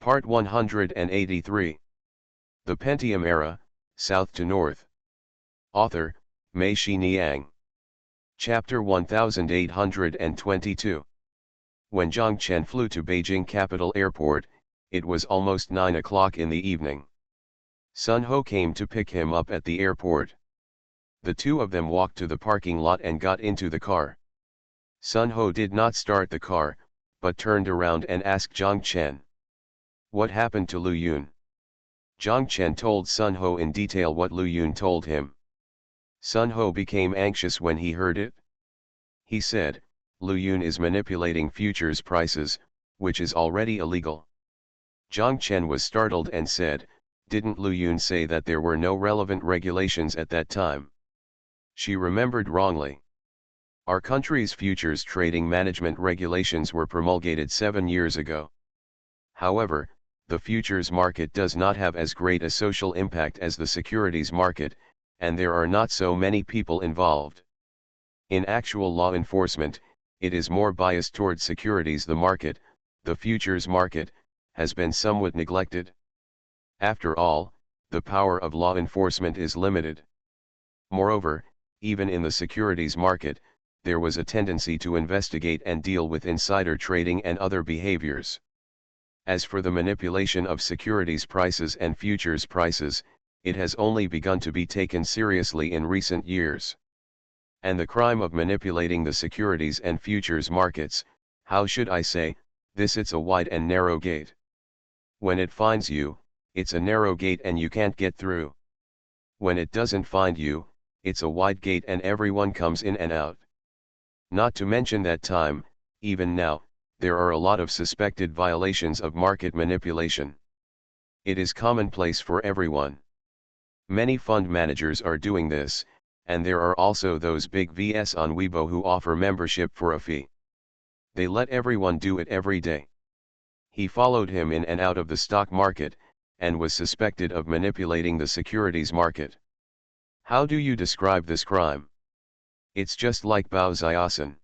Part 183. The Pentium Era, South to North. Author, Mei-Shi Niang. Chapter 1822. When Zhang Chen flew to Beijing Capital Airport, it was almost 9 o'clock in the evening. Sun Ho came to pick him up at the airport. The two of them walked to the parking lot and got into the car. Sun Ho did not start the car, but turned around and asked Zhang Chen, "What happened to Lu Yun?" Zhang Chen told Sun Ho in detail what Lu Yun told him. Sun Ho became anxious when he heard it. He said, "Lu Yun is manipulating futures prices, which is already illegal." Zhang Chen was startled and said, "Didn't Lu Yun say that there were no relevant regulations at that time?" She remembered wrongly. Our country's futures trading management regulations were promulgated 7 years ago. However, the futures market does not have as great a social impact as the securities market, and there are not so many people involved. In actual law enforcement, it is more biased toward securities. The market, the futures market, has been somewhat neglected. After all, the power of law enforcement is limited. Moreover, even in the securities market, there was a tendency to investigate and deal with insider trading and other behaviors. As for the manipulation of securities prices and futures prices, it has only begun to be taken seriously in recent years. And the crime of manipulating the securities and futures markets, how should I say, this it's a wide and narrow gate. When it finds you, it's a narrow gate and you can't get through. When it doesn't find you, it's a wide gate and everyone comes in and out. Not to mention that time, even now, there are a lot of suspected violations of market manipulation. It is commonplace for everyone. Many fund managers are doing this, and there are also those big VS on Weibo who offer membership for a fee. They let everyone do it every day. He followed him in and out of the stock market, and was suspected of manipulating the securities market. How do you describe this crime? It's just like Bao Xiaosan.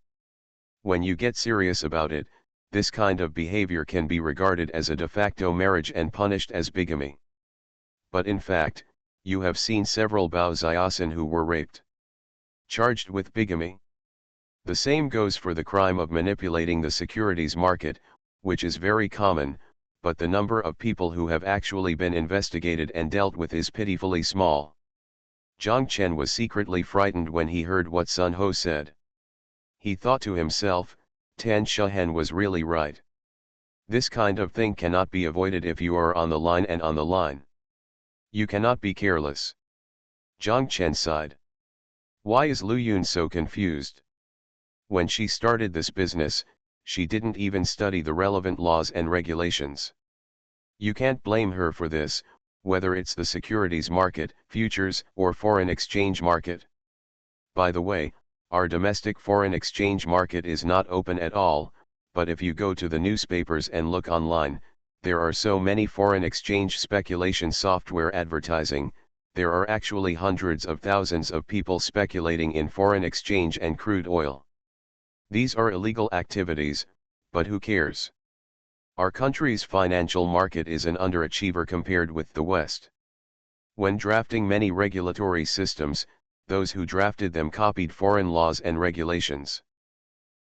When you get serious about it, this kind of behavior can be regarded as a de facto marriage and punished as bigamy. But in fact, you have seen several Bao Xiaosan who were raped, charged with bigamy. The same goes for the crime of manipulating the securities market, which is very common, but the number of people who have actually been investigated and dealt with is pitifully small. Zhang Chen was secretly frightened when he heard what Sun Ho said. He thought to himself, Tan Shuhen was really right. This kind of thing cannot be avoided if you are on the line and on the line. You cannot be careless. Zhang Chen sighed. Why is Lu Yun so confused? When she started this business, she didn't even study the relevant laws and regulations. You can't blame her for this, whether it's the securities market, futures, or foreign exchange market. By the way, our domestic foreign exchange market is not open at all, but if you go to the newspapers and look online, there are so many foreign exchange speculation software advertising. There are actually hundreds of thousands of people speculating in foreign exchange and crude oil. These are illegal activities, but who cares? Our country's financial market is an underachiever compared with the West. When drafting many regulatory systems, those who drafted them copied foreign laws and regulations.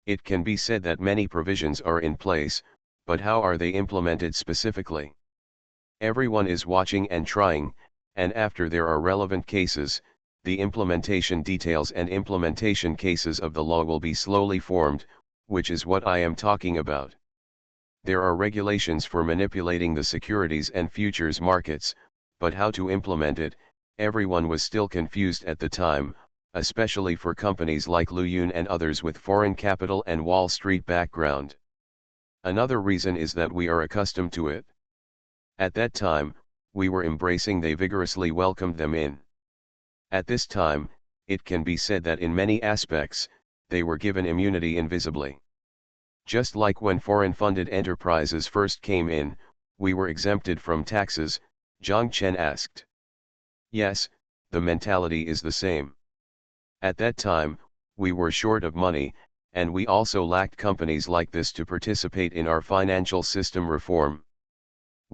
It can be said that many provisions are in place, but how are they implemented specifically? Everyone is watching and trying, and after there are relevant cases, the implementation details and implementation cases of the law will be slowly formed, which is what I am talking about. There are regulations for manipulating the securities and futures markets, but how to implement it, everyone was still confused at the time, especially for companies like Lu Yun and others with foreign capital and Wall Street background. Another reason is that we are accustomed to it. At that time, we were embracing, they vigorously welcomed them in. At this time, it can be said that in many aspects, they were given immunity invisibly. Just like when foreign-funded enterprises first came in, we were exempted from taxes, Zhang Chen asked. Yes, the mentality is the same. At that time, we were short of money, and we also lacked companies like this to participate in our financial system reform.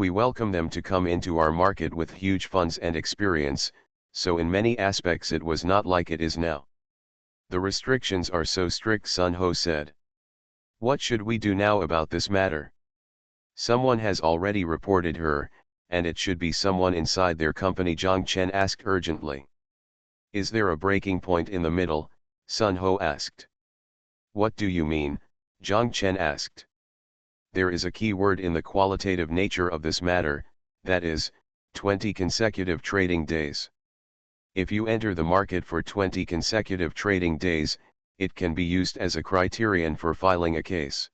We welcome them to come into our market with huge funds and experience, so in many aspects it was not like it is now. The restrictions are so strict, Sun Ho said. What should we do now about this matter? Someone has already reported her, and it should be someone inside their company, Zhang Chen asked urgently. Is there a breaking point in the middle? Sun Ho asked. What do you mean? Zhang Chen asked. There is a key word in the qualitative nature of this matter, that is, 20 consecutive trading days. If you enter the market for 20 consecutive trading days, it can be used as a criterion for filing a case.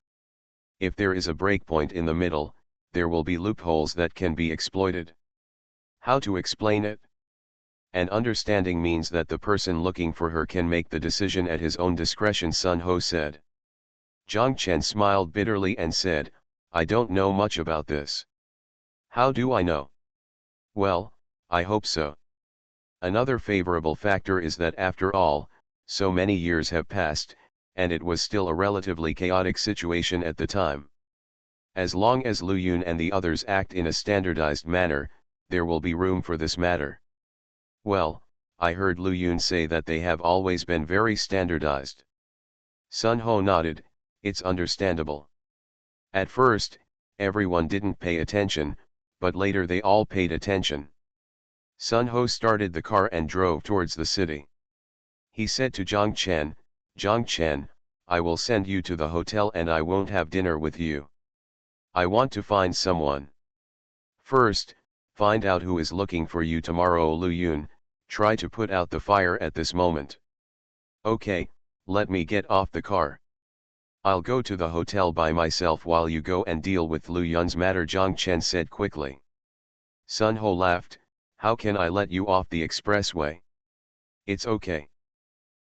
If there is a breakpoint in the middle, there will be loopholes that can be exploited. How to explain it? An understanding means that the person looking for her can make the decision at his own discretion, Sun Ho said. Zhang Chen smiled bitterly and said, I don't know much about this. How do I know? Well, I hope so. Another favorable factor is that after all, so many years have passed, and it was still a relatively chaotic situation at the time. As long as Lu Yun and the others act in a standardized manner, there will be room for this matter. Well, I heard Lu Yun say that they have always been very standardized. Sun Ho nodded, it's understandable. At first, everyone didn't pay attention, but later they all paid attention. Sun Ho started the car and drove towards the city. He said to Zhang Chen, I will send you to the hotel and I won't have dinner with you. I want to find someone. First, find out who is looking for you tomorrow. Lu Yun, try to put out the fire at this moment. Okay, let me get off the car. I'll go to the hotel by myself while you go and deal with Lu Yun's matter, Zhang Chen said quickly. Sun Ho laughed, how can I let you off the expressway? It's okay.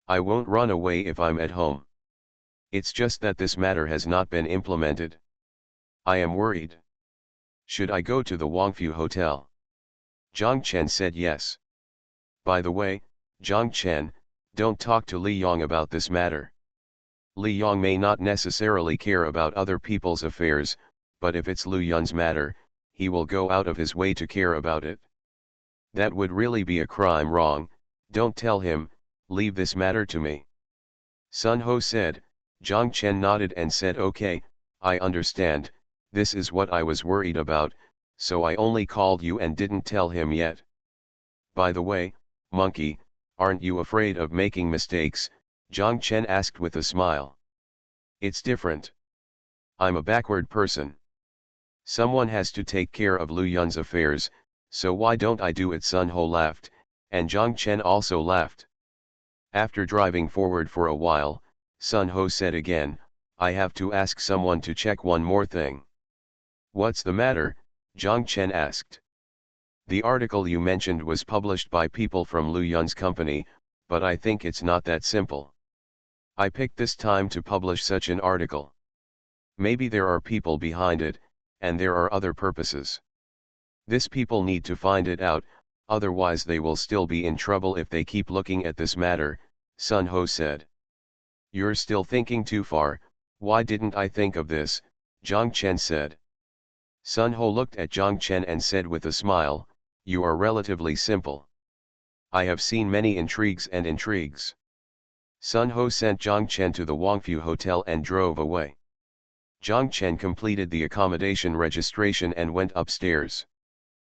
I won't run away if I'm at home. It's just that this matter has not been implemented. I am worried. Should I go to the Wangfu Hotel? Zhang Chen said yes. By the way, Zhang Chen, don't talk to Li Yong about this matter. Li Yong may not necessarily care about other people's affairs, but if it's Lu Yun's matter, he will go out of his way to care about it. That would really be a crime. Wrong, don't tell him, leave this matter to me. Sun Ho said. Zhang Chen nodded and said okay, I understand, this is what I was worried about, so I only called you and didn't tell him yet. By the way, monkey, aren't you afraid of making mistakes? Zhang Chen asked with a smile. It's different. I'm a backward person. Someone has to take care of Lu Yun's affairs, so why don't I do it? Sun Ho laughed, and Zhang Chen also laughed. After driving forward for a while, Sun Ho said again, I have to ask someone to check one more thing. What's the matter? Zhang Chen asked. The article you mentioned was published by people from Lu Yun's company, but I think it's not that simple. I picked this time to publish such an article. Maybe there are people behind it, and there are other purposes. This people need to find it out, otherwise they will still be in trouble if they keep looking at this matter, Sun Ho said. You're still thinking too far, why didn't I think of this? Zhang Chen said. Sun Ho looked at Zhang Chen and said with a smile, you are relatively simple. I have seen many intrigues. Sun Ho sent Zhang Chen to the Wangfu Hotel and drove away. Zhang Chen completed the accommodation registration and went upstairs.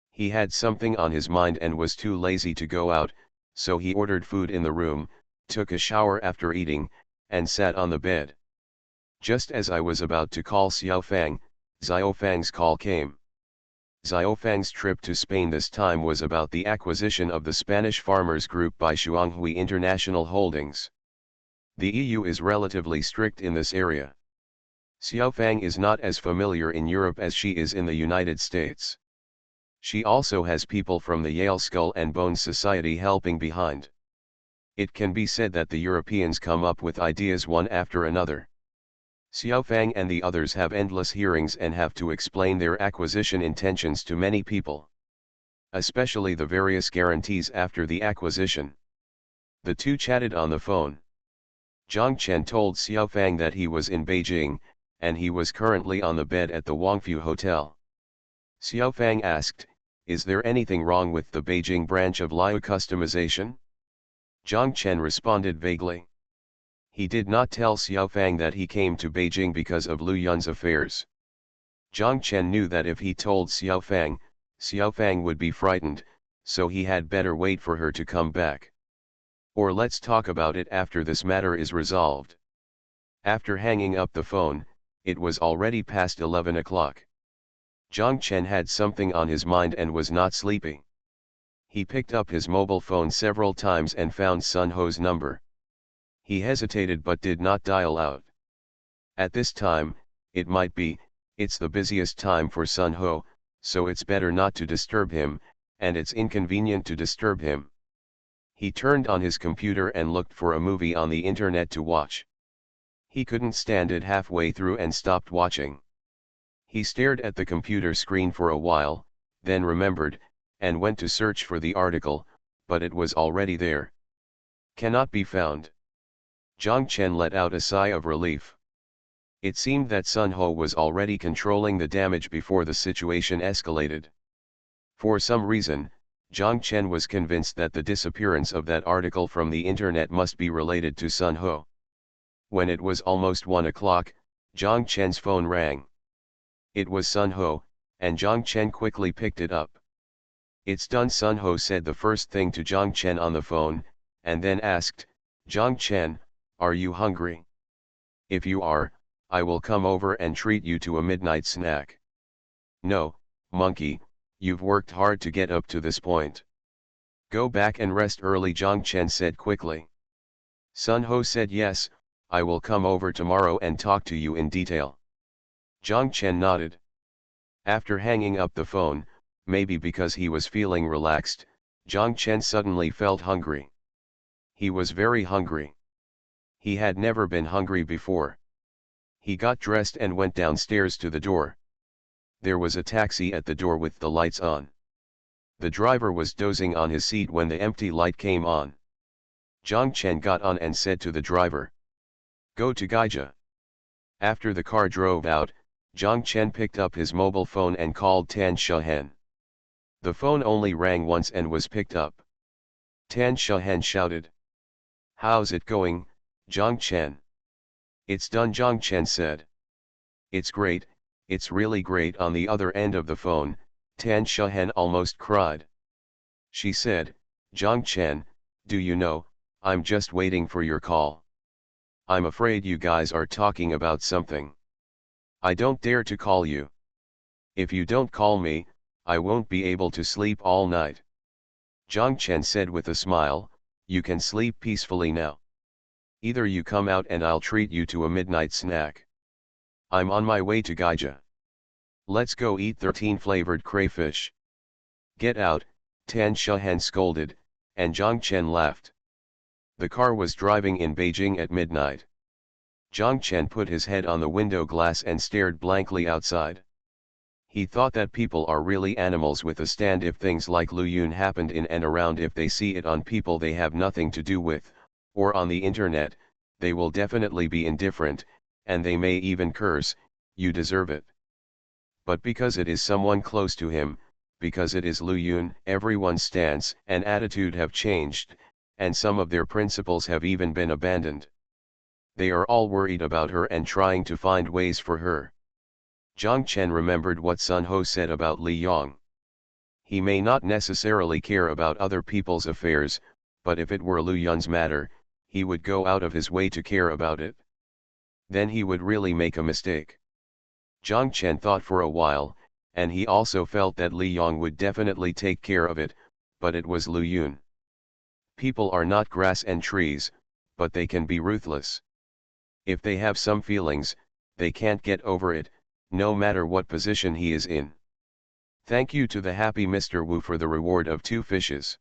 He had something on his mind and was too lazy to go out, so he ordered food in the room, took a shower after eating, and sat on the bed. Just as I was about to call Xiaofang, Xiaofang's call came. Xiaofang's trip to Spain this time was about the acquisition of the Spanish Farmers Group by Shuanghui International Holdings. The EU is relatively strict in this area. Xiaofang is not as familiar in Europe as she is in the United States. She also has people from the Yale Skull and Bones Society helping behind. It can be said that the Europeans come up with ideas one after another. Xiaofang and the others have endless hearings and have to explain their acquisition intentions to many people. Especially the various guarantees after the acquisition. The two chatted on the phone. Zhang Chen told Xiaofang that he was in Beijing, and he was currently on the bed at the Wangfu Hotel. Xiaofang asked, "Is there anything wrong with the Beijing branch of Liu customization?" Zhang Chen responded vaguely. He did not tell Xiaofang that he came to Beijing because of Lu Yun's affairs. Zhang Chen knew that if he told Xiaofang, Xiaofang would be frightened, so he had better wait for her to come back. "Or let's talk about it after this matter is resolved." After hanging up the phone, it was already past 11 o'clock. Zhang Chen had something on his mind and was not sleepy. He picked up his mobile phone several times and found Sun Ho's number. He hesitated but did not dial out. At this time, it might be, it's the busiest time for Sun Ho, so it's better not to disturb him, and it's inconvenient to disturb him. He turned on his computer and looked for a movie on the internet to watch. He couldn't stand it halfway through and stopped watching. He stared at the computer screen for a while, then remembered, and went to search for the article, but it was already there. "Cannot be found." Zhang Chen let out a sigh of relief. It seemed that Sun Ho was already controlling the damage before the situation escalated. For some reason, Zhang Chen was convinced that the disappearance of that article from the internet must be related to Sun Ho. When it was almost 1 o'clock, Zhang Chen's phone rang. It was Sun Ho, and Zhang Chen quickly picked it up. "It's done," Sun Ho said the first thing to Zhang Chen on the phone, and then asked, "Zhang Chen, are you hungry? If you are, I will come over and treat you to a midnight snack." "No, monkey, you've worked hard to get up to this point. Go back and rest early," Zhang Chen said quickly. Sun Ho said, "Yes, I will come over tomorrow and talk to you in detail." Zhang Chen nodded. After hanging up the phone, maybe because he was feeling relaxed, Zhang Chen suddenly felt hungry. He was very hungry. He had never been hungry before. He got dressed and went downstairs to the door. There was a taxi at the door with the lights on. The driver was dozing on his seat when the empty light came on. Zhang Chen got on and said to the driver, "Go to Gaija." After the car drove out, Zhang Chen picked up his mobile phone and called Tan Shahen. The phone only rang once and was picked up. Tan Shahen shouted, "How's it going, Zhang Chen?" "It's done," Zhang Chen said. "It's great, it's really great." On the other end of the phone, Tan Shahen almost cried. She said, "Zhang Chen, do you know, I'm just waiting for your call. I'm afraid you guys are talking about something. I don't dare to call you. If you don't call me, I won't be able to sleep all night." Zhang Chen said with a smile, "You can sleep peacefully now. Either you come out and I'll treat you to a midnight snack. I'm on my way to Gaija. Let's go eat 13 flavored crayfish." "Get out," Tan Shahen scolded, and Zhang Chen laughed. The car was driving in Beijing at midnight. Zhang Chen put his head on the window glass and stared blankly outside. He thought that people are really animals with a stand. If things like Lu Yun happened in and around, if they see it on people they have nothing to do with, or on the internet, they will definitely be indifferent, and they may even curse, "You deserve it." But because it is someone close to him, because it is Lu Yun, everyone's stance and attitude have changed, and some of their principles have even been abandoned. They are all worried about her and trying to find ways for her. Zhang Chen remembered what Sun Ho said about Li Yong. He may not necessarily care about other people's affairs, but if it were Lu Yun's matter, he would go out of his way to care about it. Then he would really make a mistake. Zhang Chen thought for a while, and he also felt that Li Yong would definitely take care of it, but it was Lu Yun. People are not grass and trees, but they can be ruthless. If they have some feelings, they can't get over it, no matter what position he is in. Thank you to the happy Mr. Wu for the reward of 2 fishes.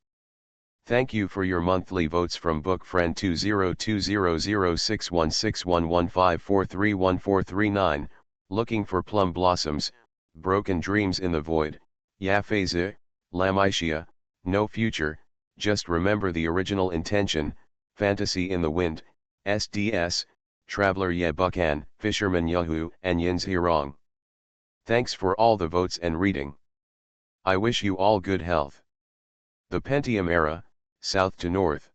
Thank you for your monthly votes from Book Friend 202006161154314339, Looking for Plum Blossoms, Broken Dreams in the Void, Yafeze, Lamishia, No Future, Just Remember the Original Intention, Fantasy in the Wind, SDS, Traveler Ye Bukan, Fisherman Yahoo, and Yins Hirong. Thanks for all the votes and reading. I wish you all good health. The Pentium Era, South to North.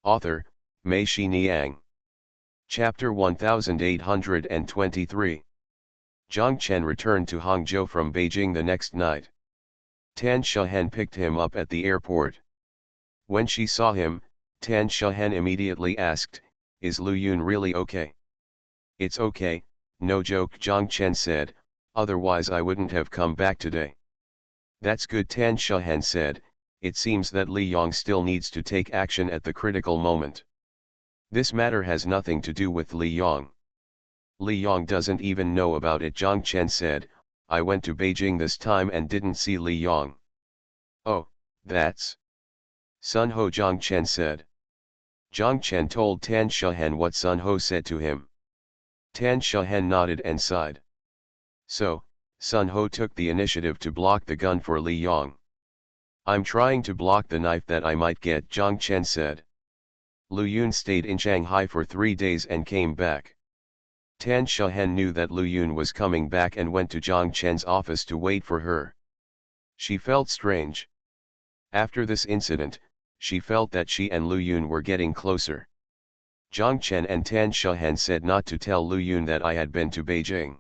Author, Mei-Shi Niang. Chapter 1823. Zhang Chen returned to Hangzhou from Beijing the next night. Tan Shehen picked him up at the airport. When she saw him, Tan Shehen immediately asked, "Is Lu Yun really okay?" "It's okay, no joke," Zhang Chen said, "otherwise I wouldn't have come back today." "That's good," Tan Shehen said, "it seems that Li Yong still needs to take action at the critical moment. This matter has nothing to do with Li Yong." "Li Yong doesn't even know about it," Zhang Chen said, "I went to Beijing this time and didn't see Li Yong." "Oh, that's Sun Ho," Zhang Chen said. Zhang Chen told Tan Shehen what Sun Ho said to him. Tan Shehen nodded and sighed. "So, Sun Ho took the initiative to block the gun for Li Yong." "I'm trying to block the knife that I might get," Zhang Chen said. Lu Yun stayed in Shanghai for 3 days and came back. Tan Shehen knew that Lu Yun was coming back and went to Zhang Chen's office to wait for her. She felt strange. After this incident, she felt that she and Lu Yun were getting closer. "Zhang Chen and Tan Shehen said not to tell Lu Yun that I had been to Beijing.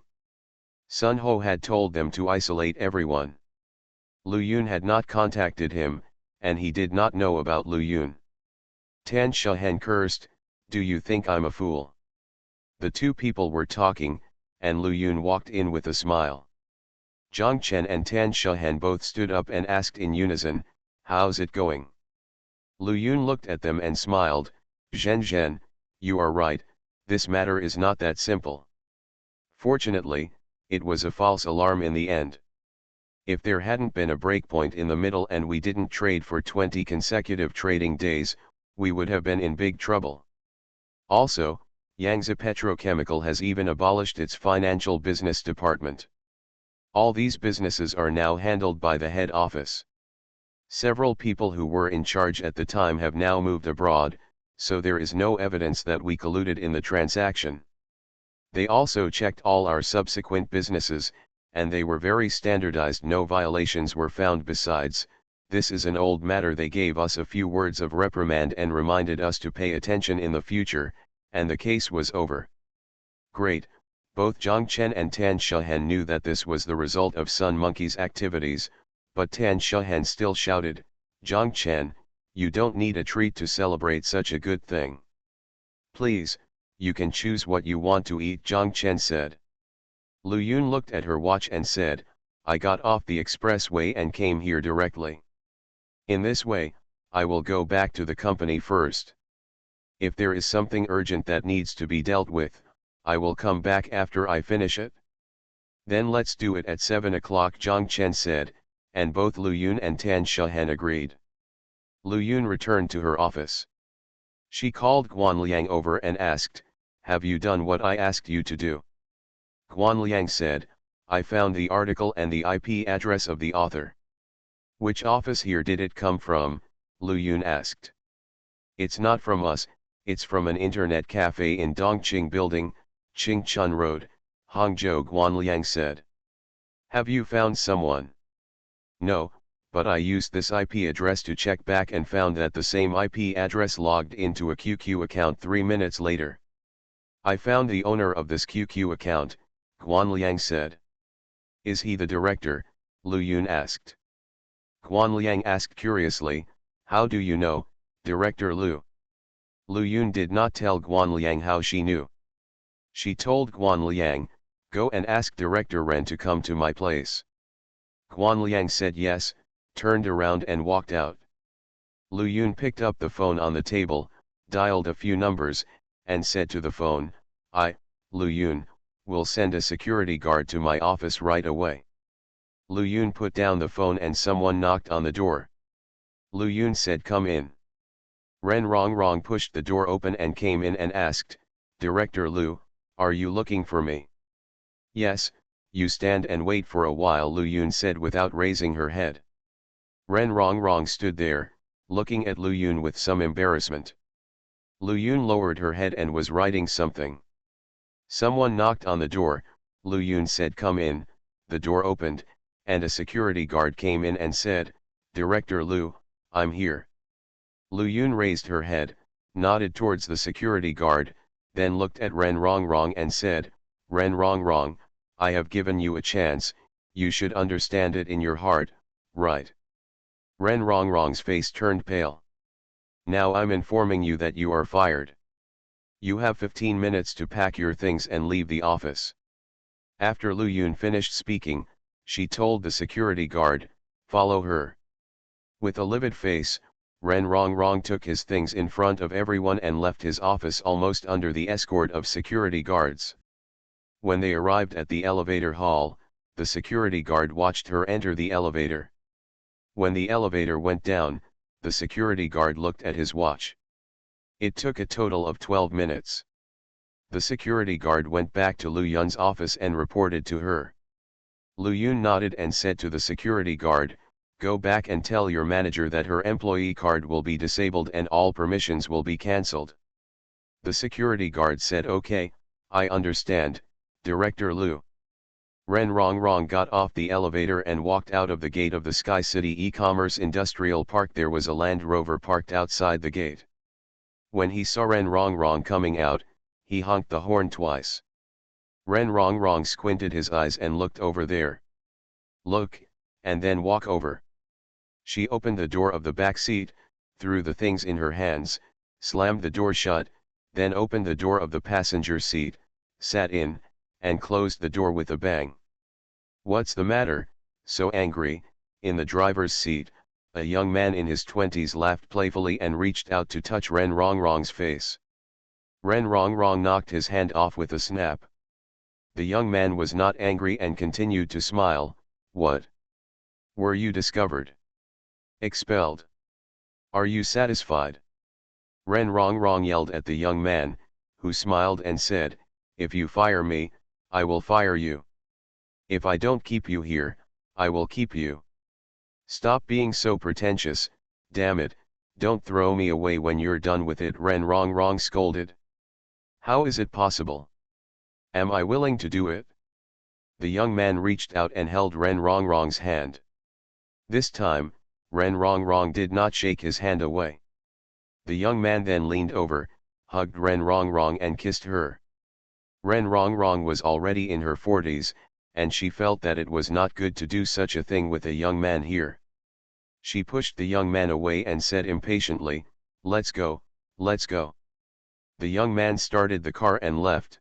Sun Ho had told them to isolate everyone. Lu Yun had not contacted him, and he did not know about Lu Yun." Tan Shehen cursed, "Do you think I'm a fool?" The two people were talking, and Lu Yun walked in with a smile. Zhang Chen and Tan Shehen both stood up and asked in unison, "How's it going?" Lu Yun looked at them and smiled, "Zhen Zhen, you are right, this matter is not that simple." Fortunately, it was a false alarm in the end. If there hadn't been a breakpoint in the middle and we didn't trade for 20 consecutive trading days, we would have been in big trouble. Also, Yangtze Petrochemical has even abolished its financial business department. All these businesses are now handled by the head office. Several people who were in charge at the time have now moved abroad, so there is no evidence that we colluded in the transaction. They also checked all our subsequent businesses, and they were very standardized. No violations were found. Besides, this is an old matter. They gave us a few words of reprimand and reminded us to pay attention in the future, and the case was over." Great, both Zhang Chen and Tan Shehen knew that this was the result of Sun Monkey's activities, but Tan Shehen still shouted, "Zhang Chen, you don't need a treat to celebrate such a good thing. Please, you can choose what you want to eat," Zhang Chen said. Lu Yun looked at her watch and said, "I got off the expressway and came here directly. In this way, I will go back to the company first. If there is something urgent that needs to be dealt with, I will come back after I finish it." "Then let's do it at 7 o'clock," Zhang Chen said, and both Lu Yun and Tan Shehen agreed. Lu Yun returned to her office. She called Guan Liang over and asked, "Have you done what I asked you to do?" Guan Liang said, "I found the article and the IP address of the author." "Which office here did it come from?" Lu Yun asked. "It's not from us, it's from an internet cafe in Dongqing Building, Qingchun Road, Hangzhou," Guan Liang said. "Have you found someone?" "No, but I used this IP address to check back and found that the same IP address logged into a QQ account 3 minutes later. I found the owner of this QQ account," Guan Liang said. "Is he the director?" Lu Yun asked. Guan Liang asked curiously, "How do you know, Director Lu?" Lu Yun did not tell Guan Liang how she knew. She told Guan Liang, "Go and ask Director Ren to come to my place." Guan Liang said yes, turned around and walked out. Lu Yun picked up the phone on the table, dialed a few numbers, and said to the phone, Lu Yun, will send a security guard to my office right away." Lu Yun put down the phone and someone knocked on the door. Lu Yun said, "Come in." Ren Rongrong pushed the door open and came in and asked, "Director Lu, are you looking for me?" "Yes, you stand and wait for a while," Lu Yun said without raising her head. Ren Rongrong stood there, looking at Lu Yun with some embarrassment. Lu Yun lowered her head and was writing something. Someone knocked on the door. Lu Yun said, "Come in." The door opened, and a security guard came in and said, "Director Liu, I'm here." Lu Yun raised her head, nodded towards the security guard, then looked at Ren Rongrong and said, "Ren Rongrong, I have given you a chance, you should understand it in your heart, right?" Ren Rongrong's face turned pale. "Now I'm informing you that you are fired. You have 15 minutes to pack your things and leave the office." After Lu Yun finished speaking, she told the security guard, "Follow her." With a livid face, Ren Rongrong took his things in front of everyone and left his office almost under the escort of security guards. When they arrived at the elevator hall, the security guard watched her enter the elevator. When the elevator went down, the security guard looked at his watch. It took a total of 12 minutes. The security guard went back to Lu Yun's office and reported to her. Lu Yun nodded and said to the security guard, "Go back and tell your manager that her employee card will be disabled and all permissions will be cancelled." The security guard said, "Okay, I understand, Director Liu." Ren Rongrong got off the elevator and walked out of the gate of the Sky City E-Commerce Industrial Park. There was a Land Rover parked outside the gate. When he saw Ren Rongrong coming out, he honked the horn twice. Ren Rongrong squinted his eyes and looked over there. "Look, and then walk over." She opened the door of the back seat, threw the things in her hands, slammed the door shut, then opened the door of the passenger seat, sat in, and closed the door with a bang. "What's the matter, so angry?" In the driver's seat, a young man in his 20s laughed playfully and reached out to touch Ren Rongrong's face. Ren Rongrong knocked his hand off with a snap. The young man was not angry and continued to smile. "What? Were you discovered? Expelled? Are you satisfied?" Ren Rongrong yelled at the young man, who smiled and said, "If you fire me, I will fire you. If I don't keep you here, I will keep you. Stop being so pretentious, damn it, don't throw me away when you're done with it," Ren Rongrong scolded. "How is it possible? Am I willing to do it?" The young man reached out and held Ren Rongrong's hand. This time, Ren Rongrong did not shake his hand away. The young man then leaned over, hugged Ren Rongrong and kissed her. Ren Rongrong was already in her 40s, and she felt that it was not good to do such a thing with a young man here. She pushed the young man away and said impatiently, "Let's go, let's go." The young man started the car and left.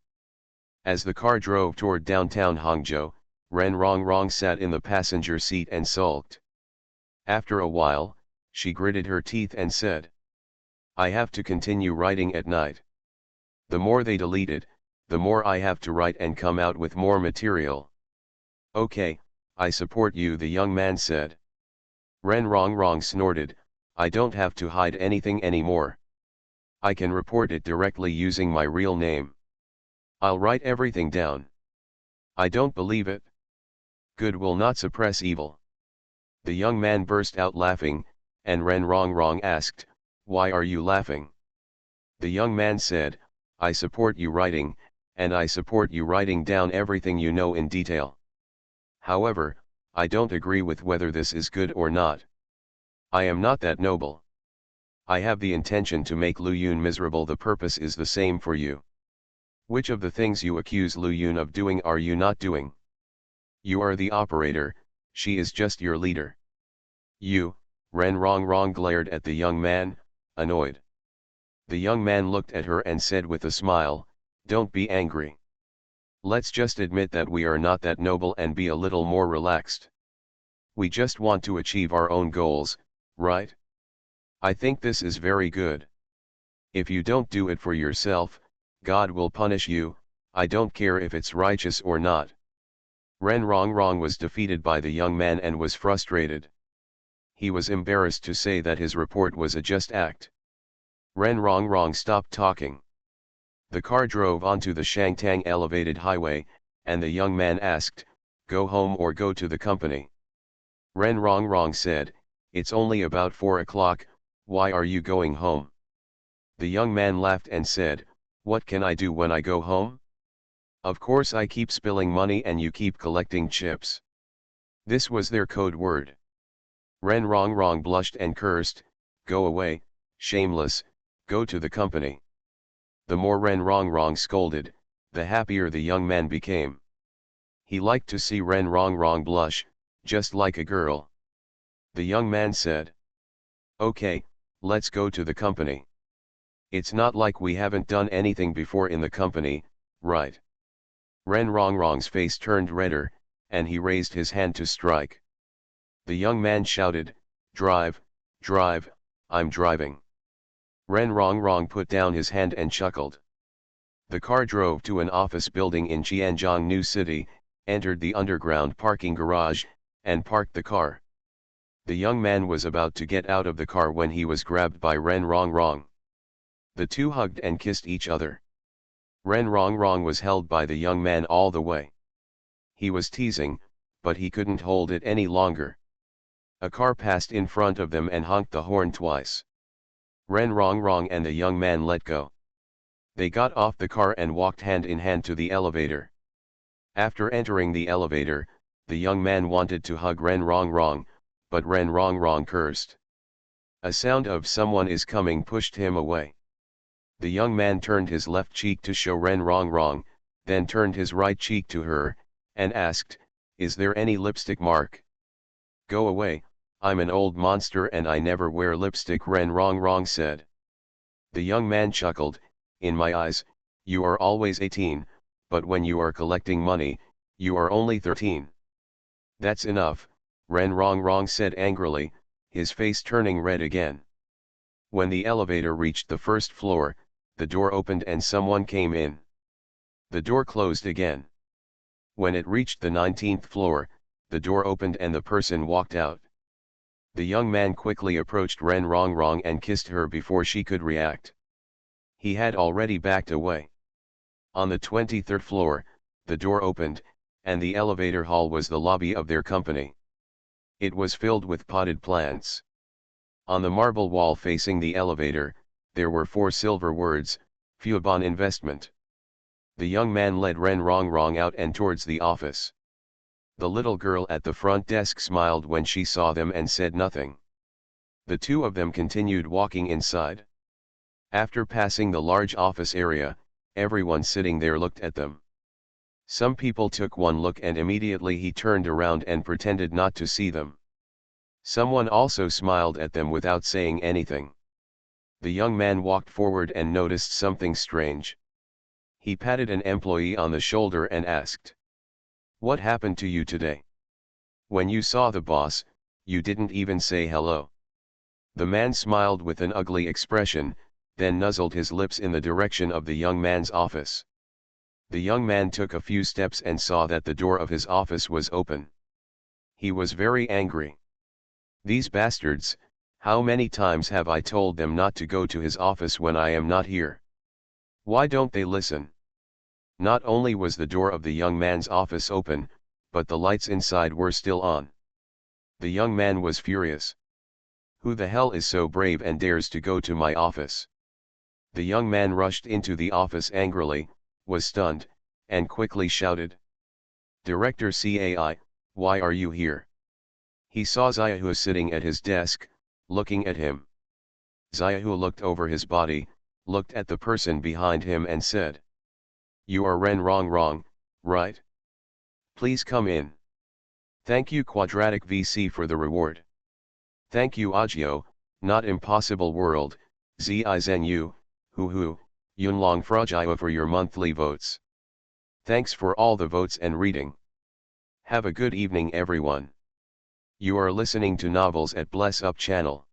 As the car drove toward downtown Hangzhou, Ren Rongrong sat in the passenger seat and sulked. After a while, she gritted her teeth and said, "I have to continue writing at night. The more they deleted, the more I have to write and come out with more material." "Okay, I support you," the young man said. Ren Rongrong snorted, "I don't have to hide anything anymore. I can report it directly using my real name. I'll write everything down. I don't believe it. Good will not suppress evil." The young man burst out laughing, and Ren Rongrong asked, "Why are you laughing?" The young man said, "I support you writing, and I support you writing down everything you know in detail. However, I don't agree with whether this is good or not. I am not that noble. I have the intention to make Lu Yun miserable. The purpose is the same for you. Which of the things you accuse Lu Yun of doing are you not doing? You are the operator, she is just your leader." "You," Ren Rongrong glared at the young man, annoyed. The young man looked at her and said with a smile, "Don't be angry. Let's just admit that we are not that noble and be a little more relaxed. We just want to achieve our own goals, right? I think this is very good. If you don't do it for yourself, God will punish you. I don't care if it's righteous or not." Ren Rongrong was defeated by the young man and was frustrated. He was embarrassed to say that his report was a just act. Ren Rongrong stopped talking. The car drove onto the Shangtang elevated highway, and the young man asked, "Go home or go to the company?" Ren Rongrong said, "It's only about 4 o'clock, why are you going home?" The young man laughed and said, "What can I do when I go home? Of course I keep spilling money and you keep collecting chips." This was their code word. Ren Rong Rong blushed and cursed, "Go away, shameless, go to the company." The more Ren Rong Rong scolded, the happier the young man became. He liked to see Ren Rong Rong blush, just like a girl. The young man said, "Okay, let's go to the company. It's not like we haven't done anything before in the company, right?" Ren Rong Rong's face turned redder, and he raised his hand to strike. The young man shouted, "Drive, drive, I'm driving." Ren Rong Rong put down his hand and chuckled. The car drove to an office building in Tianjong New City, entered the underground parking garage, and parked the car. The young man was about to get out of the car when he was grabbed by Ren Rong Rong. The two hugged and kissed each other. Ren Rong Rong was held by the young man all the way. He was teasing, but he couldn't hold it any longer. A car passed in front of them and honked the horn twice. Ren Rong Rong and the young man let go. They got off the car and walked hand in hand to the elevator. After entering the elevator, the young man wanted to hug Ren Rong Rong, but Ren Rong Rong cursed. A sound of someone is coming pushed him away. The young man turned his left cheek to show Ren Rong Rong, then turned his right cheek to her, and asked, "Is there any lipstick mark?" "Go away, I'm an old monster and I never wear lipstick," Ren Rong Rong said. The young man chuckled, "In my eyes, you are always 18, but when you are collecting money, you are only 13. "That's enough," Ren Rong Rong said angrily, his face turning red again. When the elevator reached the first floor, the door opened and someone came in. The door closed again. When it reached the 19th floor, the door opened and the person walked out. The young man quickly approached Ren Rong Rong and kissed her before she could react. He had already backed away. On the 23rd floor, the door opened, and the elevator hall was the lobby of their company. It was filled with potted plants. On the marble wall facing the elevator, there were 4 silver words, "Fuobon Investment." The young man led Ren Rong Rong out and towards the office. The little girl at the front desk smiled when she saw them and said nothing. The two of them continued walking inside. After passing the large office area, everyone sitting there looked at them. Some people took one look and immediately he turned around and pretended not to see them. Someone also smiled at them without saying anything. The young man walked forward and noticed something strange. He patted an employee on the shoulder and asked, "What happened to you today? When you saw the boss, you didn't even say hello." The man smiled with an ugly expression, then nuzzled his lips in the direction of the young man's office. The young man took a few steps and saw that the door of his office was open. He was very angry. "These bastards, how many times have I told them not to go to his office when I am not here? Why don't they listen?" Not only was the door of the young man's office open, but the lights inside were still on. The young man was furious. "Who the hell is so brave and dares to go to my office?" The young man rushed into the office angrily, was stunned, and quickly shouted, "Director Cai, why are you here?" He saw Xiaohu sitting at his desk, looking at him. Xiaohu looked over his body, looked at the person behind him and said, "You are Ren Rong Rong, right? Please come in. Thank you Quadratic VC for the reward. Thank you Agio, not impossible world, Zizenu, Hu, Yunlong Fragile for your monthly votes. Thanks for all the votes and reading. Have a good evening everyone. You are listening to Novels at Bless Up channel.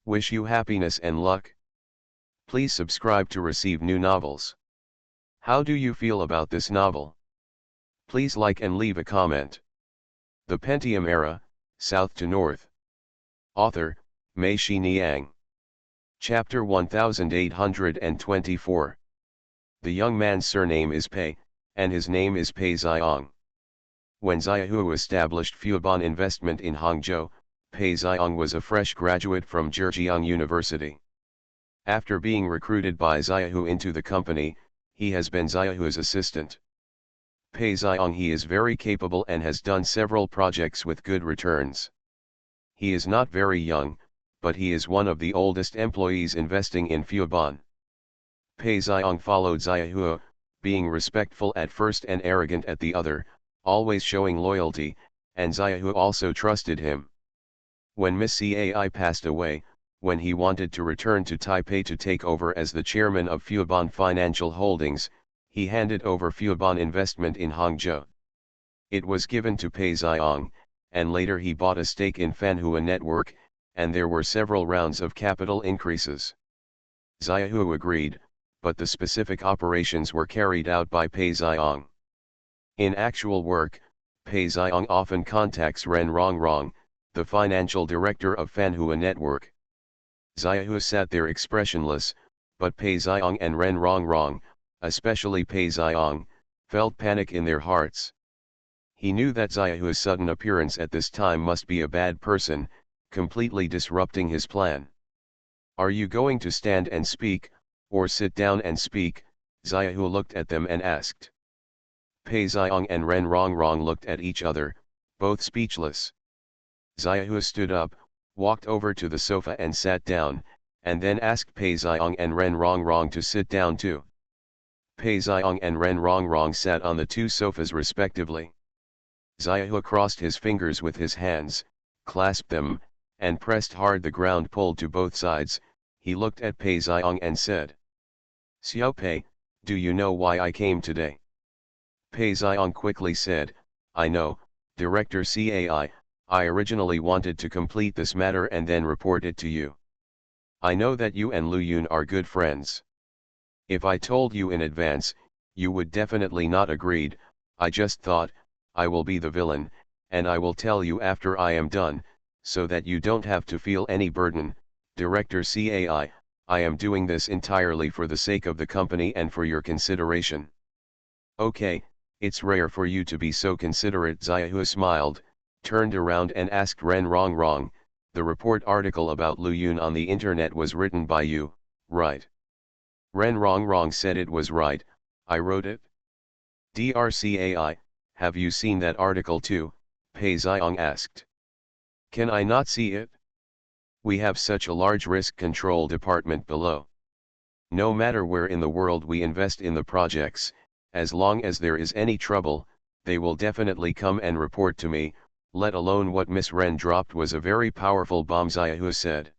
Wish you happiness and luck. Please subscribe to receive new novels. How do you feel about this novel? Please like and leave a comment. The Pentium Era, South to North. Author, Mei Shi Niang. Chapter 1824. The young man's surname is Pei, and his name is Pei Xiong. When Xiaohu established Fuobon Investment in Hangzhou, Pei Xiong was a fresh graduate from Zhejiang University. After being recruited by Xiaohu into the company, he has been Xiaohu's assistant. Pei Xiong, he is very capable and has done several projects with good returns. He is not very young, but he is one of the oldest employees investing in Fubon. Pei Xiong followed Xiahua, being respectful at first and arrogant at the other, always showing loyalty, and Xiahua also trusted him. When Miss Cai passed away, when he wanted to return to Taipei to take over as the chairman of Fubon Financial Holdings, he handed over Fubon Investment in Hangzhou. It was given to Pei Xiong, and later he bought a stake in Fanhua Network, and there were several rounds of capital increases. Xiahua agreed, but the specific operations were carried out by Pei Xiong. In actual work, Pei Xiong often contacts Ren Rongrong, the financial director of Fanhua Network. Xiahua sat there expressionless, but Pei Xiong and Ren Rongrong, especially Pei Xiong, felt panic in their hearts. He knew that Xiahua's sudden appearance at this time must be a bad person, completely disrupting his plan. "Are you going to stand and speak, or sit down and speak?" Xiahua looked at them and asked. Pei Xiong and Ren Rongrong looked at each other, both speechless. Xiahua stood up, walked over to the sofa and sat down, and then asked Pei Xiong and Ren Rongrong to sit down too. Pei Xiong and Ren Rongrong sat on the two sofas respectively. Xiahua crossed his fingers with his hands, clasped them, and pressed hard the ground pulled to both sides. He looked at Pei Xiong and said, "Xiao Pei, do you know why I came today?" Pei Xiong quickly said, "I know, Director Cai, I originally wanted to complete this matter and then report it to you. I know that you and Lu Yun are good friends. If I told you in advance, you would definitely not agreed. I just thought, I will be the villain, and I will tell you after I am done, so that you don't have to feel any burden. Director Cai, I am doing this entirely for the sake of the company and for your consideration." "Okay, it's rare for you to be so considerate." Xiahua smiled, turned around and asked Ren Rongrong, "The report article about Lu Yun on the internet was written by you, right?" Ren Rongrong said it was right. "I wrote it." "Drcai, have you seen that article too?" Pei Xiong asked. "Can I not see it? We have such a large risk control department below. No matter where in the world we invest in the projects, as long as there is any trouble, they will definitely come and report to me, let alone what Miss Ren dropped was a very powerful bomb," Xiahua said.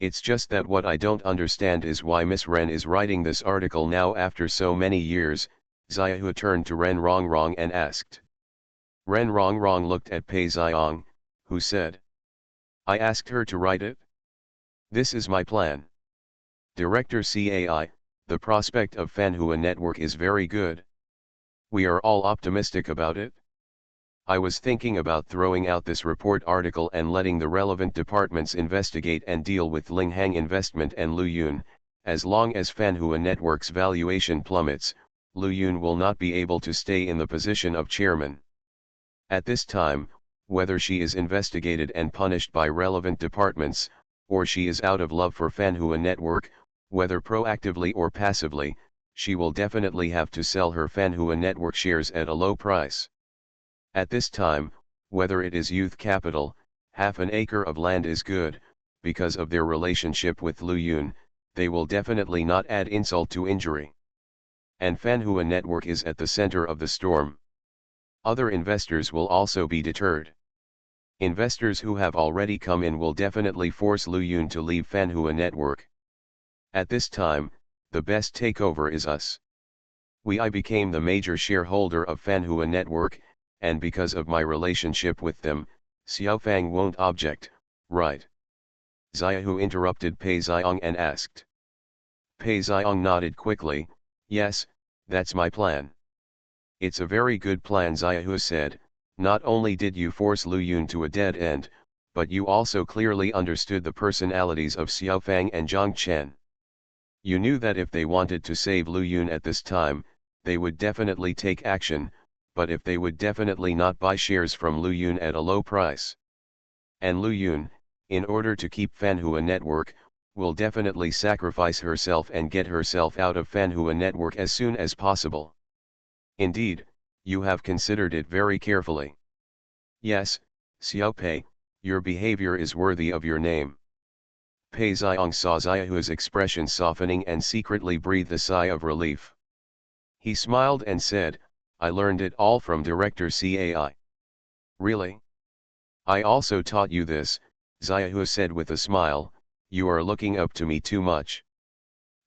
"It's just that what I don't understand is why Miss Ren is writing this article now after so many years." Xiahua turned to Ren Rongrong and asked. Ren Rongrong looked at Pei Xiong, who said, "I asked her to write it. This is my plan. Director Cai, the prospect of Fanhua Network is very good. We are all optimistic about it. I was thinking about throwing out this report article and letting the relevant departments investigate and deal with Linghang Investment and Lu Yun. As long as Fanhua Network's valuation plummets, Lu Yun will not be able to stay in the position of chairman. At this time, whether she is investigated and punished by relevant departments, or she is out of love for Fanhua Network, whether proactively or passively, she will definitely have to sell her Fanhua Network shares at a low price. At this time, whether it is youth capital, half an acre of land is good, because of their relationship with Lu Yun, they will definitely not add insult to injury. And Fanhua Network is at the center of the storm. Other investors will also be deterred. Investors who have already come in will definitely force Lu Yun to leave Fanhua Network. At this time, the best takeover is us. I became the major shareholder of Fanhua Network, and because of my relationship with them, Xiaofang won't object, right?" Xiahua interrupted Pei Xiong and asked. Pei Xiong nodded quickly, "Yes, that's my plan." "It's a very good plan," Xiahua said. "Not only did you force Lu Yun to a dead end, but you also clearly understood the personalities of Xiaofang and Zhang Chen. You knew that if they wanted to save Lu Yun at this time, they would definitely take action, but if they would definitely not buy shares from Lu Yun at a low price. And Lu Yun, in order to keep Fanhua Network, will definitely sacrifice herself and get herself out of Fanhua Network as soon as possible. Indeed, you have considered it very carefully. Yes, Xiaopei, your behavior is worthy of your name. Pei Xiong saw Xiaohu's expression softening and secretly breathed a sigh of relief. He smiled and said, I learned it all from Director Cai. Really? I also taught you this, Xiaohu said with a smile, you are looking up to me too much.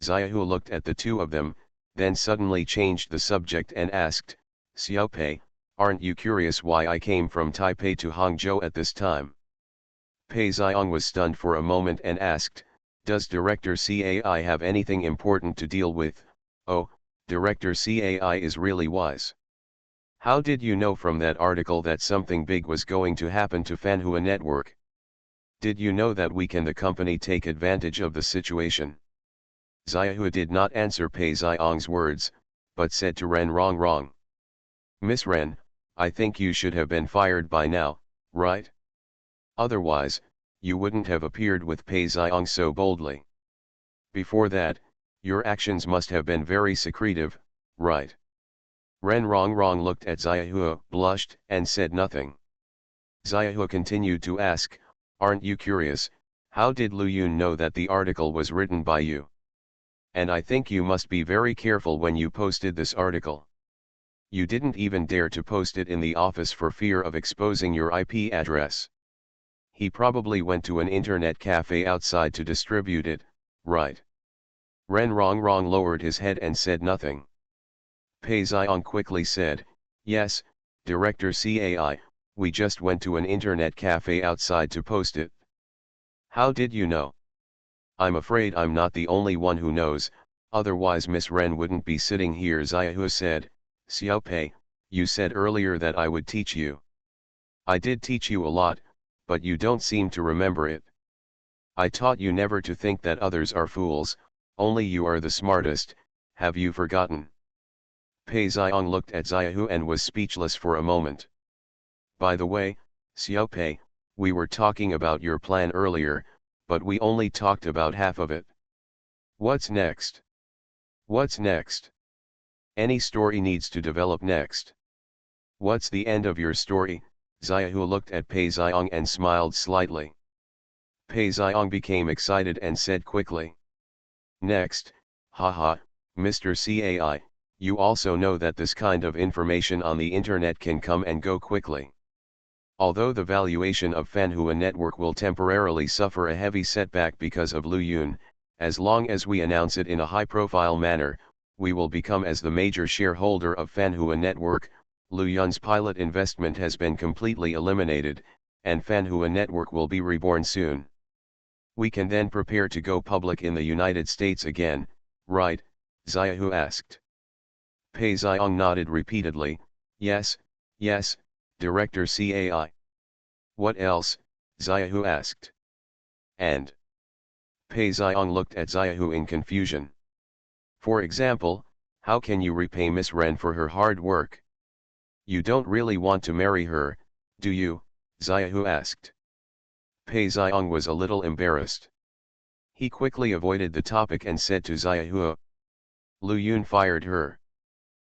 Xiaohu looked at the two of them, then suddenly changed the subject and asked, Xiaopei, aren't you curious why I came from Taipei to Hangzhou at this time? Pei Xiong was stunned for a moment and asked, does Director Cai have anything important to deal with? Oh, Director Cai is really wise. How did you know from that article that something big was going to happen to Fanhua Network? Did you know that we can the company take advantage of the situation? Xiaohu did not answer Pei Xiong's words, but said to Ren Rongrong. Miss Ren, I think you should have been fired by now, right? Otherwise, you wouldn't have appeared with Pei Xiong so boldly. Before that, your actions must have been very secretive, right? Ren Rongrong looked at Xiaohu, blushed, and said nothing. Xiaohu continued to ask, aren't you curious, how did Lu Yun know that the article was written by you? And I think you must be very careful when you posted this article. You didn't even dare to post it in the office for fear of exposing your IP address. He probably went to an internet cafe outside to distribute it, right? Ren Rongrong lowered his head and said nothing. Pei Xiong quickly said, yes, Director Cai, we just went to an internet cafe outside to post it. How did you know? I'm afraid I'm not the only one who knows, otherwise Miss Ren wouldn't be sitting here. Xiaohu said, Xiaopei, you said earlier that I would teach you. I did teach you a lot, but you don't seem to remember it. I taught you never to think that others are fools, only you are the smartest, have you forgotten? Pei Xiong looked at Xiaohu and was speechless for a moment. By the way, Xiaopei, we were talking about your plan earlier, but we only talked about half of it. What's next? What's next? Any story needs to develop next. What's the end of your story? Xiaohu looked at Pei Xiong and smiled slightly. Pei Xiong became excited and said quickly. Next, haha, Mr. Cai, you also know that this kind of information on the internet can come and go quickly. Although the valuation of Fanhua Network will temporarily suffer a heavy setback because of Lu Yun, as long as we announce it in a high-profile manner, we will become as the major shareholder of Fanhua Network. Lu Yun's pilot investment has been completely eliminated, and Fanhua Network will be reborn soon. We can then prepare to go public in the United States again, right? Xiaohu asked. Pei Xiong nodded repeatedly, yes, yes, Director Cai. What else? Xiaohu asked. And? Pei Xiong looked at Xiaohu in confusion. For example, how can you repay Miss Ren for her hard work? You don't really want to marry her, do you? Xiaohu asked. Pei Xiong was a little embarrassed. He quickly avoided the topic and said to Xiaohu, Lu Yun fired her.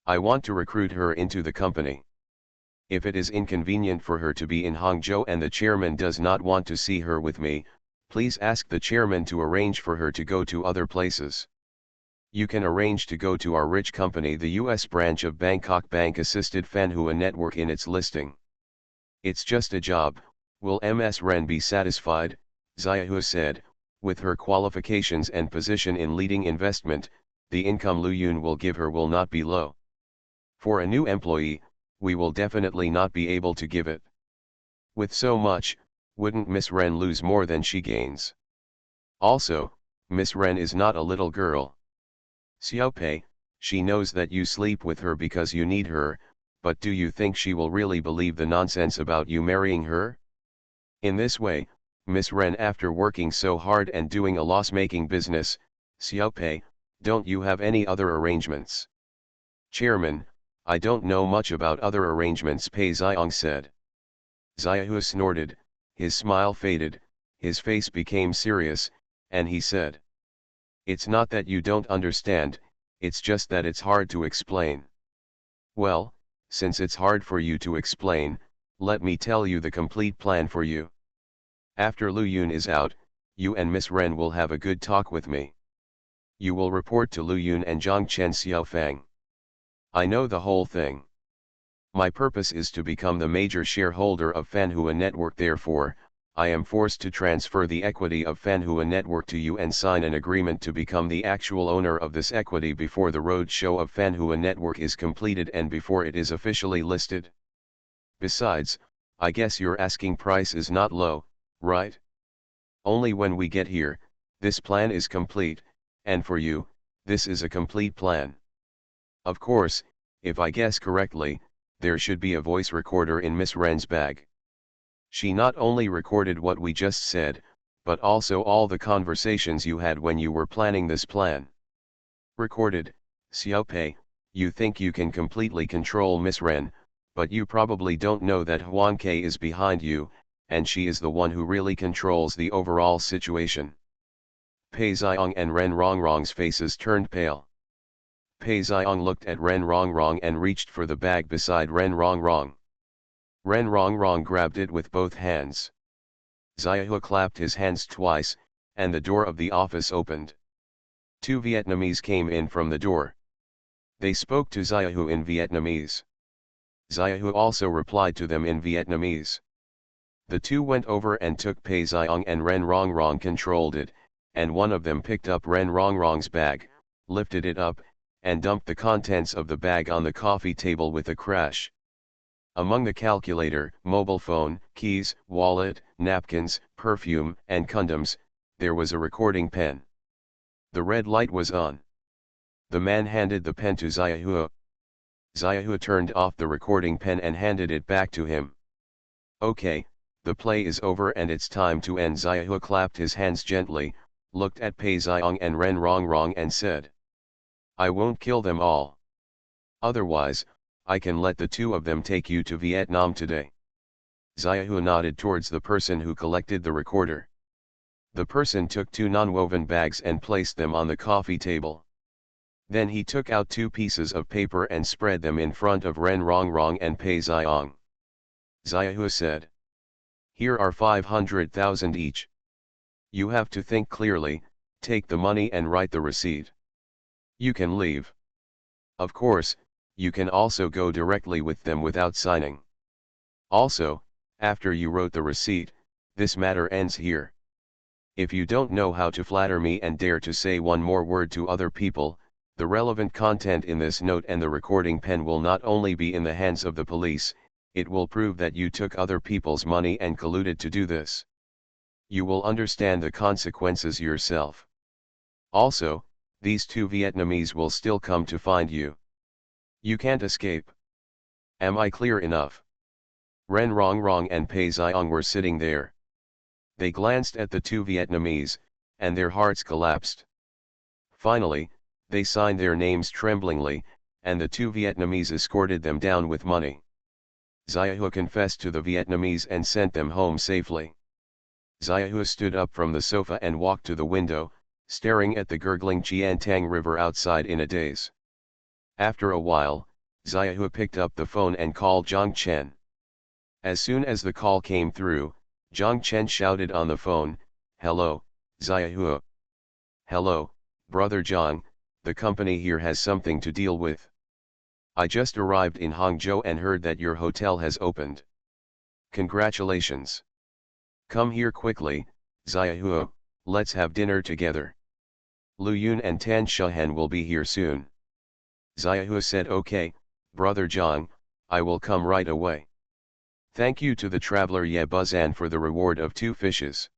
I want to recruit her into the company. If it is inconvenient for her to be in Hangzhou and the chairman does not want to see her with me, please ask the chairman to arrange for her to go to other places. You can arrange to go to our rich company. The US branch of Bangkok Bank assisted Fanhua Network in its listing. It's just a job, will Ms. Ren be satisfied? Xiaohu said, with her qualifications and position in leading investment, the income Lu Yun will give her will not be low. For a new employee, we will definitely not be able to give it. With so much, wouldn't Miss Ren lose more than she gains? Also, Miss Ren is not a little girl. Xiaopei, she knows that you sleep with her because you need her, but do you think she will really believe the nonsense about you marrying her? In this way, Miss Ren, after working so hard and doing a loss-making business, Xiaopei, don't you have any other arrangements? Chairman, I don't know much about other arrangements, Pei Xiong said. Xiaohu snorted, his smile faded, his face became serious, and he said, it's not that you don't understand, it's just that it's hard to explain. Well, since it's hard for you to explain, let me tell you the complete plan for you. After Lu Yun is out, you and Miss Ren will have a good talk with me. You will report to Lu Yun and Zhang Chen Xiaofang. I know the whole thing. My purpose is to become the major shareholder of Fanhua Network, therefore, I am forced to transfer the equity of Fanhua Network to you and sign an agreement to become the actual owner of this equity before the roadshow of Fanhua Network is completed and before it is officially listed. Besides, I guess your asking price is not low, right? Only when we get here, this plan is complete, and for you, this is a complete plan. Of course, if I guess correctly, there should be a voice recorder in Miss Ren's bag. She not only recorded what we just said, but also all the conversations you had when you were planning this plan. Recorded. Xiaopei, you think you can completely control Miss Ren, but you probably don't know that Huang Ke is behind you, and she is the one who really controls the overall situation. Pei Xiong and Ren Rongrong's faces turned pale. Pei Xiong looked at Ren Rongrong and reached for the bag beside Ren Rongrong. Ren Rongrong grabbed it with both hands. Xiaohu clapped his hands twice, and the door of the office opened. Two Vietnamese came in from the door. They spoke to Xiaohu in Vietnamese. Xiaohu also replied to them in Vietnamese. The two went over and took Pei Xiong, and Ren Rongrong controlled it, and one of them picked up Ren Rongrong's bag, lifted it up, and dumped the contents of the bag on the coffee table with a crash. Among the calculator, mobile phone, keys, wallet, napkins, perfume, and condoms, there was a recording pen. The red light was on. The man handed the pen to Xiaohu. Xiaohu turned off the recording pen and handed it back to him. Okay, the play is over and it's time to end. Xiaohu clapped his hands gently, looked at Pei Xiong and Ren Rongrong and said, I won't kill them all. Otherwise, I can let the two of them take you to Vietnam today. Xiaohu nodded towards the person who collected the recorder. The person took two non-woven bags and placed them on the coffee table. Then he took out two pieces of paper and spread them in front of Ren Rongrong and Pei Xiong. Xiaohu said, here are 500,000 each. You have to think clearly, take the money and write the receipt. You can leave. Of course, you can also go directly with them without signing. Also, after you wrote the receipt, this matter ends here. If you don't know how to flatter me and dare to say one more word to other people, the relevant content in this note and the recording pen will not only be in the hands of the police, it will prove that you took other people's money and colluded to do this. You will understand the consequences yourself. Also, these two Vietnamese will still come to find you. You can't escape. Am I clear enough? Ren Rongrong and Pei Xiong were sitting there. They glanced at the two Vietnamese, and their hearts collapsed. Finally, they signed their names tremblingly, and the two Vietnamese escorted them down with money. Xiaohu confessed to the Vietnamese and sent them home safely. Xiaohu stood up from the sofa and walked to the window, staring at the gurgling Chiantang River outside in a daze. After a while, Xiaohu picked up the phone and called Zhang Chen. As soon as the call came through, Zhang Chen shouted on the phone, Hello, Xiaohu. Hello, brother Zhang, the company here has something to deal with. I just arrived in Hangzhou and heard that your hotel has opened. Congratulations. Come here quickly, Xiaohu, let's have dinner together. Lu Yun and Tan Shahan will be here soon. Xiaohu said okay, brother Zhang, I will come right away. Thank you to the traveler Ye Buzan for the reward of 2 fishes.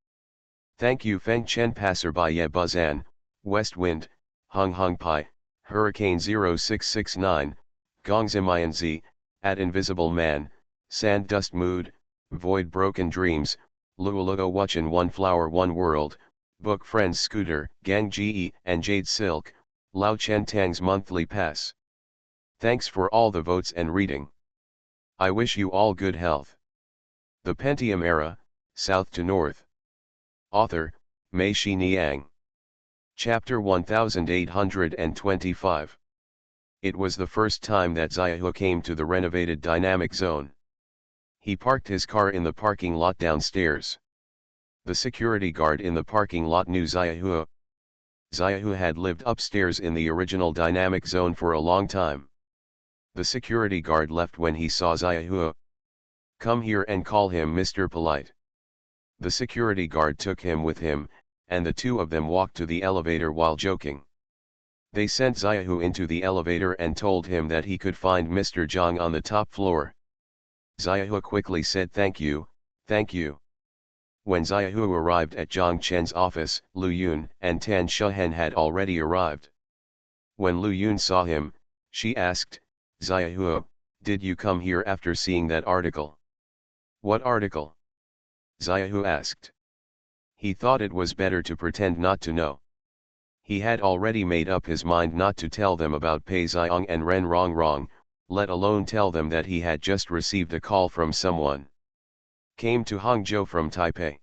Thank you Feng Chen passerby Ye Buzan, West Wind, Hung Hung Pai, Hurricane 0669, Gongzimian Z, at Invisible Man, Sand Dust Mood, Void Broken Dreams, Luoluo Wuchin One Flower One World, Book Friends Scooter, Gang Ge, and Jade Silk, Lao Chen Tang's monthly pass. Thanks for all the votes and reading. I wish you all good health. The Pentium Era, South to North. Author, Mei Shi Niang. Chapter 1825. It was the first time that Xiaohu came to the renovated dynamic zone. He parked his car in the parking lot downstairs. The security guard in the parking lot knew Xiaohu. Xiaohu had lived upstairs in the original dynamic zone for a long time. The security guard left when he saw Xiaohu. "Come here and call him Mr. Polite." The security guard took him with him, and the two of them walked to the elevator while joking. They sent Xiaohu into the elevator and told him that he could find Mr. Zhang on the top floor. Xiaohu quickly said thank you, thank you. When Xiaohu arrived at Zhang Chen's office, Lu Yun and Tan Shehen had already arrived. When Lu Yun saw him, she asked, "Xiaohu, did you come here after seeing that article?" "What article?" Xiaohu asked. He thought it was better to pretend not to know. He had already made up his mind not to tell them about Pei Xiong and Ren Rongrong, let alone tell them that he had just received a call from someone. Came to Hangzhou from Taipei.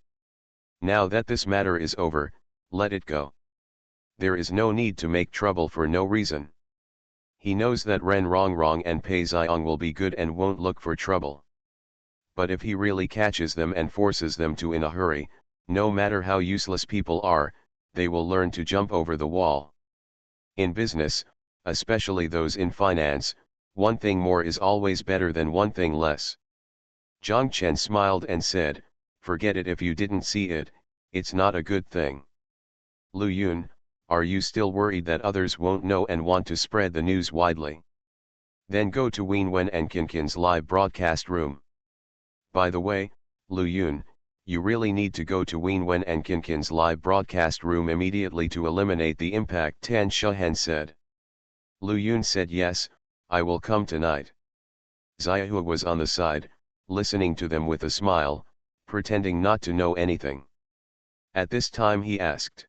Now that this matter is over, let it go. There is no need to make trouble for no reason. He knows that Ren Rongrong and Pei Xiong will be good and won't look for trouble. But if he really catches them and forces them to in a hurry, no matter how useless people are, they will learn to jump over the wall. In business, especially those in finance, one thing more is always better than one thing less. Zhang Chen smiled and said, "Forget it if you didn't see it, it's not a good thing." "Lu Yun, are you still worried that others won't know and want to spread the news widely? Then go to Wenwen and Kinkin's live broadcast room. By the way, Lu Yun, you really need to go to Wenwen and Kinkin's live broadcast room immediately to eliminate the impact," Tan Shehen said. Lu Yun said yes, I will come tonight. Xiaohu was on the side, listening to them with a smile, pretending not to know anything. At this time he asked,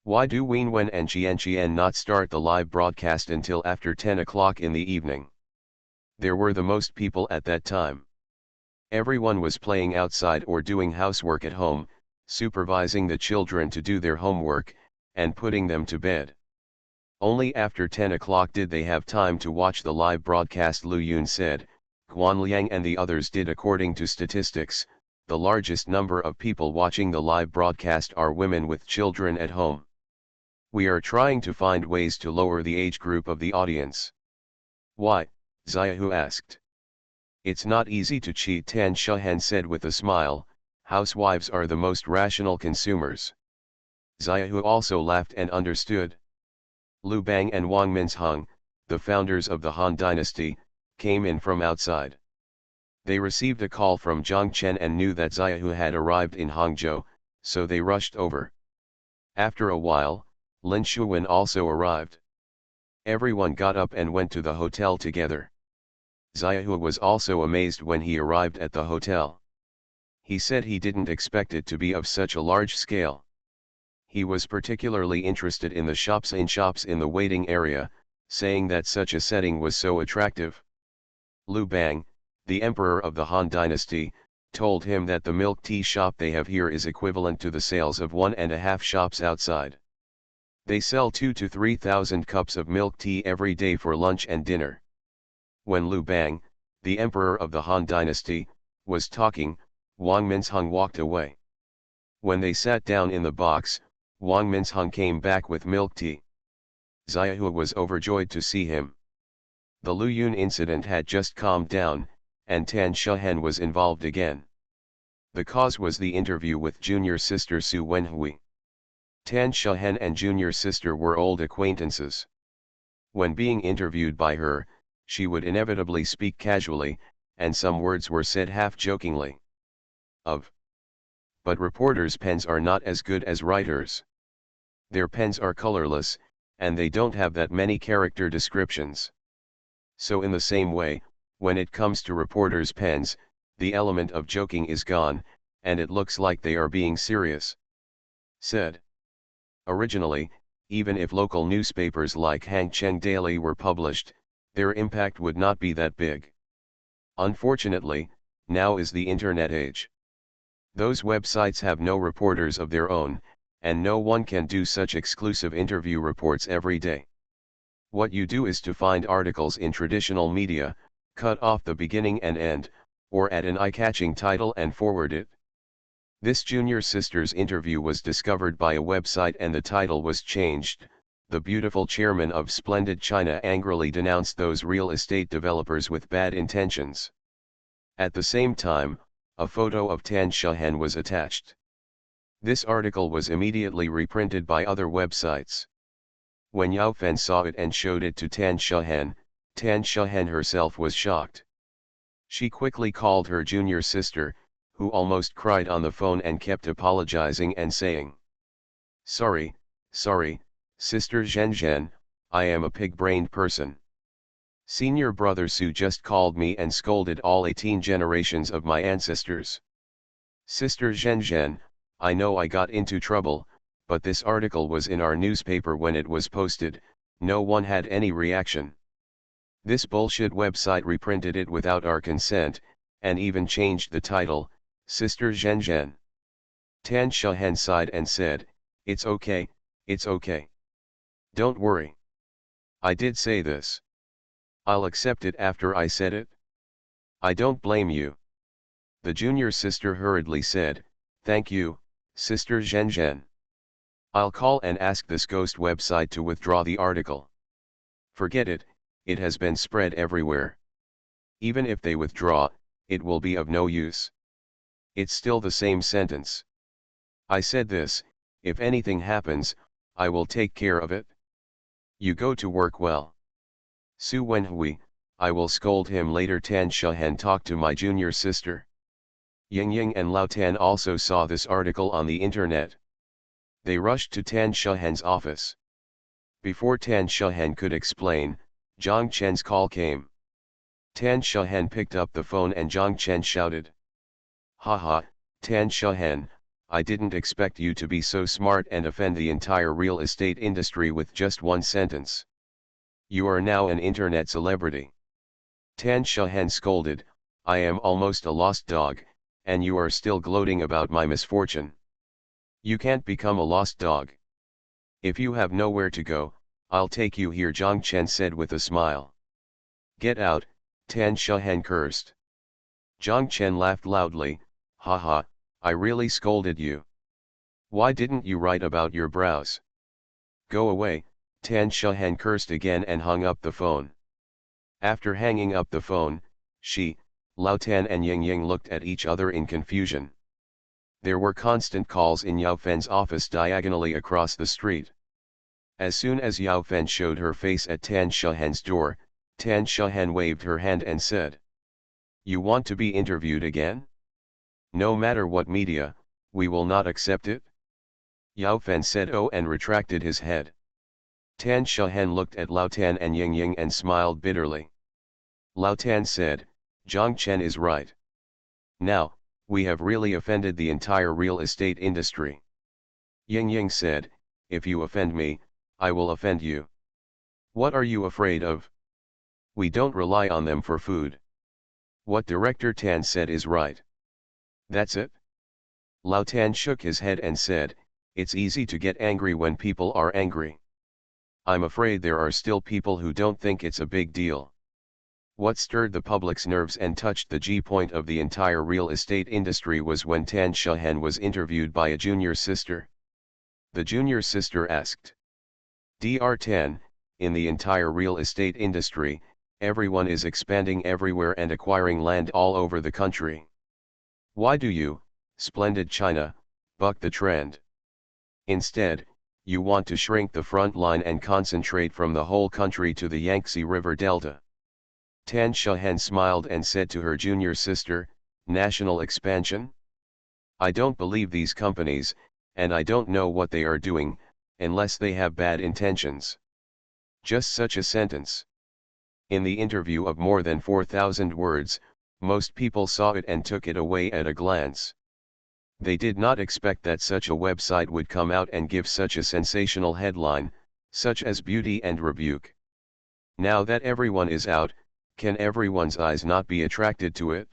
"Why do Wenwen and Qian not start the live broadcast until after 10 o'clock in the evening?" There were the most people at that time. Everyone was playing outside or doing housework at home, supervising the children to do their homework, and putting them to bed. Only after 10 o'clock did they have time to watch the live broadcast, Lu Yun said. Guan Liang and the others did. According to statistics, the largest number of people watching the live broadcast are women with children at home. We are trying to find ways to lower the age group of the audience. Why? Xiaohu asked. It's not easy to cheat, Tan Shehen said with a smile. Housewives are the most rational consumers. Xiaohu also laughed and understood. Lu Bang and Wang Minsheng, the founders of the Han dynasty, came in from outside. They received a call from Zhang Chen and knew that Xiaohu had arrived in Hangzhou, so they rushed over. After a while, Lin Shuwen also arrived. Everyone got up and went to the hotel together. Xiaohu was also amazed when he arrived at the hotel. He said he didn't expect it to be of such a large scale. He was particularly interested in the shops in the waiting area, saying that such a setting was so attractive. Lu Bang, the emperor of the Han dynasty, told him that the milk tea shop they have here is equivalent to the sales of 1.5 shops outside. They sell 2,000 to 3,000 cups of milk tea every day for lunch and dinner. When Lu Bang, the emperor of the Han dynasty, was talking, Wang Minsheng walked away. When they sat down in the box, Wang Minsheng came back with milk tea. Xiaohu was overjoyed to see him. The Lu Yun incident had just calmed down, and Tan Shehen was involved again. The cause was the interview with junior sister Su Wenhui. Tan Shehen and junior sister were old acquaintances. When being interviewed by her, she would inevitably speak casually, and some words were said half-jokingly. But reporters' pens are not as good as writers'. Their pens are colorless, and they don't have that many character descriptions. So in the same way, when it comes to reporters' pens, the element of joking is gone, and it looks like they are being serious. Said. Originally, even if local newspapers like Hangcheng Daily were published, their impact would not be that big. Unfortunately, now is the internet age. Those websites have no reporters of their own, and no one can do such exclusive interview reports every day. What you do is to find articles in traditional media, cut off the beginning and end, or add an eye-catching title and forward it. This junior sister's interview was discovered by a website and the title was changed. The beautiful chairman of Splendid China angrily denounced those real estate developers with bad intentions. At the same time, a photo of Tan Shahen was attached. This article was immediately reprinted by other websites. When Yao Fen saw it and showed it to Tan Shahen herself was shocked. She quickly called her junior sister, who almost cried on the phone and kept apologizing and saying, Sorry, Sister Zhen, I am a pig-brained person. Senior brother Su just called me and scolded all 18 generations of my ancestors. Sister Zhen, I know I got into trouble, but this article was in our newspaper when it was posted, no one had any reaction. This bullshit website reprinted it without our consent, and even changed the title, Sister Zhen. Tan Shahen sighed and said, It's okay. Don't worry. I did say this. I'll accept it after I said it. I don't blame you. The junior sister hurriedly said, Thank you, Sister Zhen. I'll call and ask this ghost website to withdraw the article. Forget it, it has been spread everywhere. Even if they withdraw, it will be of no use. It's still the same sentence. I said this, if anything happens, I will take care of it. You go to work well. Su Wenhui, I will scold him later. Tan Shahen talked to my junior sister. Ying and Lao Tan also saw this article on the internet. They rushed to Tan Shahen's office. Before Tan Shahen could explain, Zhang Chen's call came. Tan Shahen picked up the phone and Zhang Chen shouted. Haha, Tan Shahen, I didn't expect you to be so smart and offend the entire real estate industry with just one sentence. You are now an internet celebrity. Tan Shahen scolded, I am almost a lost dog, and you are still gloating about my misfortune. You can't become a lost dog. If you have nowhere to go, I'll take you here, Zhang Chen said with a smile. Get out, Tan Shahen cursed. Zhang Chen laughed loudly, haha, I really scolded you. Why didn't you write about your brows? Go away, Tan Shahen cursed again and hung up the phone. After hanging up the phone, she, Lao Tan and Ying looked at each other in confusion. There were constant calls in Yao Fen's office diagonally across the street. As soon as Yao Fen showed her face at Tan Shahen's door, Tan Shahen waved her hand and said, You want to be interviewed again? No matter what media, we will not accept it. Yao Fen said oh and retracted his head. Tan Shahen looked at Lao Tan and Ying and smiled bitterly. Lao Tan said, Zhang Chen is right. Now, we have really offended the entire real estate industry. Ying said, if you offend me, I will offend you. What are you afraid of? We don't rely on them for food. What Director Tan said is right. That's it? Lao Tan shook his head and said, it's easy to get angry when people are angry. I'm afraid there are still people who don't think it's a big deal. What stirred the public's nerves and touched the G-point of the entire real estate industry was when Tan Shahen was interviewed by a junior sister. The junior sister asked, Dr. Tan, in the entire real estate industry, everyone is expanding everywhere and acquiring land all over the country. Why do you, Splendid China, buck the trend? Instead, you want to shrink the front line and concentrate from the whole country to the Yangtze River Delta. Tan Shahen smiled and said to her junior sister, national expansion? I don't believe these companies, and I don't know what they are doing, unless they have bad intentions. Just such a sentence. In the interview of more than 4,000 words, most people saw it and took it away at a glance. They did not expect that such a website would come out and give such a sensational headline, such as beauty and rebuke. Now that everyone is out, can everyone's eyes not be attracted to it?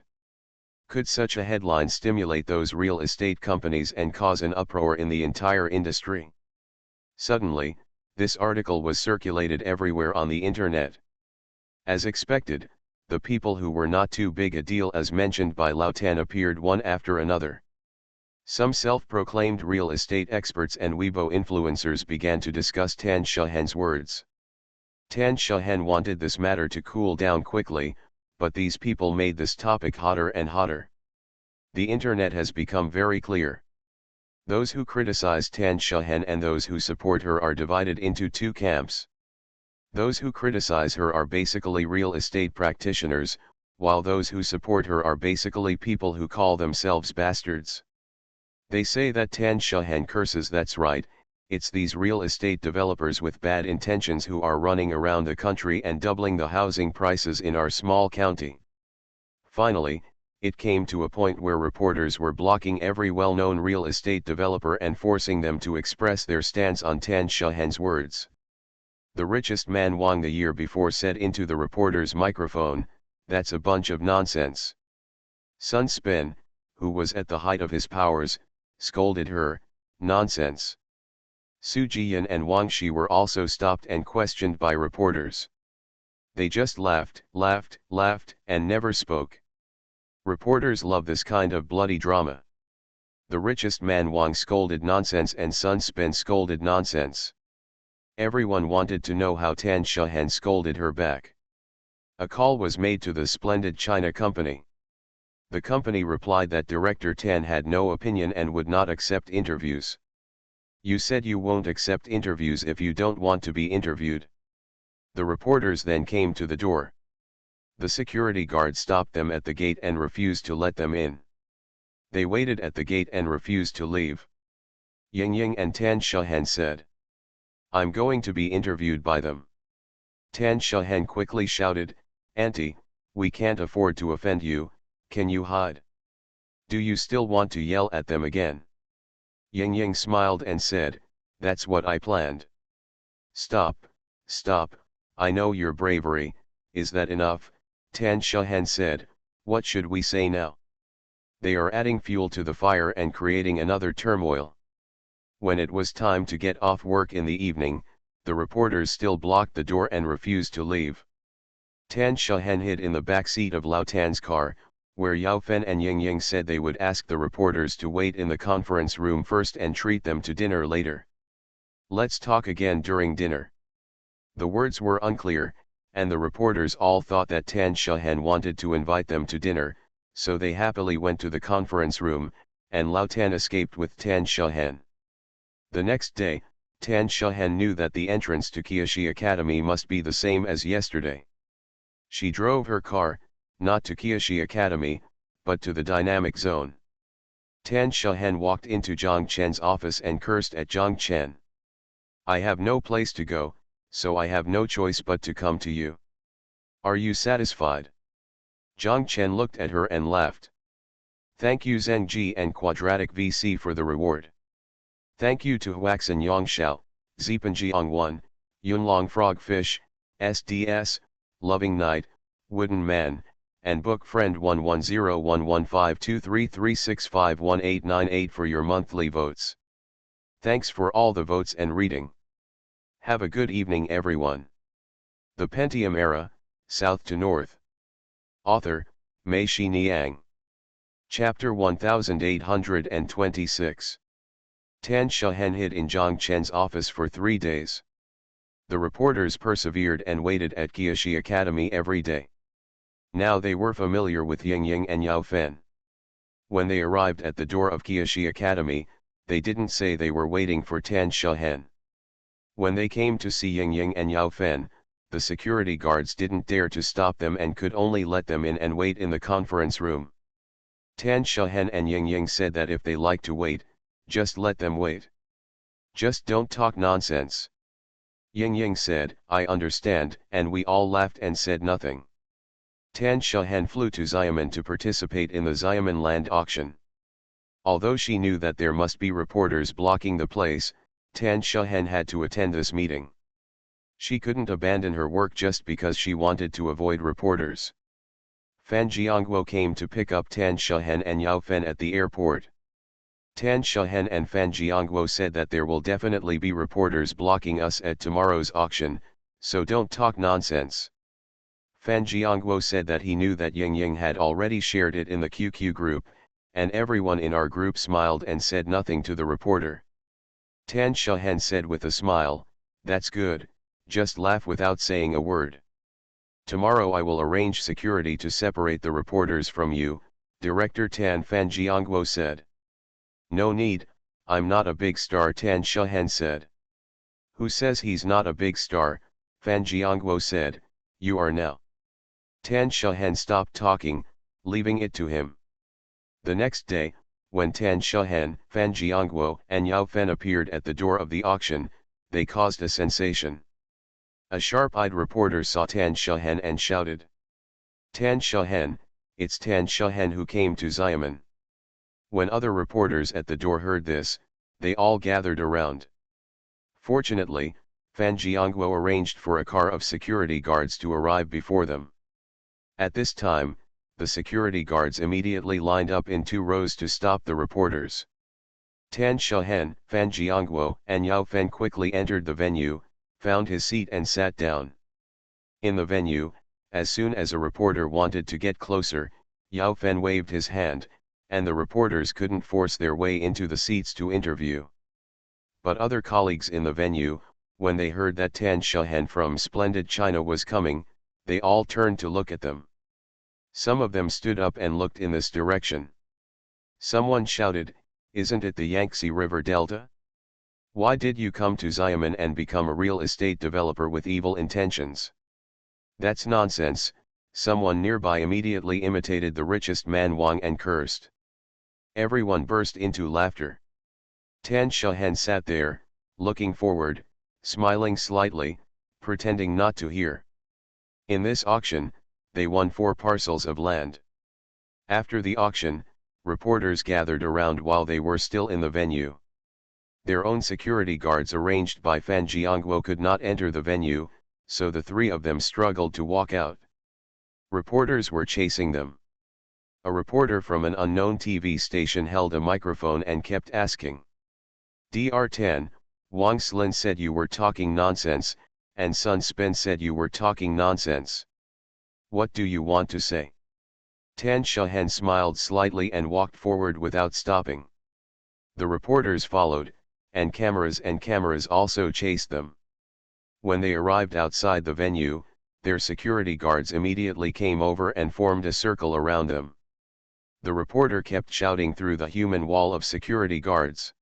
Could such a headline stimulate those real estate companies and cause an uproar in the entire industry? Suddenly, This article was circulated everywhere on the internet. As expected, the people who were not too big a deal as mentioned by Lao Tan appeared one after another. Some self-proclaimed real estate experts and Weibo influencers began to discuss Tan Shahen's words. Tan Shahen wanted this matter to cool down quickly, but these people made this topic hotter and hotter. The internet has become very clear. Those who criticize Tan Shahen and those who support her are divided into two camps. Those who criticize her are basically real estate practitioners, while those who support her are basically people who call themselves bastards. They say that Tan Shahen curses. That's right, it's these real estate developers with bad intentions who are running around the country and doubling the housing prices in our small county. Finally, it came to a point where reporters were blocking every well-known real estate developer and forcing them to express their stance on Tan Shahen's words. The richest man Wang the year before said into the reporter's microphone, "That's a bunch of nonsense." Sun Spin, who was at the height of his powers, scolded her, "Nonsense." Su Jiyan and Wang Shi were also stopped and questioned by reporters. They just laughed, and never spoke. Reporters love this kind of bloody drama. The richest man Wang scolded nonsense and Sun Spin scolded nonsense. Everyone wanted to know how Tan Shahen scolded her back. A call was made to the Splendid China Company. The company replied that Director Tan had no opinion and would not accept interviews. "You said you won't accept interviews if you don't want to be interviewed." The reporters then came to the door. The security guard stopped them at the gate and refused to let them in. They waited at the gate and refused to leave. Ying and Tan Shahen said, "I'm going to be interviewed by them." Tan Shahen quickly shouted, "Auntie, we can't afford to offend you, can you hide? Do you still want to yell at them again?" Ying smiled and said, "That's what I planned." Stop, I know your bravery, is that enough?" Tan Shahen said, "What should we say now? They are adding fuel to the fire and creating another turmoil." When it was time to get off work in the evening, the reporters still blocked the door and refused to leave. Tan Shahen hid in the back seat of Lao Tan's car, where Yao Fen and Ying said they would ask the reporters to wait in the conference room first and treat them to dinner later. "Let's talk again during dinner." The words were unclear, and the reporters all thought that Tan Shahen wanted to invite them to dinner, so they happily went to the conference room, and Lao Tan escaped with Tan Shahen. The next day, Tan Shahen knew that the entrance to Kyoshi Academy must be the same as yesterday. She drove her car, not to Kyoshi Academy, but to the dynamic zone. Tan Shahen walked into Zhang Chen's office and cursed at Zhang Chen. "I have no place to go, so I have no choice but to come to you. Are you satisfied?" Zhang Chen looked at her and laughed. "Thank you Zheng Ji and Quadratic VC for the reward. Thank you to Huaxin Yongxiao, Zipanjiang 1, Yunlong Frogfish, SDS, Loving Night, Wooden Man, and Book Friend 1101152336518898 for your monthly votes. Thanks for all the votes and reading. Have a good evening everyone. The Pentium Era, South to North. Author, Mei Shi Niang. Chapter 1826. Tan Shahen hid in Zhang Chen's office for 3 days. The reporters persevered and waited at Kyoshi Academy every day. Now they were familiar with Ying and Yao Fen. When they arrived at the door of Kyoshi Academy, they didn't say they were waiting for Tan Shahen. When they came to see Ying and Yao Fen, the security guards didn't dare to stop them and could only let them in and wait in the conference room. Tan Shahen and Ying said that if they like to wait, just let them wait. Just don't talk nonsense. Ying said, "I understand," and we all laughed and said nothing. Tan Shahen flew to Xiamen to participate in the Xiamen land auction. Although she knew that there must be reporters blocking the place, Tan Shahen had to attend this meeting. She couldn't abandon her work just because she wanted to avoid reporters. Fan Jiangguo came to pick up Tan Shahen and Yao Fen at the airport. Tan Shahen and Fan Jiangguo said that there will definitely be reporters blocking us at tomorrow's auction, so don't talk nonsense. Fan Jiangguo said that he knew that Ying Ying had already shared it in the QQ group, and everyone in our group smiled and said nothing to the reporter. Tan Shahen said with a smile, "That's good, just laugh without saying a word. Tomorrow I will arrange security to separate the reporters from you," Director Tan Fan Jiangguo said. "No need, I'm not a big star," Tan Shahen said. "Who says he's not a big star?" Fan Jiangguo said. "You are now." Tan Shahen stopped talking, leaving it to him. The next day, when Tan Shahen, Fan Jiangguo and Yao Fen appeared at the door of the auction, they caused a sensation. A sharp-eyed reporter saw Tan Shahen and shouted, "Tan Shahen, it's Tan Shahen who came to Xiamen." When other reporters at the door heard this, they all gathered around. Fortunately, Fan Jiangguo arranged for a car of security guards to arrive before them. At this time, the security guards immediately lined up in 2 rows to stop the reporters. Tan Shahen, Fan Jiangguo and Yao Fen quickly entered the venue, found his seat and sat down. In the venue, as soon as a reporter wanted to get closer, Yao Fen waved his hand, and the reporters couldn't force their way into the seats to interview. But other colleagues in the venue, when they heard that Tan Shahen from Splendid China was coming, they all turned to look at them. Some of them stood up and looked in this direction. Someone shouted, "Isn't it the Yangtze River Delta? Why did you come to Xiamen and become a real estate developer with evil intentions?" "That's nonsense," someone nearby immediately imitated the richest man Wang and cursed. Everyone burst into laughter. Tan Shahen sat there, looking forward, smiling slightly, pretending not to hear. In this auction, they won 4 parcels of land. After the auction, reporters gathered around while they were still in the venue. Their own security guards arranged by Fan Jiangguo could not enter the venue, so the 3 of them struggled to walk out. Reporters were chasing them. A reporter from an unknown TV station held a microphone and kept asking, "Dr. Tan, Wang Slin said you were talking nonsense, and Sun Spen said you were talking nonsense. What do you want to say?" Tan Shahen smiled slightly and walked forward without stopping. The reporters followed, and cameras also chased them. When they arrived outside the venue, their security guards immediately came over and formed a circle around them. The reporter kept shouting through the human wall of security guards,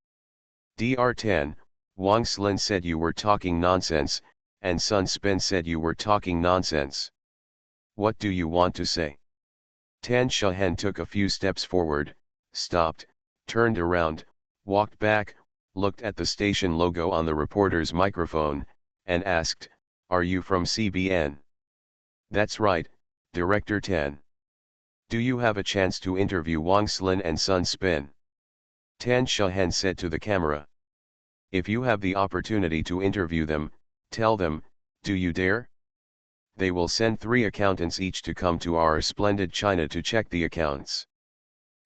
"Dr. Tan, Wang Slin said you were talking nonsense, and Sun Spen said you were talking nonsense. What do you want to say?" Tan Shahen took a few steps forward, stopped, turned around, walked back, looked at the station logo on the reporter's microphone, and asked, "Are you from CBN?" "That's right, Director Tan. Do you have a chance to interview Wang Slin and Sun Spen?" Tan Shahen said to the camera. "If you have the opportunity to interview them, tell them, do you dare? They will send 3 accountants each to come to our Splendid China to check the accounts.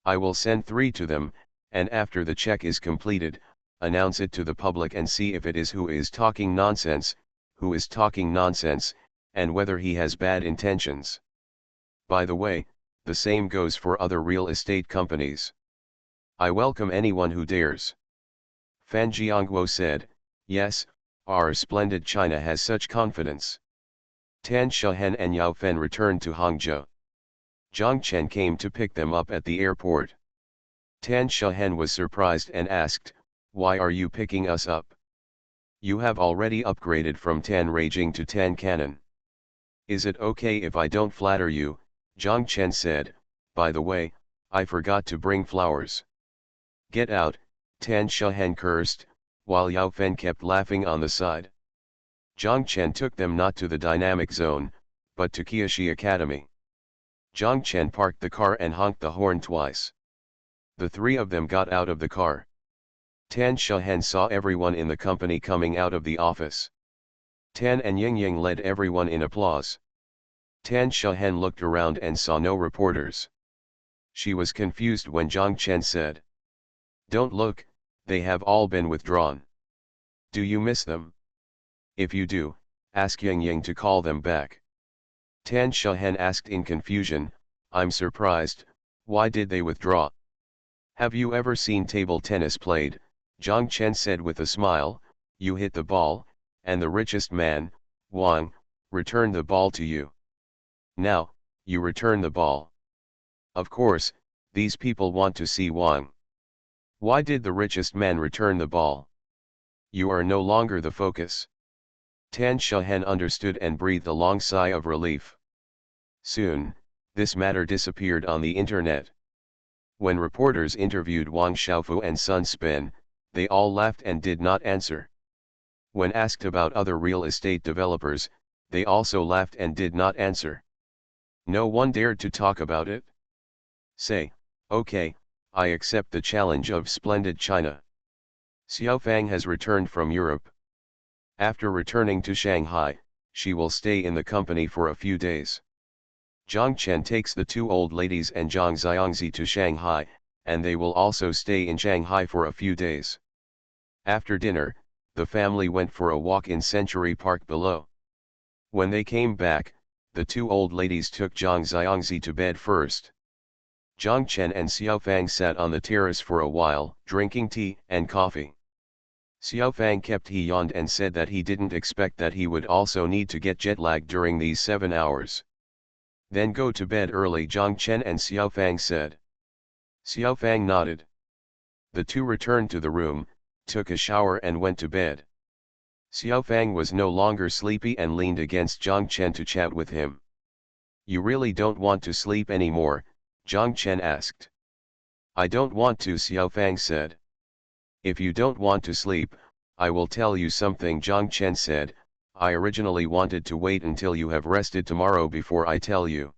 I will send 3 to them, and after the check is completed, announce it to the public and see if it is who is talking nonsense, and whether he has bad intentions. By the way, the same goes for other real estate companies. I welcome anyone who dares." Fan Jiangguo said, "Yes, our Splendid China has such confidence." Tan Shahen and Yao Fen returned to Hangzhou. Zhang Chen came to pick them up at the airport. Tan Shahen was surprised and asked, "Why are you picking us up? You have already upgraded from Tan Raging to Tan Cannon. Is it okay if I don't flatter you?" Zhang Chen said, "By the way, I forgot to bring flowers." "Get out," Tan Shahen cursed, while Yao Fen kept laughing on the side. Zhang Chen took them not to the dynamic zone, but to Kiyoshi Academy. Zhang Chen parked the car and honked the horn twice. The 3 of them got out of the car. Tan Shahen saw everyone in the company coming out of the office. Tan and Ying Ying led everyone in applause. Tan Shahen looked around and saw no reporters. She was confused when Zhang Chen said, Don't look, they have all been withdrawn. Do you miss them? If you do, ask Yang Yang to call them back. Tan Shahen asked in confusion, I'm surprised, why did they withdraw? Have you ever seen table tennis played? Zhang Chen said with a smile, you hit the ball, and the richest man, Wang, returned the ball to you. Now, you return the ball. Of course, these people want to see Wang. Why did the richest man return the ball? You are no longer the focus. Tan Shahen understood and breathed a long sigh of relief. Soon, this matter disappeared on the internet. When reporters interviewed Wang Xiaofu and Sun Spen, they all laughed and did not answer. When asked about other real estate developers, they also laughed and did not answer. No one dared to talk about it. Say, okay, I accept the challenge of splendid China. Xiaofang has returned from Europe. After returning to Shanghai, she will stay in the company for a few days. Zhang Chen takes the two old ladies and Zhang Xiangzi to Shanghai, and they will also stay in Shanghai for a few days. After dinner, the family went for a walk in Century Park below. When they came back, the two old ladies took Zhang Xiangzi to bed first. Zhang Chen and Xiaofang sat on the terrace for a while, drinking tea and coffee. Xiaofang kept he yawned and said that he didn't expect that he would also need to get jet lag during these 7 hours. Then go to bed early, Zhang Chen and Xiaofang said. Xiaofang nodded. The two returned to the room, took a shower and went to bed. Xiaofang was no longer sleepy and leaned against Zhang Chen to chat with him. You really don't want to sleep anymore? Zhang Chen asked. I don't want to, Xiaofang said. If you don't want to sleep, I will tell you something, Zhang Chen said. I originally wanted to wait until you have rested tomorrow before I tell you.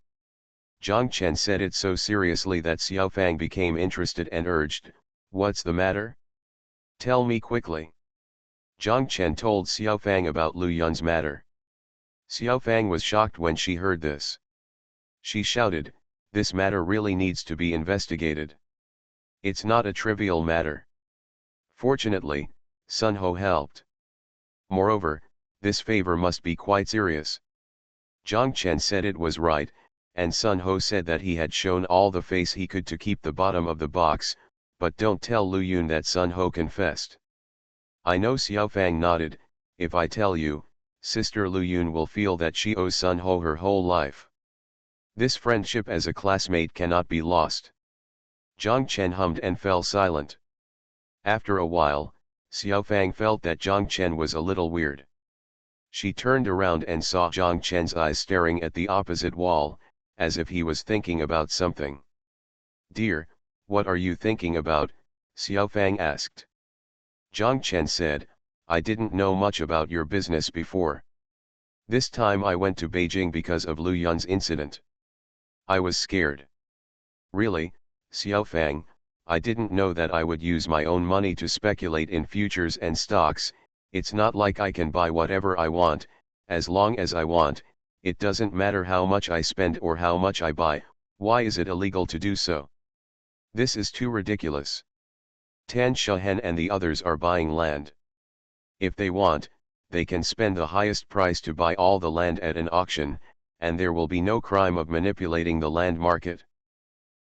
Zhang Chen said it so seriously that Xiaofang became interested and urged, what's the matter? Tell me quickly. Zhang Chen told Xiaofang about Lu Yun's matter. Xiaofang was shocked when she heard this. She shouted, this matter really needs to be investigated. It's not a trivial matter. Fortunately, Sun Ho helped. Moreover, this favor must be quite serious. Zhang Chen said it was right, and Sun Ho said that he had shown all the face he could to keep the bottom of the box, but don't tell Lu Yun that Sun Ho confessed. I know, Xiaofang nodded, if I tell you, Sister Lu Yun will feel that she owes Sun Ho her whole life. This friendship as a classmate cannot be lost. Zhang Chen hummed and fell silent. After a while, Xiaofang felt that Zhang Chen was a little weird. She turned around and saw Zhang Chen's eyes staring at the opposite wall, as if he was thinking about something. Dear, what are you thinking about? Xiaofang asked. Zhang Chen said, I didn't know much about your business before. This time I went to Beijing because of Lu Yun's incident. I was scared. Really, Xiaofang, I didn't know that I would use my own money to speculate in futures and stocks. It's not like I can buy whatever I want, as long as I want. It doesn't matter how much I spend or how much I buy. Why is it illegal to do so? This is too ridiculous. Tan Shahen and the others are buying land. If they want, they can spend the highest price to buy all the land at an auction, and there will be no crime of manipulating the land market.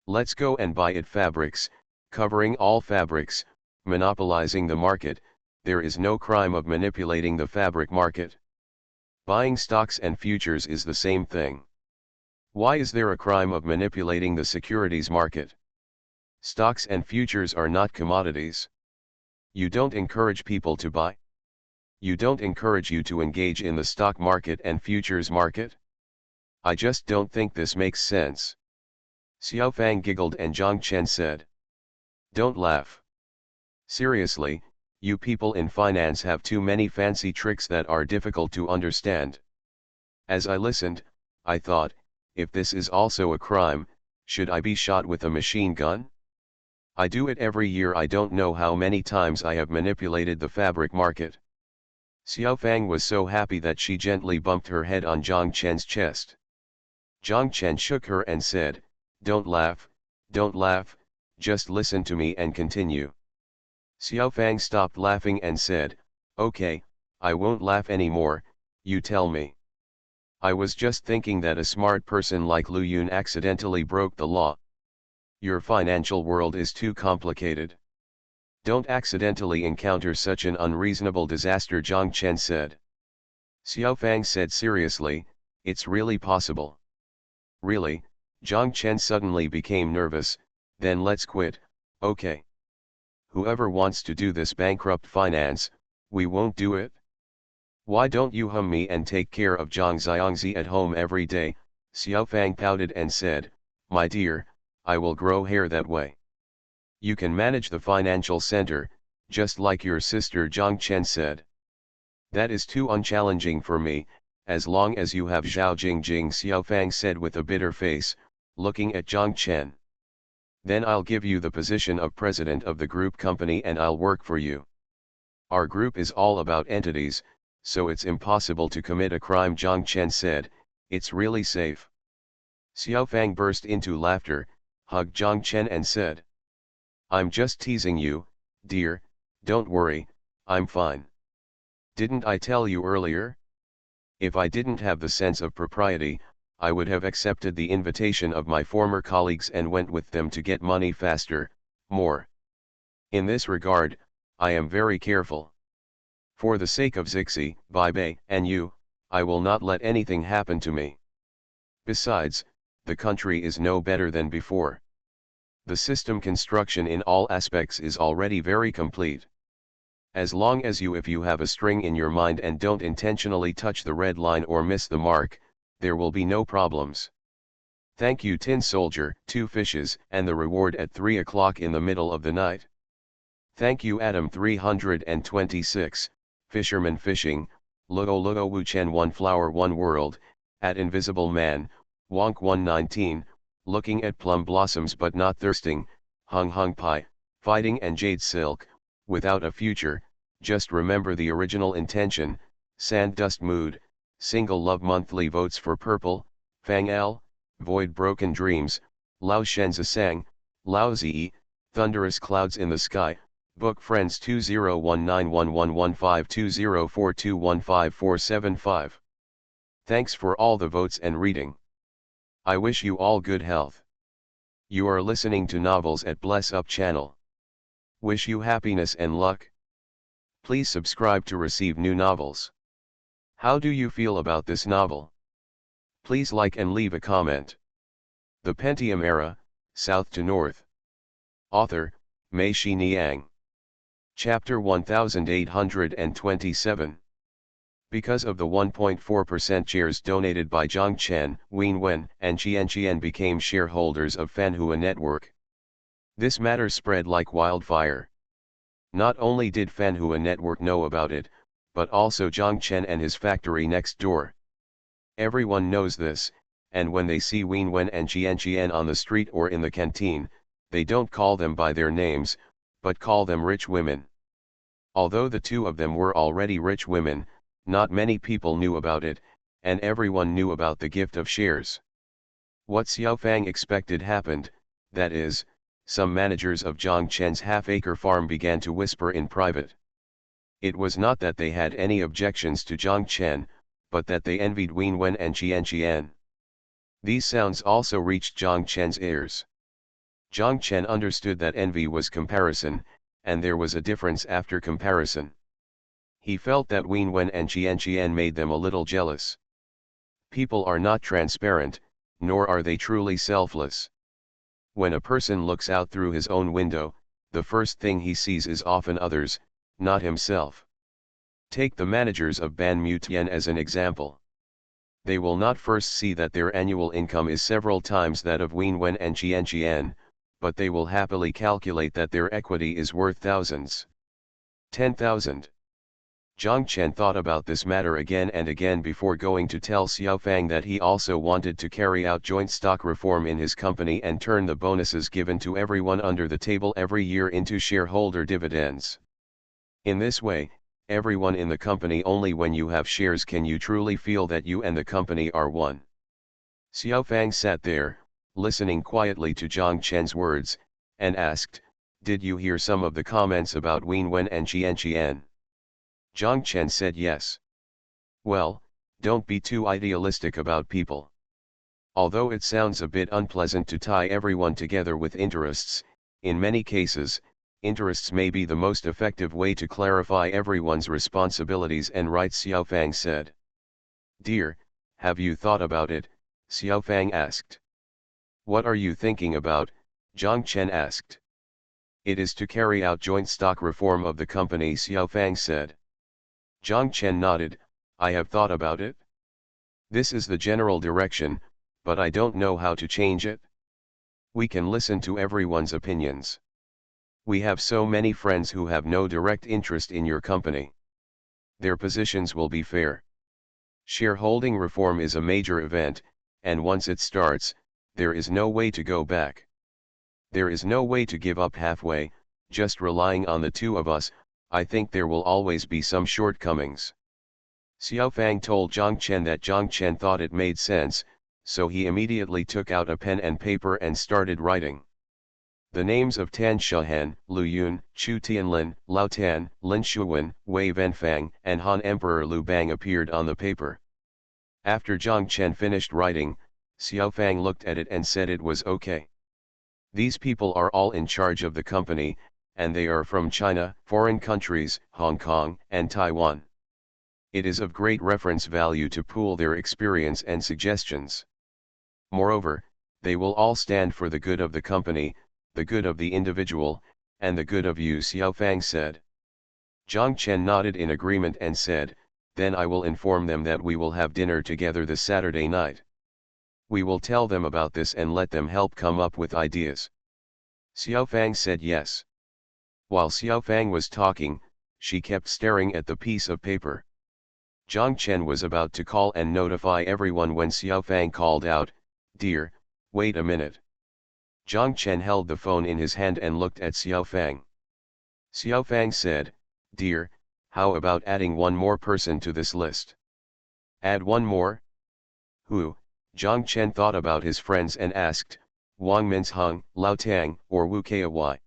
Let's go and buy it. Fabrics, covering all fabrics, monopolizing the market. There is no crime of manipulating the fabric market. Buying stocks and futures is the same thing. Why is there a crime of manipulating the securities market? Stocks and futures are not commodities. You don't encourage people to buy. You don't encourage you to engage in the stock market and futures market. I just don't think this makes sense. Xiaofang giggled and Zhang Chen said. Don't laugh. Seriously, you people in finance have too many fancy tricks that are difficult to understand. As I listened, I thought, if this is also a crime, should I be shot with a machine gun? I do it every year. I don't know how many times I have manipulated the fabric market. Xiaofang was so happy that she gently bumped her head on Zhang Chen's chest. Zhang Chen shook her and said, don't laugh, just listen to me and continue. Xiaofang stopped laughing and said, "Okay, I won't laugh anymore, you tell me. I was just thinking that a smart person like Lu Yun accidentally broke the law. Your financial world is too complicated. Don't accidentally encounter such an unreasonable disaster," Zhang Chen said. Xiaofang said seriously, "It's really possible." "Really?" Zhang Chen suddenly became nervous. "Then let's quit, okay? Whoever wants to do this bankrupt finance, we won't do it. Why don't you hum me and take care of Zhang Xiangzi at home every day?" Xiaofang pouted and said, "My dear, I will grow hair that way. You can manage the financial center, just like your sister," Zhang Chen said. "That is too unchallenging for me, as long as you have Zhao Jingjing," Xiaofang said with a bitter face, looking at Zhang Chen. "Then I'll give you the position of president of the group company and I'll work for you. Our group is all about entities, so it's impossible to commit a crime," Zhang Chen said. "It's really safe." Xiaofang burst into laughter, hugged Zhang Chen and said, "I'm just teasing you, dear, don't worry, I'm fine. Didn't I tell you earlier? If I didn't have the sense of propriety, I would have accepted the invitation of my former colleagues and went with them to get money faster, more. In this regard, I am very careful. For the sake of Zixi, Bai, and you, I will not let anything happen to me. Besides, the country is no better than before. The system construction in all aspects is already very complete. As long as if you have a string in your mind and don't intentionally touch the red line or miss the mark, there will be no problems. Thank you, Tin Soldier, 2 fishes, and the reward at 3 o'clock in the middle of the night. Thank you, Adam 326, Fisherman Fishing, Luo Wu Chen 1 Flower 1 World, at Invisible Man, Wonk 119, Looking at Plum Blossoms but Not Thirsting, Hung Pai, Fighting and Jade Silk, Without a Future, Just Remember the Original Intention, Sand Dust Mood, Single Love Monthly Votes for Purple, Fang L, Void Broken Dreams, Lao Shenzi Sang, Lao Zi, Thunderous Clouds in the Sky, Book Friends 201911152042155475. Thanks for all the votes and reading. I wish you all good health. You are listening to Novels at Bless Up channel. Wish you happiness and luck. Please subscribe to receive new novels. How do you feel about this novel? Please like and leave a comment. The Pentium Era, South to North. Author, Mei Shi Niang. Chapter 1827. Because of the 1.4% shares donated by Zhang Chen, Win Wen, and Qian became shareholders of Fanhua Network. This matter spread like wildfire. Not only did Fanhua Network know about it, but also Zhang Chen and his factory next door. Everyone knows this, and when they see Win Wen and Qian on the street or in the canteen, they don't call them by their names, but call them rich women. Although the two of them were already rich women, not many people knew about it, and everyone knew about the gift of shares. What Xiaofang expected happened, that is, some managers of Zhang Chen's half-acre farm began to whisper in private. It was not that they had any objections to Zhang Chen, but that they envied Win Wen and Qian. These sounds also reached Zhang Chen's ears. Zhang Chen understood that envy was comparison, and there was a difference after comparison. He felt that Win Wen and Qian made them a little jealous. People are not transparent, nor are they truly selfless. When a person looks out through his own window, the first thing he sees is often others, not himself. Take the managers of Ban Mutian as an example. They will not first see that their annual income is several times that of Win Wen and Qian, but they will happily calculate that their equity is worth thousands. 10,000. Zhang Chen thought about this matter again and again before going to tell Xiaofang that he also wanted to carry out joint stock reform in his company and turn the bonuses given to everyone under the table every year into shareholder dividends. In this way, everyone in the company, only when you have shares can you truly feel that you and the company are one. Xiaofang sat there, listening quietly to Zhang Chen's words, and asked, Did you hear some of the comments about Wen Wen and Qian? Zhang Chen said yes. Well, don't be too idealistic about people. Although it sounds a bit unpleasant to tie everyone together with interests, in many cases, interests may be the most effective way to clarify everyone's responsibilities and rights, Xiaofang said. Dear, have you thought about it? Xiaofang asked. What are you thinking about? Zhang Chen asked. It is to carry out joint stock reform of the company, Xiaofang said. Zhang Chen nodded. I have thought about it. This is the general direction, but I don't know how to change it. We can listen to everyone's opinions. We have so many friends who have no direct interest in your company. Their positions will be fair. Shareholding reform is a major event, and once it starts, there is no way to go back. There is no way to give up halfway. Just relying on the two of us, I think there will always be some shortcomings. Xiaofang told Zhang Chen that Zhang Chen thought it made sense, so he immediately took out a pen and paper and started writing. The names of Tan Shahan, Lu Yun, Chu Tianlin, Lao Tan, Lin Shuwen, Wei Venfang, and Han Emperor Lu Bang appeared on the paper. After Zhang Chen finished writing, Xiaofang looked at it and said it was okay. These people are all in charge of the company, and they are from China, foreign countries, Hong Kong, and Taiwan. It is of great reference value to pool their experience and suggestions. Moreover, they will all stand for the good of the company, the good of the individual, and the good of you, Xiaofang said. Zhang Chen nodded in agreement and said, then I will inform them that we will have dinner together this Saturday night. We will tell them about this and let them help come up with ideas. Xiaofang said yes. While Xiaofang was talking, she kept staring at the piece of paper. Zhang Chen was about to call and notify everyone when Xiaofang called out, Dear, wait a minute. Zhang Chen held the phone in his hand and looked at Xiaofang. Xiaofang said, Dear, how about adding one more person to this list? Add one more? Who? Zhang Chen thought about his friends and asked, Wang Minsheng, Lao Tang, or Wu Kai?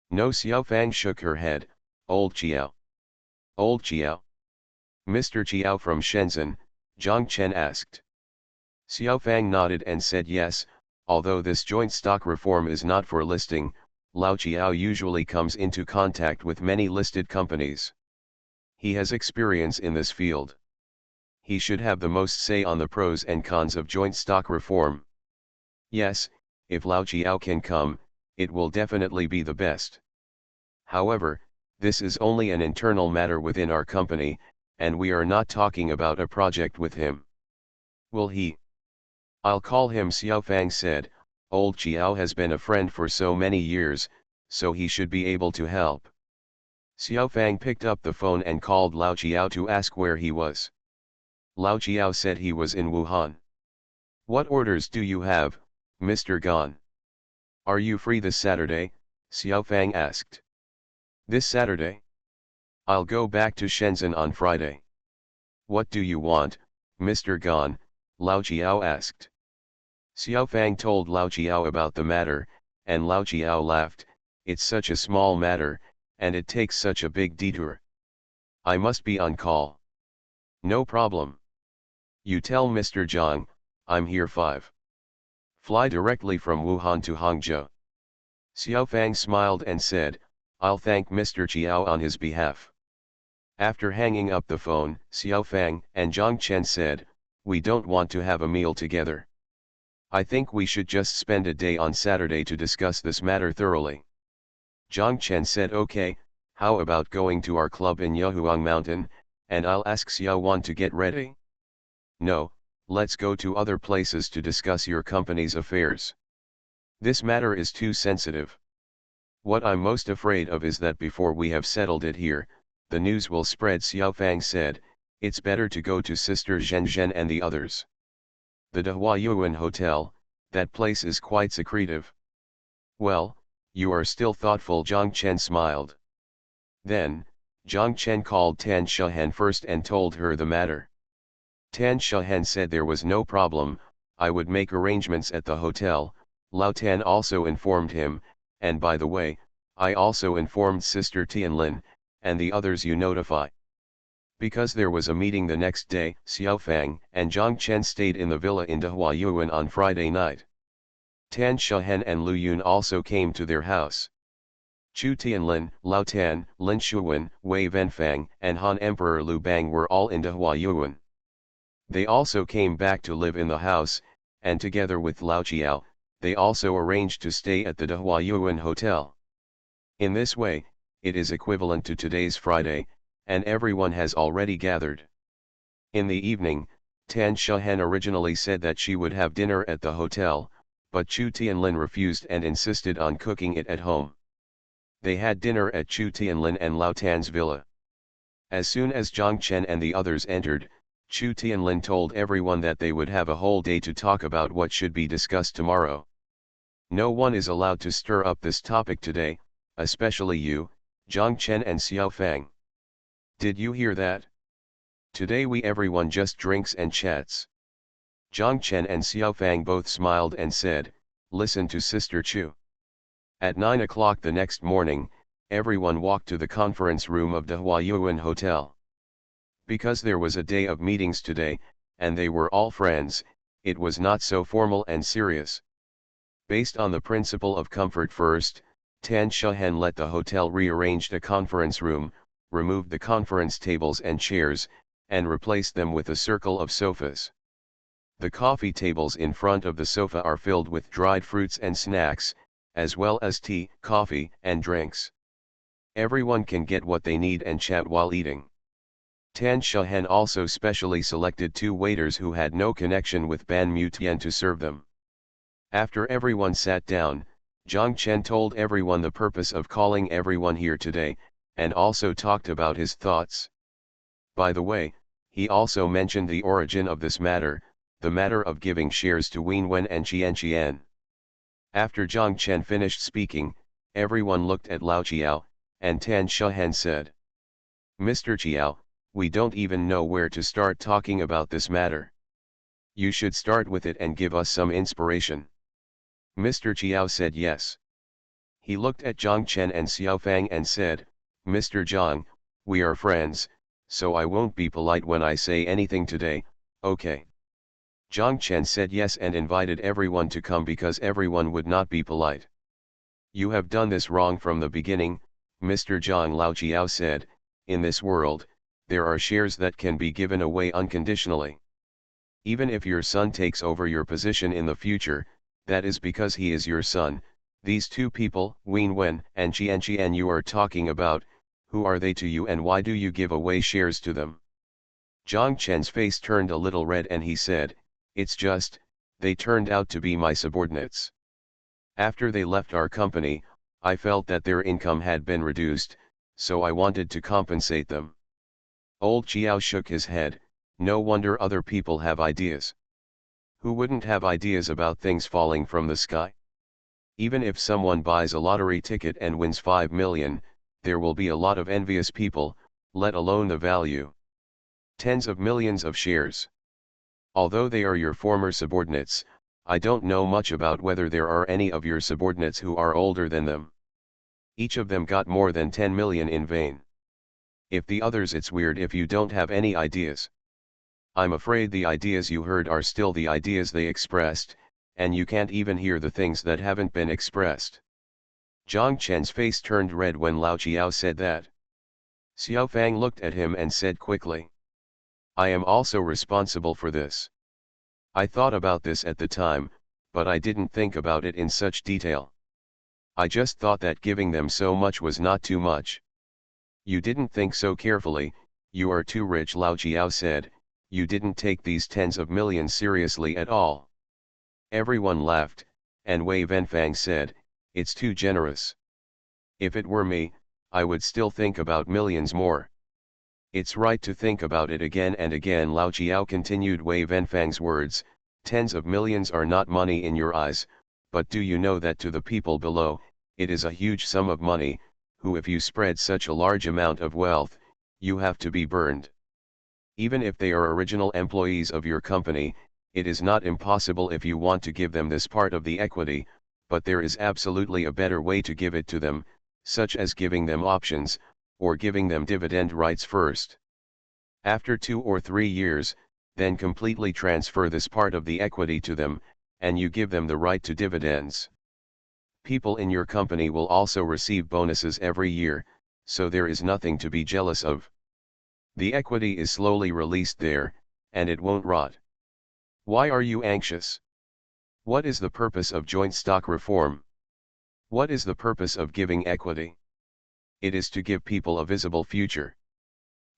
No, Xiaofang shook her head, Old Chiao. Old Chiao? Mr. Chiao from Shenzhen, Zhang Chen asked. Xiaofang nodded and said yes, although this joint stock reform is not for listing, Lao Chiao usually comes into contact with many listed companies. He has experience in this field. He should have the most say on the pros and cons of joint stock reform. Yes, if Lao Chiao can come, it will definitely be the best. However, this is only an internal matter within our company, and we are not talking about a project with him. Will he? I'll call him, Xiaofang said. Old Chiao has been a friend for so many years, so he should be able to help. Xiaofang picked up the phone and called Lao Chiao to ask where he was. Lao Chiao said he was in Wuhan. What orders do you have, Mr. Gan? Are you free this Saturday? Xiaofang asked. This Saturday? I'll go back to Shenzhen on Friday. What do you want, Mr. Gan? Lao Chiao asked. Xiaofang told Lao Chiao about the matter, and Lao Chiao laughed. It's such a small matter, and it takes such a big detour. I must be on call. No problem. You tell Mr. Zhang, I'm here 5. Fly directly from Wuhan to Hangzhou. Xiaofang smiled and said, I'll thank Mr. Chiao on his behalf. After hanging up the phone, Xiaofang and Zhang Chen said, we don't want to have a meal together. I think we should just spend a day on Saturday to discuss this matter thoroughly. Zhang Chen said okay, how about going to our club in Yahuang Mountain, and I'll ask Xiao Wan to get ready? No, let's go to other places to discuss your company's affairs. This matter is too sensitive. What I'm most afraid of is that before we have settled it here, the news will spread, Xiaofang said. It's better to go to Sister Zhenzhen and the others. The Dehua Yuan Hotel, that place is quite secretive. Well, you are still thoughtful, Zhang Chen smiled. Then, Zhang Chen called Tan Shahan first and told her the matter. Tan Shahan said there was no problem, I would make arrangements at the hotel. Lao Tan also informed him, and by the way, I also informed Sister Tianlin, and the others you notify. Because there was a meeting the next day, Xiaofang and Zhang Chen stayed in the villa in Dehuayuan on Friday night. Tan Shahen and Lu Yun also came to their house. Chu Tianlin, Lao Tan, Lin Shuwen, Wei Venfang, and Han Emperor Lu Bang were all in Dehuayuan. They also came back to live in the house, and together with Lao Chiao, they also arranged to stay at the Dehuayuan Hotel. In this way, it is equivalent to today's Friday, and everyone has already gathered. In the evening, Tan Shahen originally said that she would have dinner at the hotel, but Chu Tianlin refused and insisted on cooking it at home. They had dinner at Chu Tianlin and Lao Tan's villa. As soon as Zhang Chen and the others entered, Chu Tianlin told everyone that they would have a whole day to talk about what should be discussed tomorrow. No one is allowed to stir up this topic today, especially you, Zhang Chen and Xiaofang. Did you hear that? Today everyone just drinks and chats. Zhang Chen and Xiaofang both smiled and said, listen to Sister Chu. At 9 o'clock the next morning, everyone walked to the conference room of Dehuayuan Hotel. Because there was a day of meetings today, and they were all friends, it was not so formal and serious. Based on the principle of comfort first, Tan Shahen let the hotel rearrange the conference room, removed the conference tables and chairs, and replaced them with a circle of sofas. The coffee tables in front of the sofa are filled with dried fruits and snacks, as well as tea, coffee, and drinks. Everyone can get what they need and chat while eating. Tan Shahen also specially selected 2 waiters who had no connection with Ban Mutian to serve them. After everyone sat down, Zhang Chen told everyone the purpose of calling everyone here today, and also talked about his thoughts. By the way, he also mentioned the origin of this matter, the matter of giving shares to Wen Wen and Qian Qian. After Zhang Chen finished speaking, everyone looked at Lao Chiao, and Tan Shahen said, Mr. Chiao, we don't even know where to start talking about this matter. You should start with it and give us some inspiration. Mr. Chiao said yes. He looked at Zhang Chen and Xiaofang and said, Mr. Zhang, we are friends, so I won't be polite when I say anything today, okay? Zhang Chen said yes and invited everyone to come because everyone would not be polite. You have done this wrong from the beginning, Mr. Zhang, Lao Chiao said. In this world, there are shares that can be given away unconditionally. Even if your son takes over your position in the future, that is because he is your son. These 2 people, Wen Wen and Qian Qian you are talking about, who are they to you and why do you give away shares to them? Zhang Chen's face turned a little red and he said, it's just, they turned out to be my subordinates. After they left our company, I felt that their income had been reduced, so I wanted to compensate them. Old Chiao shook his head, no wonder other people have ideas. Who wouldn't have ideas about things falling from the sky? Even if someone buys a lottery ticket and wins 5 million, there will be a lot of envious people, let alone the value. Tens of millions of shares. Although they are your former subordinates, I don't know much about whether there are any of your subordinates who are older than them. Each of them got more than 10 million in vain. If the others, it's weird if you don't have any ideas. I'm afraid the ideas you heard are still the ideas they expressed, and you can't even hear the things that haven't been expressed. Zhang Chen's face turned red when Lao Chiao said that. Xiaofang looked at him and said quickly, I am also responsible for this. I thought about this at the time, but I didn't think about it in such detail. I just thought that giving them so much was not too much. You didn't think so carefully, you are too rich, Lao Chiao said. You didn't take these tens of millions seriously at all. Everyone laughed, and Wei Venfang said, it's too generous. If it were me, I would still think about millions more. It's right to think about it again and again, Lao Chiao continued Wei Venfang's words. Tens of millions are not money in your eyes, but do you know that to the people below, it is a huge sum of money, who if you spread such a large amount of wealth, you have to be burned. Even if they are original employees of your company, it is not impossible if you want to give them this part of the equity, but there is absolutely a better way to give it to them, such as giving them options, or giving them dividend rights first. After 2 or 3 years, then completely transfer this part of the equity to them, and you give them the right to dividends. People in your company will also receive bonuses every year, so there is nothing to be jealous of. The equity is slowly released there, and it won't rot. Why are you anxious? What is the purpose of joint stock reform? What is the purpose of giving equity? It is to give people a visible future.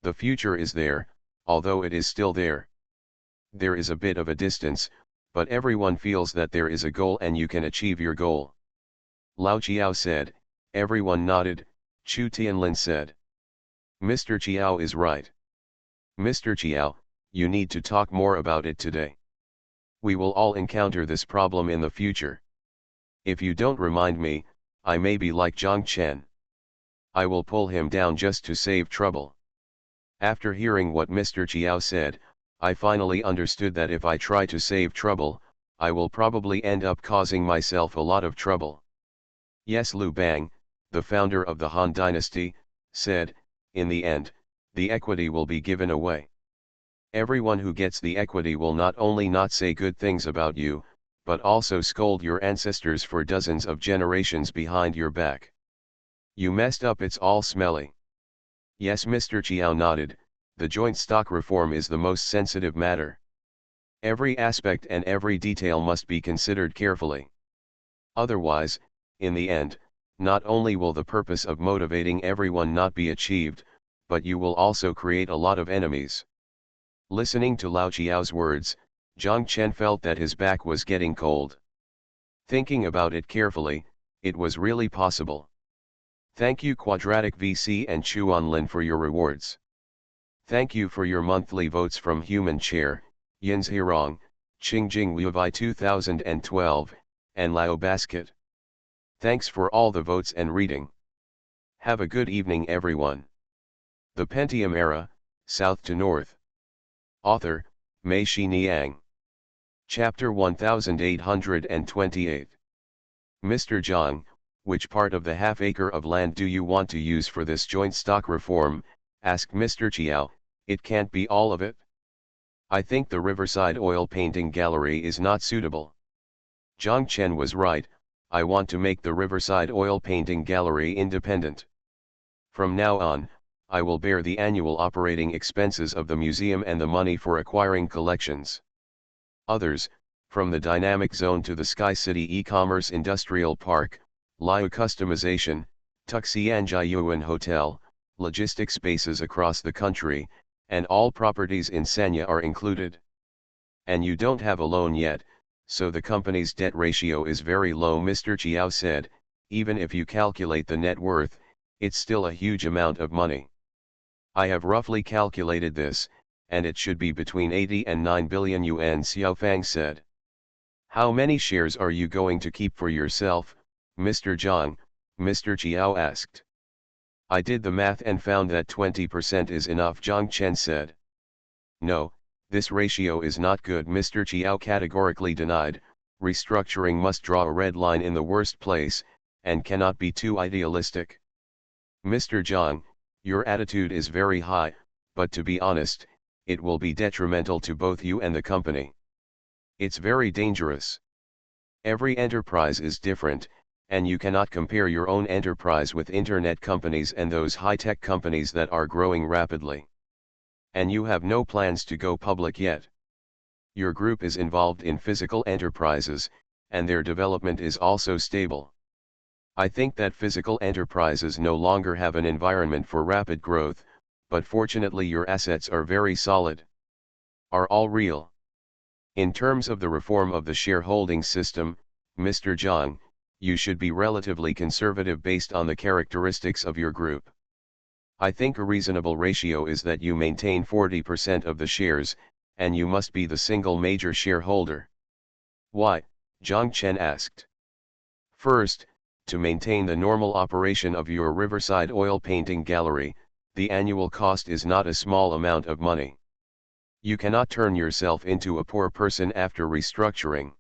The future is there, although it is still there. There is a bit of a distance, but everyone feels that there is a goal and you can achieve your goal. Lao Chiao said. Everyone nodded. Chu Tianlin said. Mr. Chiao is right. Mr. Chiao, you need to talk more about it today. We will all encounter this problem in the future. If you don't remind me, I may be like Zhang Chen. I will pull him down just to save trouble. After hearing what Mr. Chiao said, I finally understood that if I try to save trouble, I will probably end up causing myself a lot of trouble. Yes, Liu Bang, the founder of the Han Dynasty, said, in the end, the equity will be given away. Everyone who gets the equity will not only not say good things about you, but also scold your ancestors for dozens of generations behind your back. You messed up, it's all smelly. Yes, Mr. Chiao nodded, the joint stock reform is the most sensitive matter. Every aspect and every detail must be considered carefully. Otherwise, in the end, not only will the purpose of motivating everyone not be achieved, but you will also create a lot of enemies. Listening to Lao Chiao's words, Zhang Chen felt that his back was getting cold. Thinking about it carefully, it was really possible. Thank you Quadratic VC and Chuanlin for your rewards. Thank you for your monthly votes from Human Chair, Yins Hirong, Qingjing Liuvi 2012, and Lao Basket. Thanks for all the votes and reading. Have a good evening everyone. The Pentium Era, South to North. Author, Mei Shi Niang. Chapter 1828. Mr. Zhang, which part of the half-acre of land do you want to use for this joint stock reform? Asked Mr. Chiao. It can't be all of it. I think the Riverside Oil Painting Gallery is not suitable. Zhang Chen was right, I want to make the Riverside Oil Painting Gallery independent. From now on, I will bear the annual operating expenses of the museum and the money for acquiring collections. Others, from the Dynamic Zone to the Sky City E-Commerce Industrial Park, Liu Customization, Tuxianjiayuan Hotel, logistic spaces across the country, and all properties in Sanya are included. And you don't have a loan yet, so the company's debt ratio is very low, Mr. Chiao said. Even if you calculate the net worth, it's still a huge amount of money. I have roughly calculated this, and it should be between 80 and 9 billion yuan, Xiaofang said. How many shares are you going to keep for yourself, Mr. Zhang? Mr. Chiao asked. I did the math and found that 20% is enough, Zhang Chen said. No, this ratio is not good, Mr. Chiao categorically denied. Restructuring must draw a red line in the worst place, and cannot be too idealistic. Mr. Zhang, your attitude is very high, but to be honest, it will be detrimental to both you and the company. It's very dangerous. Every enterprise is different, and you cannot compare your own enterprise with internet companies and those high-tech companies that are growing rapidly. And you have no plans to go public yet. Your group is involved in physical enterprises, and their development is also stable. I think that physical enterprises no longer have an environment for rapid growth, but fortunately your assets are very solid. Are all real. In terms of the reform of the shareholding system, Mr. Zhang, you should be relatively conservative based on the characteristics of your group. I think a reasonable ratio is that you maintain 40% of the shares, and you must be the single major shareholder. Why? Zhang Chen asked. First, to maintain the normal operation of your Riverside Oil Painting Gallery, the annual cost is not a small amount of money. You cannot turn yourself into a poor person after restructuring.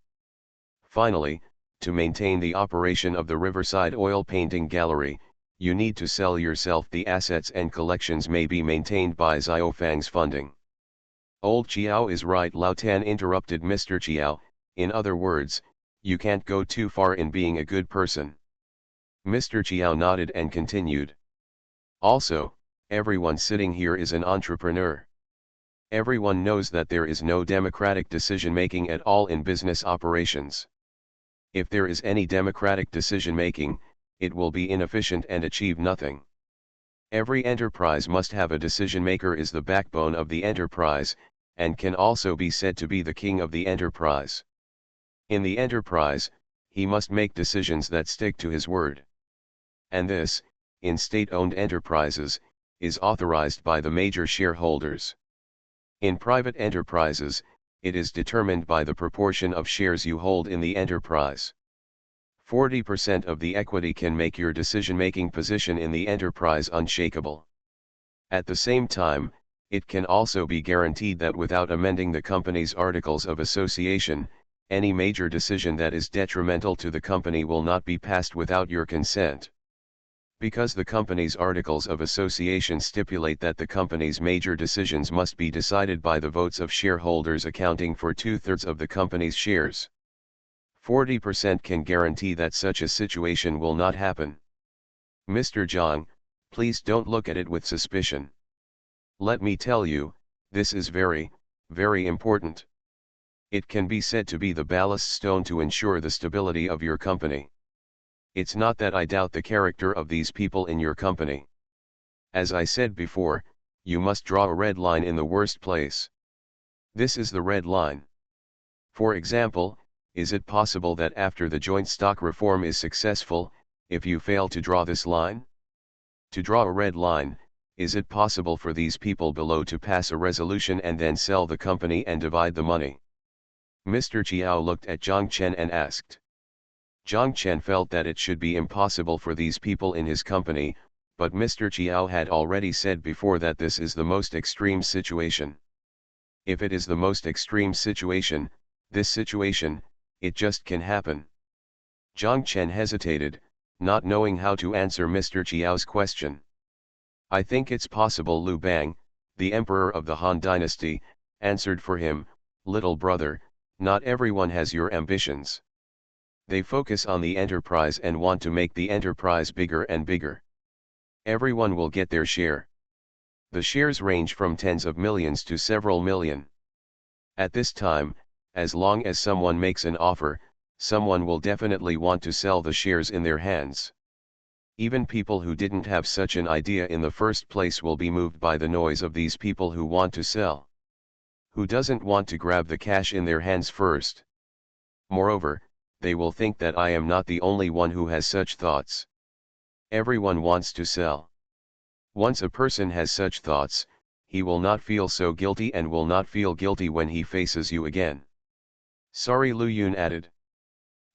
Finally, to maintain the operation of the Riverside Oil Painting Gallery, you need to sell yourself. The assets and collections may be maintained by Xiaofang's funding. Old Chiao is right, Lao Tan interrupted Mr. Chiao. In other words, you can't go too far in being a good person. Mr. Chiao nodded and continued. Also, everyone sitting here is an entrepreneur. Everyone knows that there is no democratic decision-making at all in business operations. If there is any democratic decision-making, it will be inefficient and achieve nothing. Every enterprise must have a decision-maker is the backbone of the enterprise, and can also be said to be the king of the enterprise. In the enterprise, he must make decisions that stick to his word. And this, in state-owned enterprises, is authorized by the major shareholders. In private enterprises, it is determined by the proportion of shares you hold in the enterprise. 40% of the equity can make your decision-making position in the enterprise unshakable. At the same time, it can also be guaranteed that without amending the company's articles of association, any major decision that is detrimental to the company will not be passed without your consent. Because the company's articles of association stipulate that the company's major decisions must be decided by the votes of shareholders accounting for 2/3 of the company's shares. 40% can guarantee that such a situation will not happen. Mr. Zhang, please don't look at it with suspicion. Let me tell you, this is very, very important. It can be said to be the ballast stone to ensure the stability of your company. It's not that I doubt the character of these people in your company. As I said before, you must draw a red line in the worst place. This is the red line. For example, is it possible that after the joint stock reform is successful, if you fail to draw this line? To draw a red line, is it possible for these people below to pass a resolution and then sell the company and divide the money? Mr. Chiao looked at Zhang Chen and asked. Zhang Chen felt that it should be impossible for these people in his company, but Mr. Chiao had already said before that this is the most extreme situation. If it is the most extreme situation, this situation, it just can happen. Zhang Chen hesitated, not knowing how to answer Mr. Chiao's question. I think it's possible. Liu Bang, the emperor of the Han dynasty, answered for him, little brother, not everyone has your ambitions. They focus on the enterprise and want to make the enterprise bigger and bigger. Everyone will get their share. The shares range from tens of millions to several million. At this time, as long as someone makes an offer, someone will definitely want to sell the shares in their hands. Even people who didn't have such an idea in the first place will be moved by the noise of these people who want to sell. Who doesn't want to grab the cash in their hands first? Moreover, they will think that I am not the only one who has such thoughts. Everyone wants to sell. Once a person has such thoughts, he will not feel so guilty and will not feel guilty when he faces you again. Sorry, Lu Yun added.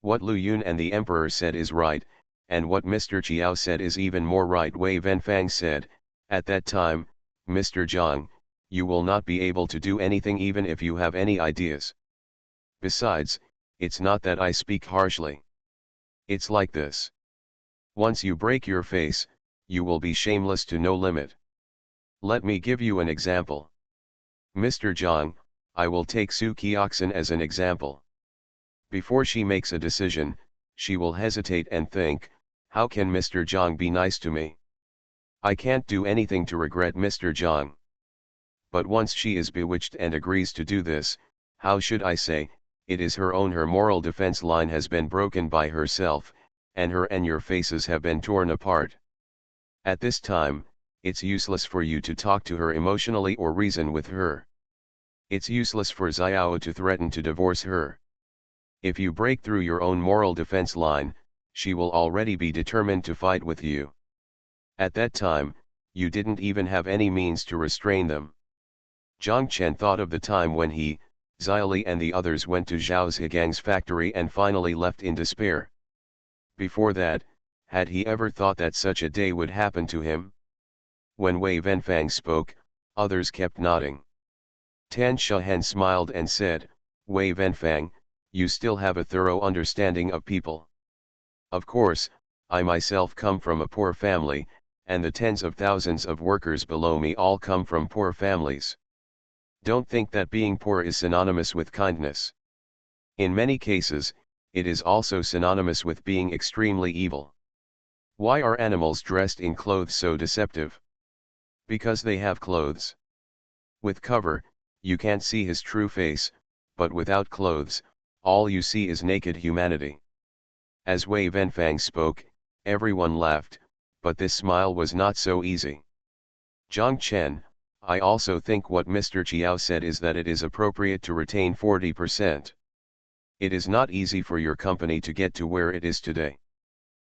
What Lu Yun and the emperor said is right, and what Mr. Chiao said is even more right. Wei Wenfang said, at that time, Mr. Zhang, you will not be able to do anything even if you have any ideas. Besides, it's not that I speak harshly. It's like this. Once you break your face, you will be shameless to no limit. Let me give you an example. Mr. Zhang, I will take Su Kioxin as an example. Before she makes a decision, she will hesitate and think, how can Mr. Zhang be nice to me? I can't do anything to regret Mr. Zhang. But once she is bewitched and agrees to do this, how should I say, it is her own. Her moral defense line has been broken by herself, and her and your faces have been torn apart. At this time, it's useless for you to talk to her emotionally or reason with her. It's useless for Xiao to threaten to divorce her. If you break through your own moral defense line, she will already be determined to fight with you. At that time, you didn't even have any means to restrain them. Zhang Chen thought of the time when he, Xiaoli and the others went to Zhao Zhigang's factory and finally left in despair. Before that, had he ever thought that such a day would happen to him? When Wei Wenfang spoke, others kept nodding. Tan Shahen smiled and said, Wei Wenfang, you still have a thorough understanding of people. Of course, I myself come from a poor family, and the tens of thousands of workers below me all come from poor families. Don't think that being poor is synonymous with kindness. In many cases, it is also synonymous with being extremely evil. Why are animals dressed in clothes so deceptive? Because they have clothes. With cover, you can't see his true face, but without clothes, all you see is naked humanity. As Wei Wenfang spoke, everyone laughed, but this smile was not so easy. Zhang Chen, I also think what Mr. Chiao said is that it is appropriate to retain 40%. It is not easy for your company to get to where it is today.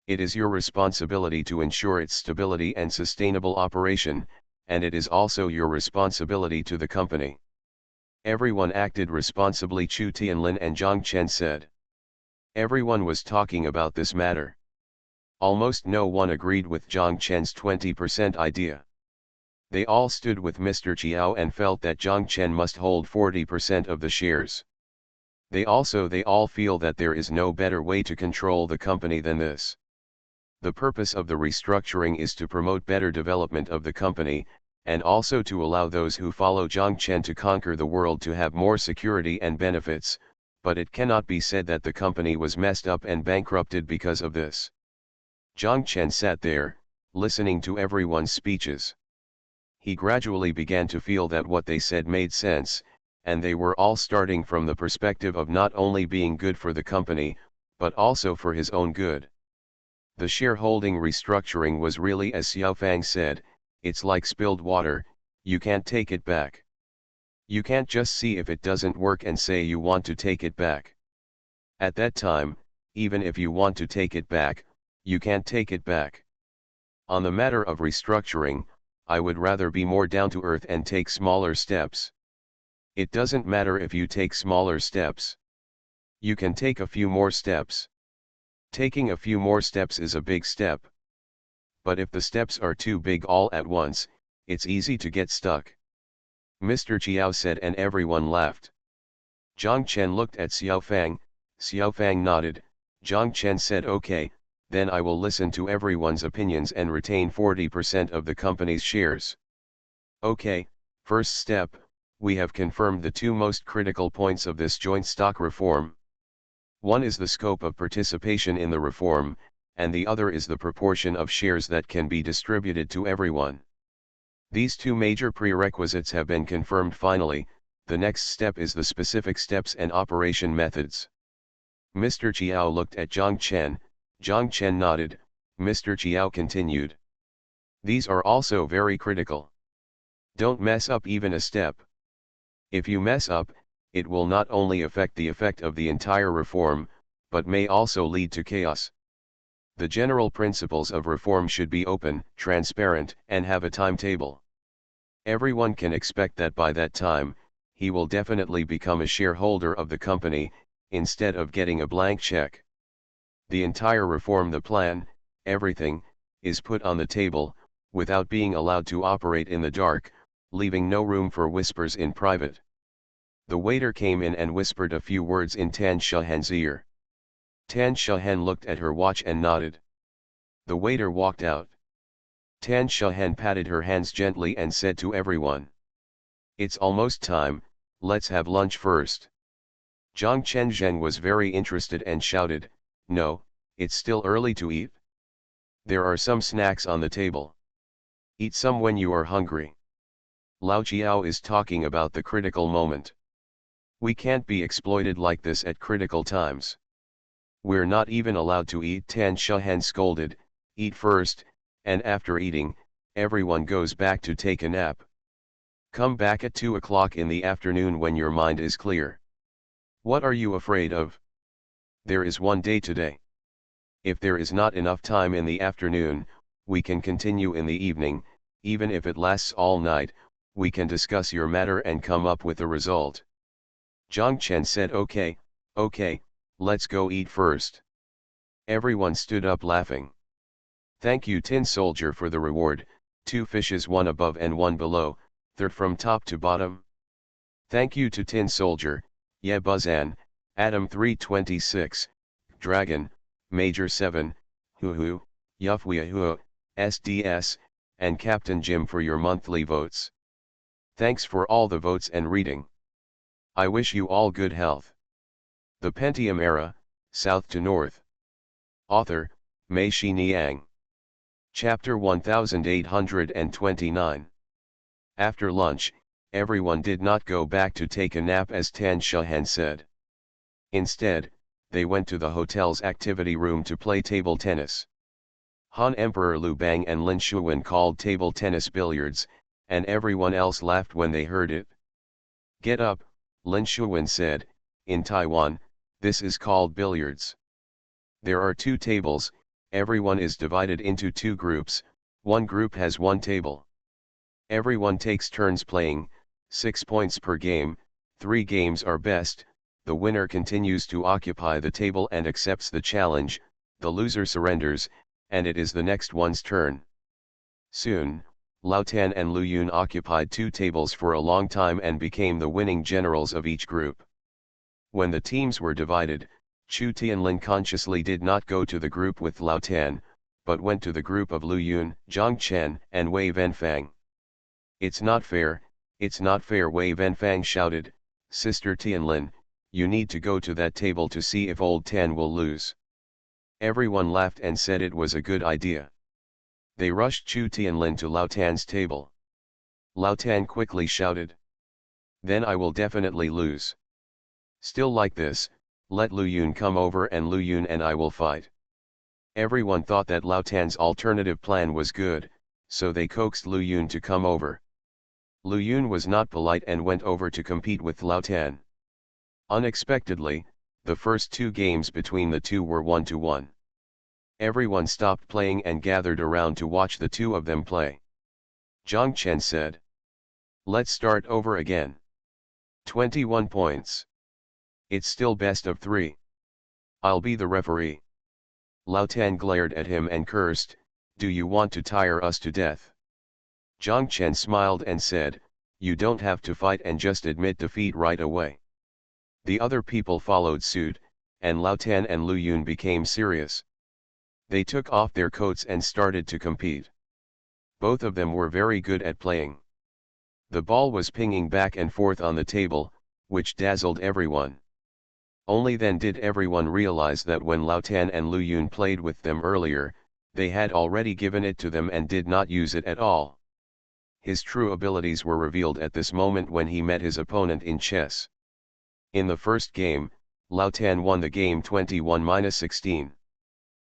It is your responsibility to ensure its stability and sustainable operation, and it is also your responsibility to the company. Everyone acted responsibly, Chu Tianlin and Zhang Chen said. Everyone was talking about this matter. Almost no one agreed with Zhang Chen's 20% idea. They all stood with Mr. Chiao and felt that Zhang Chen must hold 40% of the shares. They all feel that there is no better way to control the company than this. The purpose of the restructuring is to promote better development of the company, and also to allow those who follow Zhang Chen to conquer the world to have more security and benefits, but it cannot be said that the company was messed up and bankrupted because of this. Zhang Chen sat there, listening to everyone's speeches. He gradually began to feel that what they said made sense, and they were all starting from the perspective of not only being good for the company, but also for his own good. The shareholding restructuring was really, as Xiao Fang said, it's like spilled water, you can't take it back. You can't just see if it doesn't work and say you want to take it back. At that time, even if you want to take it back, you can't take it back. On the matter of restructuring, I would rather be more down to earth and take smaller steps. It doesn't matter if you take smaller steps. You can take a few more steps. Taking a few more steps is a big step. But if the steps are too big all at once, it's easy to get stuck. Mr. Chiao said, and everyone laughed. Zhang Chen looked at Xiao Fang nodded. Zhang Chen said, okay, then I will listen to everyone's opinions and retain 40% of the company's shares. Okay, first step, we have confirmed the two most critical points of this joint stock reform. One is the scope of participation in the reform, and the other is the proportion of shares that can be distributed to everyone. These two major prerequisites have been confirmed finally. The next step is the specific steps and operation methods. Mr. Chiao looked at Zhang Chen. Zhang Chen nodded. Mr. Chiao continued. These are also very critical. Don't mess up even a step. If you mess up, it will not only affect the effect of the entire reform, but may also lead to chaos. The general principles of reform should be open, transparent, and have a timetable. Everyone can expect that by that time, he will definitely become a shareholder of the company, instead of getting a blank check. The entire reform, the plan, everything, is put on the table, without being allowed to operate in the dark, leaving no room for whispers in private. The waiter came in and whispered a few words in Tan Shahan's ear. Tan Shahan looked at her watch and nodded. The waiter walked out. Tan Shahan patted her hands gently and said to everyone, "It's almost time, let's have lunch first." Zhang Chenzhen was very interested and shouted, "No, it's still early to eat. There are some snacks on the table. Eat some when you are hungry." Lao Chiao is talking about the critical moment. We can't be exploited like this at critical times. We're not even allowed to eat. Tan Shahan scolded, "Eat first, and after eating, everyone goes back to take a nap. Come back at 2 o'clock in the afternoon when your mind is clear. What are you afraid of? There is one day today. If there is not enough time in the afternoon, we can continue in the evening, even if it lasts all night, we can discuss your matter and come up with a result." Zhang Chen said, okay, let's go eat first." Everyone stood up laughing. "Thank you Tin Soldier for the reward, 2 fishes, 1 above and 1 below, third from top to bottom." "Thank you to Tin Soldier, Ye Buzzan, Adam 326, Dragon, Major 7, Huhu, Yufwiahu, SDS, and Captain Jim for your monthly votes. Thanks for all the votes and reading. I wish you all good health. The Pentium Era, South to North. Author, Mei Shi Niang. Chapter 1829. After lunch, everyone did not go back to take a nap as Tan Shahan said. Instead, they went to the hotel's activity room to play table tennis. Han Emperor Liu Bang and Lin Shuwen called table tennis billiards, and everyone else laughed when they heard it. Get up, Lin Shuwen said, in Taiwan, this is called billiards. There are 2 tables, everyone is divided into 2 groups, one group has 1 table. Everyone takes turns playing, 6 points per game, 3 games are best, the winner continues to occupy the table and accepts the challenge, the loser surrenders, and it is the next one's turn. Soon, Lao Tan and Lu Yun occupied 2 tables for a long time and became the winning generals of each group. When the teams were divided, Chu Tianlin consciously did not go to the group with Lao Tan, but went to the group of Lu Yun, Zhang Chen, and Wei Venfang. It's not fair, Wei Venfang shouted, Sister Tianlin, you need to go to that table to see if old Tan will lose. Everyone laughed and said it was a good idea. They rushed Chu Tianlin to Lao Tan's table. Lao Tan quickly shouted. Then I will definitely lose. Still like this, let Lu Yun come over and Lu Yun and I will fight. Everyone thought that Lao Tan's alternative plan was good, so they coaxed Lu Yun to come over. Lu Yun was not polite and went over to compete with Lao Tan. Unexpectedly, the first 2 games between the 2 were 1-1. Everyone stopped playing and gathered around to watch the 2 of them play. Zhang Chen said. Let's start over again. 21 points. It's still best of 3. I'll be the referee. Lao Tan glared at him and cursed, do you want to tire us to death? Zhang Chen smiled and said, you don't have to fight and just admit defeat right away. The other people followed suit, and Lao Tan and Lu Yun became serious. They took off their coats and started to compete. Both of them were very good at playing. The ball was pinging back and forth on the table, which dazzled everyone. Only then did everyone realize that when Lao Tan and Lu Yun played with them earlier, they had already given it to them and did not use it at all. His true abilities were revealed at this moment when he met his opponent in chess. In the first game, Lao Tan won the game 21-16.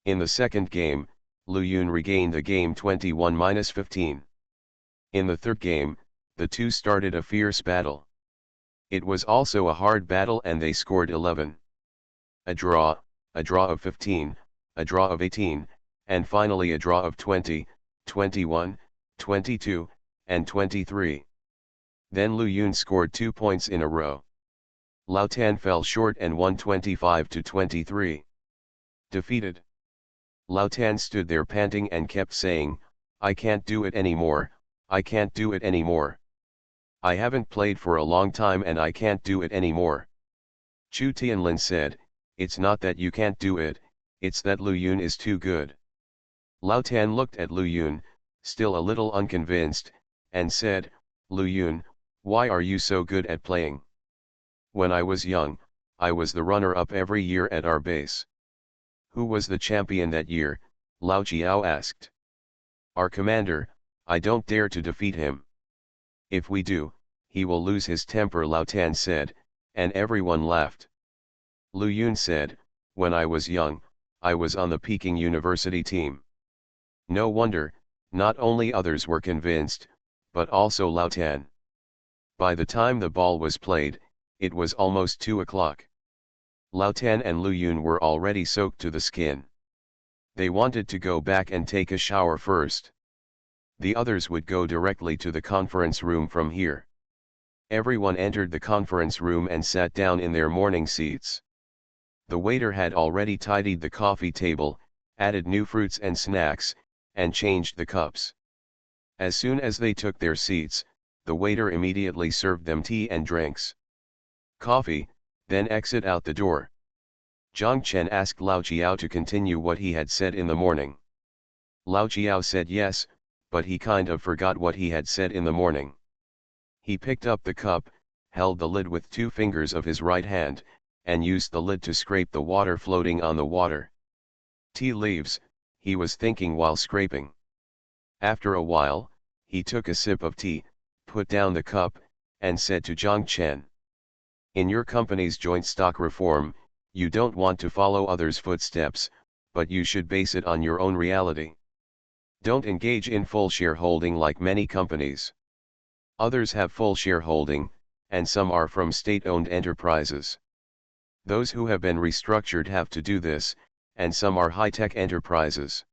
In the second game, Lu Yun regained the game 21-15. In the third game, the 2 started a fierce battle. It was also a hard battle and they scored 11. A draw of 15, a draw of 18, and finally a draw of 20, 21, 22, and 23. Then Lu Yun scored 2 points in a row. Lao Tan fell short and won 25-23. Defeated. Lao Tan stood there panting and kept saying, I can't do it anymore, I can't do it anymore. I haven't played for a long time and I can't do it anymore. Chu Tianlin said, it's not that you can't do it, it's that Lu Yun is too good. Lao Tan looked at Lu Yun, still a little unconvinced, and said, Lu Yun, why are you so good at playing? When I was young, I was the runner-up every year at our base. Who was the champion that year? Lao Jiao asked. Our commander, I don't dare to defeat him. If we do, he will lose his temper, Lao Tan said, and everyone laughed. Lu Yun said, when I was young, I was on the Peking University team. No wonder, not only others were convinced, but also Lao Tan. By the time the ball was played, it was almost 2 o'clock. Lao Tan and Lu Yun were already soaked to the skin. They wanted to go back and take a shower first. The others would go directly to the conference room from here. Everyone entered the conference room and sat down in their morning seats. The waiter had already tidied the coffee table, added new fruits and snacks, and changed the cups. As soon as they took their seats, the waiter immediately served them tea and drinks. Coffee, then exit out the door. Zhang Chen asked Lao Jiao to continue what he had said in the morning. Lao Jiao said yes, but he kind of forgot what he had said in the morning. He picked up the cup, held the lid with 2 fingers of his right hand, and used the lid to scrape the water floating on the water. Tea leaves, he was thinking while scraping. After a while, he took a sip of tea, put down the cup, and said to Zhang Chen, "In your company's joint stock reform, you don't want to follow others' footsteps, but you should base it on your own reality. Don't engage in full shareholding like many companies. Others have full shareholding, and some are from state-owned enterprises. Those who have been restructured have to do this, and some are high-tech enterprises.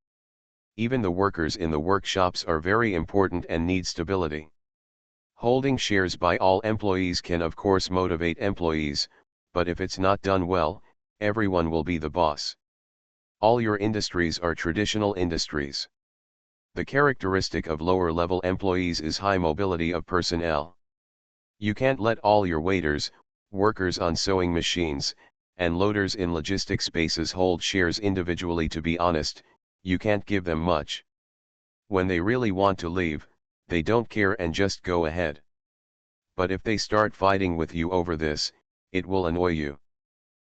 Even the workers in the workshops are very important and need stability. Holding shares by all employees can of course motivate employees, but if it's not done well, everyone will be the boss. All your industries are traditional industries. The characteristic of lower-level employees is high mobility of personnel. You can't let all your waiters, workers on sewing machines, and loaders in logistics spaces hold shares individually. To be honest, you can't give them much. When they really want to leave, they don't care and just go ahead. But if they start fighting with you over this, it will annoy you.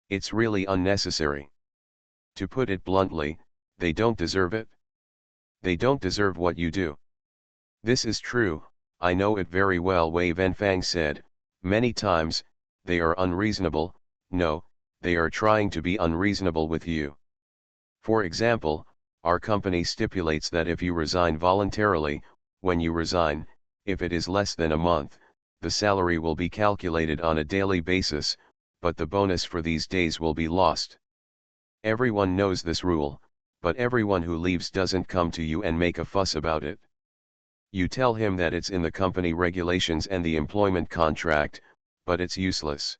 It's really unnecessary. To put it bluntly, they don't deserve it. They don't deserve what you do. This is true, I know it very well, Wei Wenfang said. Many times, they are unreasonable. No, they are trying to be unreasonable with you. For example, our company stipulates that if you resign voluntarily, when you resign, if it is less than a month, the salary will be calculated on a daily basis, but the bonus for these days will be lost. Everyone knows this rule, but everyone who leaves doesn't come to you and make a fuss about it. You tell him that it's in the company regulations and the employment contract, but it's useless.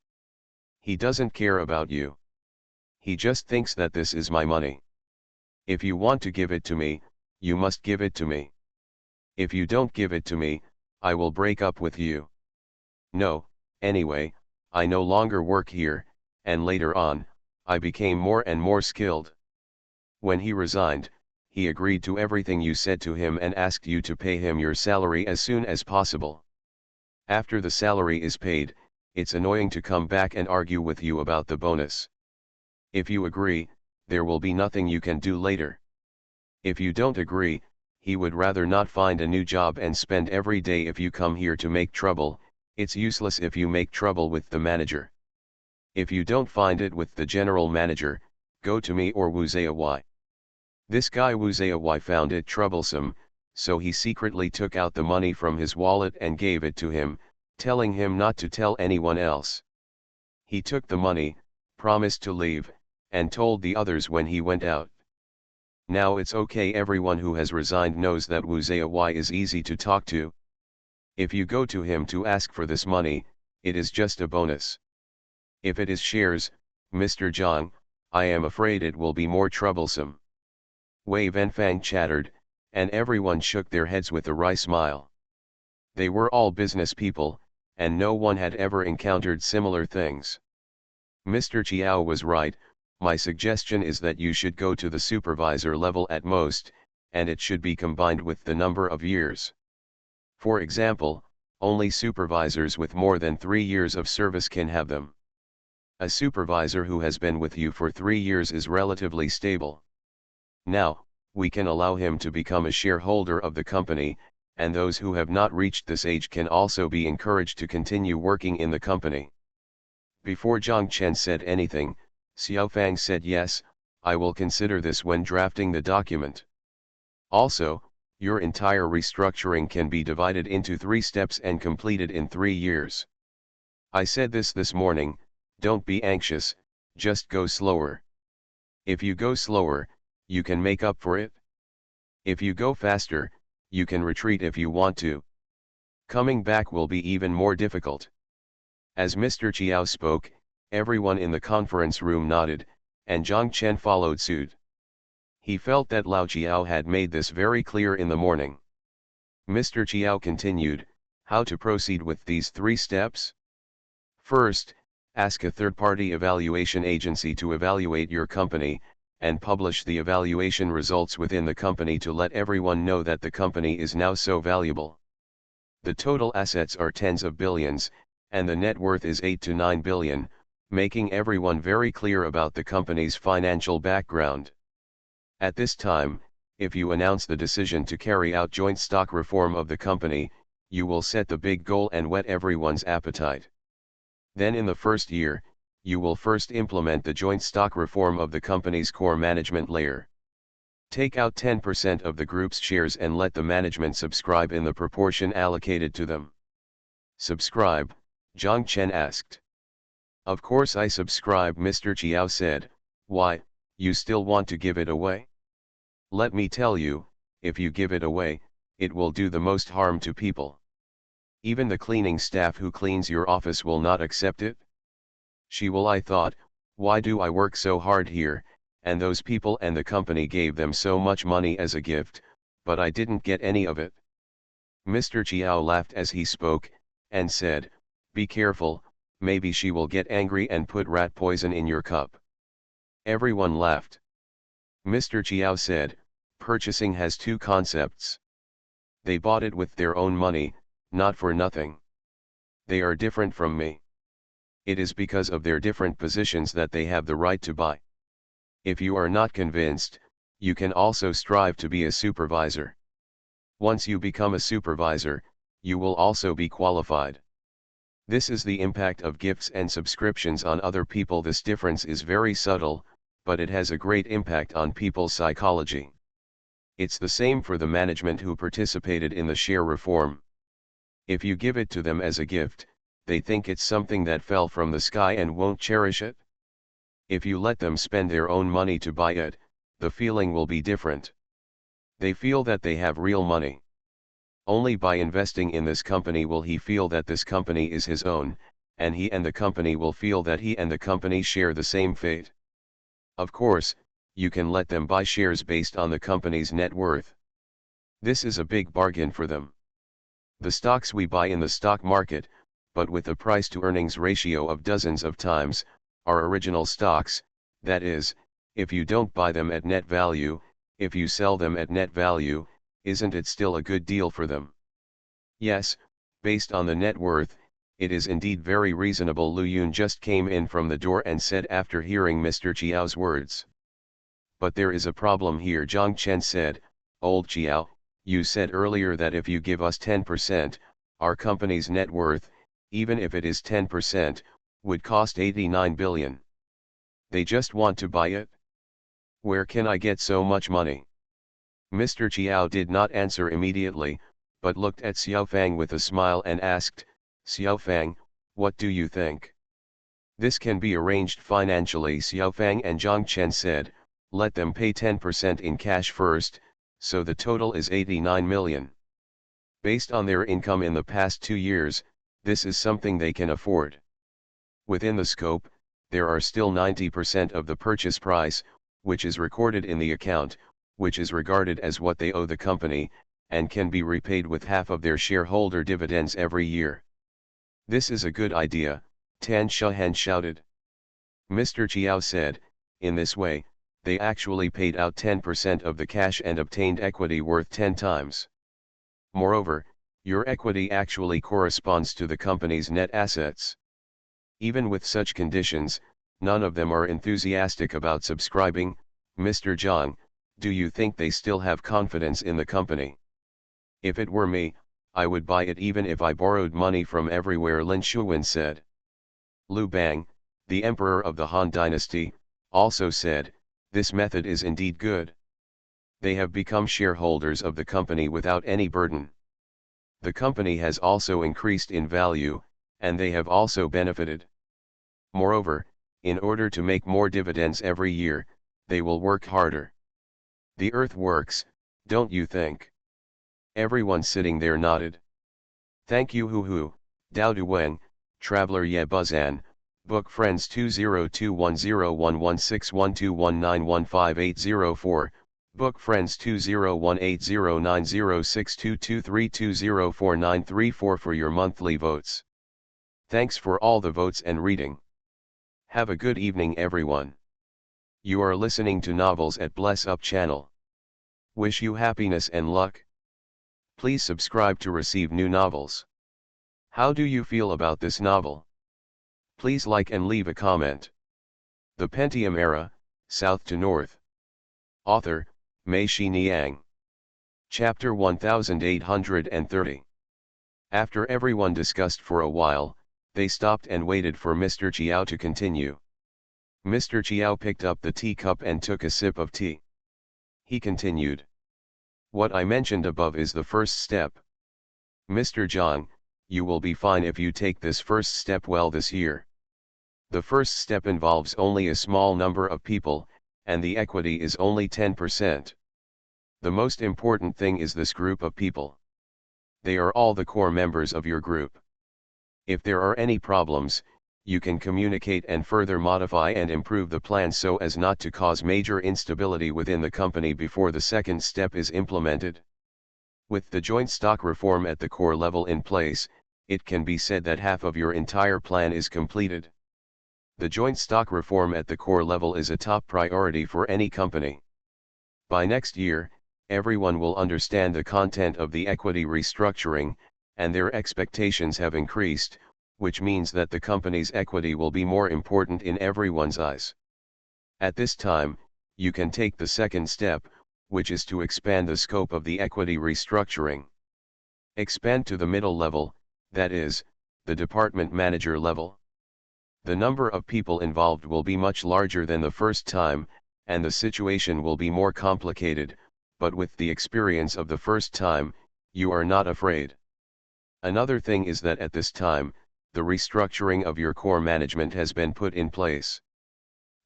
He doesn't care about you. He just thinks that this is my money. If you want to give it to me, you must give it to me. If you don't give it to me, I will break up with you. No, anyway, I no longer work here, and later on, I became more and more skilled. When he resigned, he agreed to everything you said to him and asked you to pay him your salary as soon as possible. After the salary is paid, it's annoying to come back and argue with you about the bonus. If you agree, there will be nothing you can do later. If you don't agree, he would rather not find a new job and spend every day if you come here to make trouble. It's useless if you make trouble with the manager. If you don't find it with the general manager, go to me or Wu Zayawai. This guy Wu Zayawai found it troublesome, so he secretly took out the money from his wallet and gave it to him, telling him not to tell anyone else. He took the money, promised to leave, and told the others when he went out. Now it's okay, everyone who has resigned knows that Wu Zayawai is easy to talk to. If you go to him to ask for this money, it is just a bonus. If it is shares, Mr. Zhang, I am afraid it will be more troublesome. Wei Wenfang chattered, and everyone shook their heads with a wry smile. They were all business people, and no one had ever encountered similar things. Mr. Chiao was right. My suggestion is that you should go to the supervisor level at most, and it should be combined with the number of years. For example, only supervisors with more than 3 years of service can have them. A supervisor who has been with you for 3 years is relatively stable. Now, we can allow him to become a shareholder of the company, and those who have not reached this age can also be encouraged to continue working in the company. Before Zhang Chen said anything, Xiao Fang said, yes, I will consider this when drafting the document. Also, your entire restructuring can be divided into 3 steps and completed in 3 years. I said this morning, don't be anxious, just go slower. If you go slower, you can make up for it. If you go faster, you can retreat if you want to. Coming back will be even more difficult. As Mr. Chiao spoke, everyone in the conference room nodded, and Zhang Chen followed suit. He felt that Lao Chiao had made this very clear in the morning. Mr. Chiao continued, how to proceed with these 3 steps? First, Ask a third-party evaluation agency to evaluate your company, and publish the evaluation results within the company to let everyone know that the company is now so valuable. The total assets are tens of billions, and the net worth is 8 to 9 billion, making everyone very clear about the company's financial background. At this time, if you announce the decision to carry out joint stock reform of the company, you will set the big goal and whet everyone's appetite. Then in the first year, you will first implement the joint stock reform of the company's core management layer. Take out 10% of the group's shares and let the management subscribe in the proportion allocated to them. Subscribe? Zhang Chen asked. Of course I subscribe, Mr. Chiao said. Why, you still want to give it away? Let me tell you, if you give it away, it will do the most harm to people. Even the cleaning staff who cleans your office will not accept it. I thought, why do I work so hard here, and those people and the company gave them so much money as a gift, but I didn't get any of it. Mr. Chiao laughed as he spoke, and said, be careful, maybe she will get angry and put rat poison in your cup. Everyone laughed. Mr. Chiao said, purchasing has two concepts. They bought it with their own money, not for nothing. They are different from me. It is because of their different positions that they have the right to buy. If you are not convinced, you can also strive to be a supervisor. Once you become a supervisor, you will also be qualified. This is the impact of gifts and subscriptions on other people. This difference is very subtle, but it has a great impact on people's psychology. It's the same for the management who participated in the share reform. If you give it to them as a gift, they think it's something that fell from the sky and won't cherish it. If you let them spend their own money to buy it, the feeling will be different. They feel that they have real money. Only by investing in this company will he feel that this company is his own, and he and the company will feel that he and the company share the same fate. Of course, you can let them buy shares based on the company's net worth. This is a big bargain for them. The stocks we buy in the stock market, but with a price-to-earnings ratio of dozens of times, are original stocks. That is, if you don't buy them at net value, if you sell them at net value, isn't it still a good deal for them? Yes, based on the net worth, it is indeed very reasonable. Lu Yun just came in from the door and said after hearing Mr. Chiao's words. But there is a problem here, Zhang Chen said. Old Chiao, you said earlier that if you give us 10%, our company's net worth, even if it is 10%, would cost 89 billion. They just want to buy it? Where can I get so much money? Mr. Chiao did not answer immediately, but looked at Xiaofang with a smile and asked, Xiaofang, what do you think? This can be arranged financially. Xiaofang and Zhang Chen said, let them pay 10% in cash first, so the total is 89 million. Based on their income in the past 2 years, this is something they can afford. Within the scope, there are still 90% of the purchase price, which is recorded in the account, which is regarded as what they owe the company, and can be repaid with half of their shareholder dividends every year. This is a good idea, Tan Shahan shouted. Mr. Chiao said, in this way, they actually paid out 10% of the cash and obtained equity worth 10 times. Moreover, your equity actually corresponds to the company's net assets. Even with such conditions, none of them are enthusiastic about subscribing. Mr. Zhang, do you think they still have confidence in the company? If it were me, I would buy it even if I borrowed money from everywhere, Lin Shuwen said. Liu Bang, the emperor of the Han dynasty, also said, this method is indeed good. They have become shareholders of the company without any burden. The company has also increased in value, and they have also benefited. Moreover, in order to make more dividends every year, they will work harder. The earth works, don't you think? Everyone sitting there nodded. Thank you. Hu, Dao Duwen, Traveler Ye Buzan, Book Friends 2021116121915804, Book Friends 201809062232049344 for your monthly votes. Thanks for all the votes and reading. Have a good evening everyone. You are listening to Novels at Bless Up channel. Wish you happiness and luck. Please subscribe to receive new novels. How do you feel about this novel? Please like and leave a comment. The Pentium Era, South to North. Author, Mei Shi Niang. Chapter 1830. After everyone discussed for a while, they stopped and waited for Mr. Chiao to continue. Mr. Chiao picked up the teacup and took a sip of tea. He continued. What I mentioned above is the first step. Mr. Zhang, you will be fine if you take this first step well this year. The first step involves only a small number of people, and the equity is only 10%. The most important thing is this group of people. They are all the core members of your group. If there are any problems, you can communicate and further modify and improve the plan so as not to cause major instability within the company before the second step is implemented. With the joint stock reform at the core level in place, it can be said that half of your entire plan is completed. The joint stock reform at the core level is a top priority for any company. By next year, everyone will understand the content of the equity restructuring, and their expectations have increased, which means that the company's equity will be more important in everyone's eyes. At this time, you can take the second step, which is to expand the scope of the equity restructuring. Expand to the middle level, that is, the department manager level. The number of people involved will be much larger than the first time, and the situation will be more complicated, but with the experience of the first time, you are not afraid. Another thing is that at this time, the restructuring of your core management has been put in place.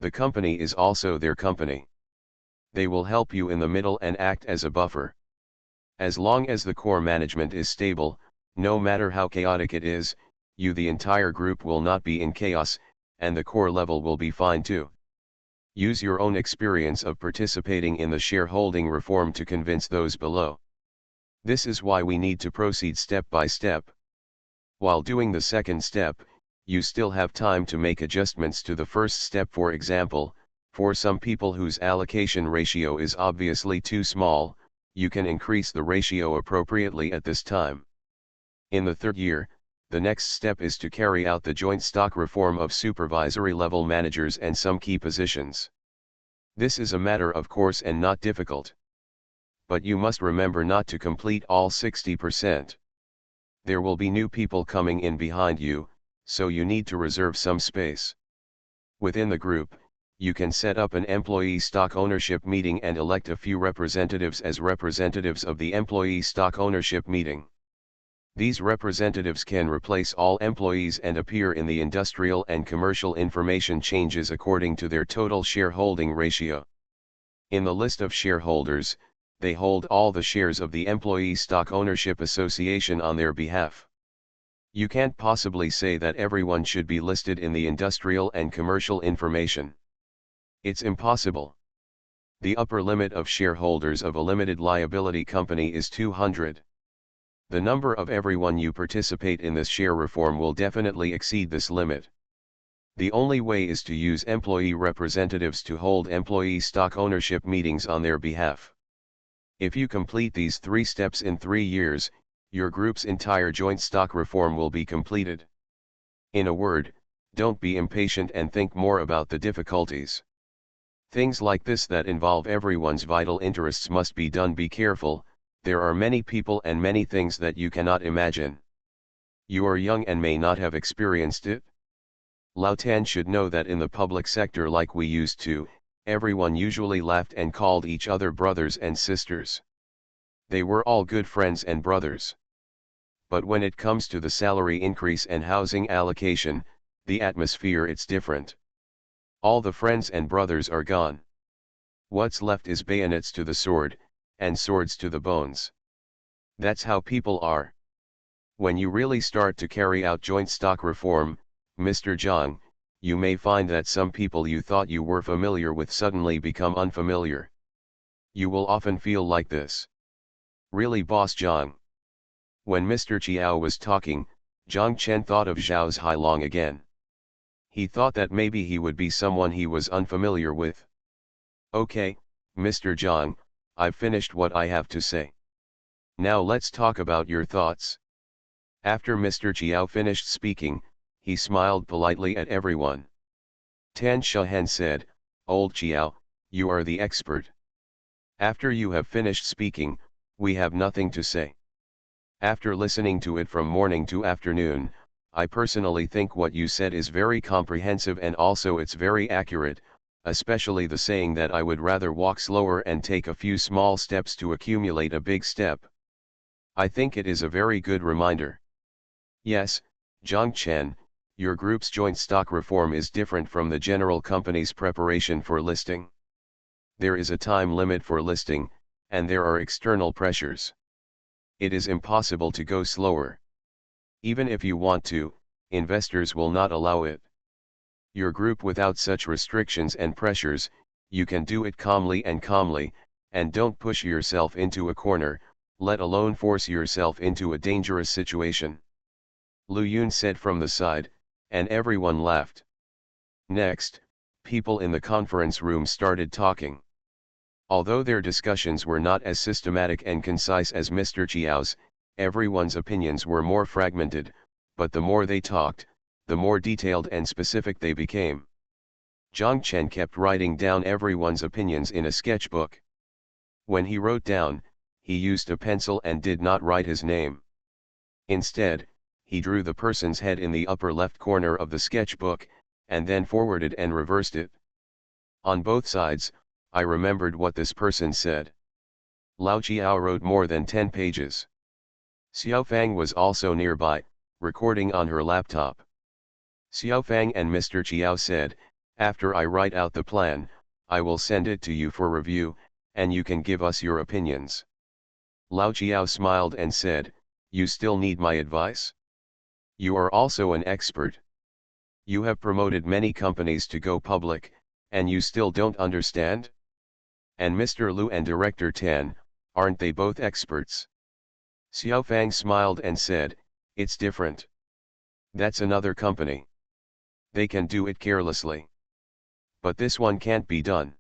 The company is also their company. They will help you in the middle and act as a buffer. As long as the core management is stable, no matter how chaotic it is, the entire group will not be in chaos, and the core level will be fine too. Use your own experience of participating in the shareholding reform to convince those below. This is why we need to proceed step by step. While doing the second step, you still have time to make adjustments to the first step. For example, for some people whose allocation ratio is obviously too small, you can increase the ratio appropriately at this time. In the third year, the next step is to carry out the joint stock reform of supervisory level managers and some key positions. This is a matter of course and not difficult. But you must remember not to complete all 60%. There will be new people coming in behind you, so you need to reserve some space. Within the group, you can set up an employee stock ownership meeting and elect a few representatives as representatives of the employee stock ownership meeting. These representatives can replace all employees and appear in the industrial and commercial information changes according to their total shareholding ratio. In the list of shareholders, they hold all the shares of the Employee Stock Ownership Association on their behalf. You can't possibly say that everyone should be listed in the industrial and commercial information. It's impossible. The upper limit of shareholders of a limited liability company is 200. The number of everyone you participate in this share reform will definitely exceed this limit. The only way is to use employee representatives to hold employee stock ownership meetings on their behalf. If you complete these 3 steps in 3 years, your group's entire joint stock reform will be completed. In a word, don't be impatient and think more about the difficulties. Things like this that involve everyone's vital interests must be done. Be careful. There are many people and many things that you cannot imagine. You are young and may not have experienced it. Lao Tan should know that in the public sector like we used to, everyone usually laughed and called each other brothers and sisters. They were all good friends and brothers. But when it comes to the salary increase and housing allocation, the atmosphere it's different. All the friends and brothers are gone. What's left is bayonets to the sword, and swords to the bones. That's how people are. When you really start to carry out joint stock reform, Mr. Zhang, you may find that some people you thought you were familiar with suddenly become unfamiliar. You will often feel like this. Really, Boss Zhang? When Mr. Chiao was talking, Zhang Chen thought of Zhao's Hailong again. He thought that maybe he would be someone he was unfamiliar with. Okay, Mr. Zhang, I've finished what I have to say. Now let's talk about your thoughts. After Mr. Chiao finished speaking, he smiled politely at everyone. Tan Shahen said, Old Chiao, you are the expert. After you have finished speaking, we have nothing to say. After listening to it from morning to afternoon, I personally think what you said is very comprehensive and also it's very accurate, especially the saying that I would rather walk slower and take a few small steps to accumulate a big step. I think it is a very good reminder. Yes, Zhang Chen, your group's joint stock reform is different from the general company's preparation for listing. There is a time limit for listing, and there are external pressures. It is impossible to go slower. Even if you want to, investors will not allow it. Your group without such restrictions and pressures, you can do it calmly, and don't push yourself into a corner, let alone force yourself into a dangerous situation. Lu Yun said from the side, and everyone laughed. Next, people in the conference room started talking. Although their discussions were not as systematic and concise as Mr. Chiao's, everyone's opinions were more fragmented, but the more they talked, the more detailed and specific they became. Zhang Chen kept writing down everyone's opinions in a sketchbook. When he wrote down, he used a pencil and did not write his name. Instead, he drew the person's head in the upper left corner of the sketchbook, and then forwarded and reversed it. On both sides, I remembered what this person said. Lao Chiao wrote more than 10 pages. Xiao Fang was also nearby, recording on her laptop. Xiao Fang and Mr. Chiao said, after I write out the plan, I will send it to you for review, and you can give us your opinions. Lao Chiao smiled and said, you still need my advice? You are also an expert. You have promoted many companies to go public, and you still don't understand? And Mr. Lu and Director Tan, aren't they both experts? Xiao Fang smiled and said, it's different. That's another company. They can do it carelessly. But this one can't be done.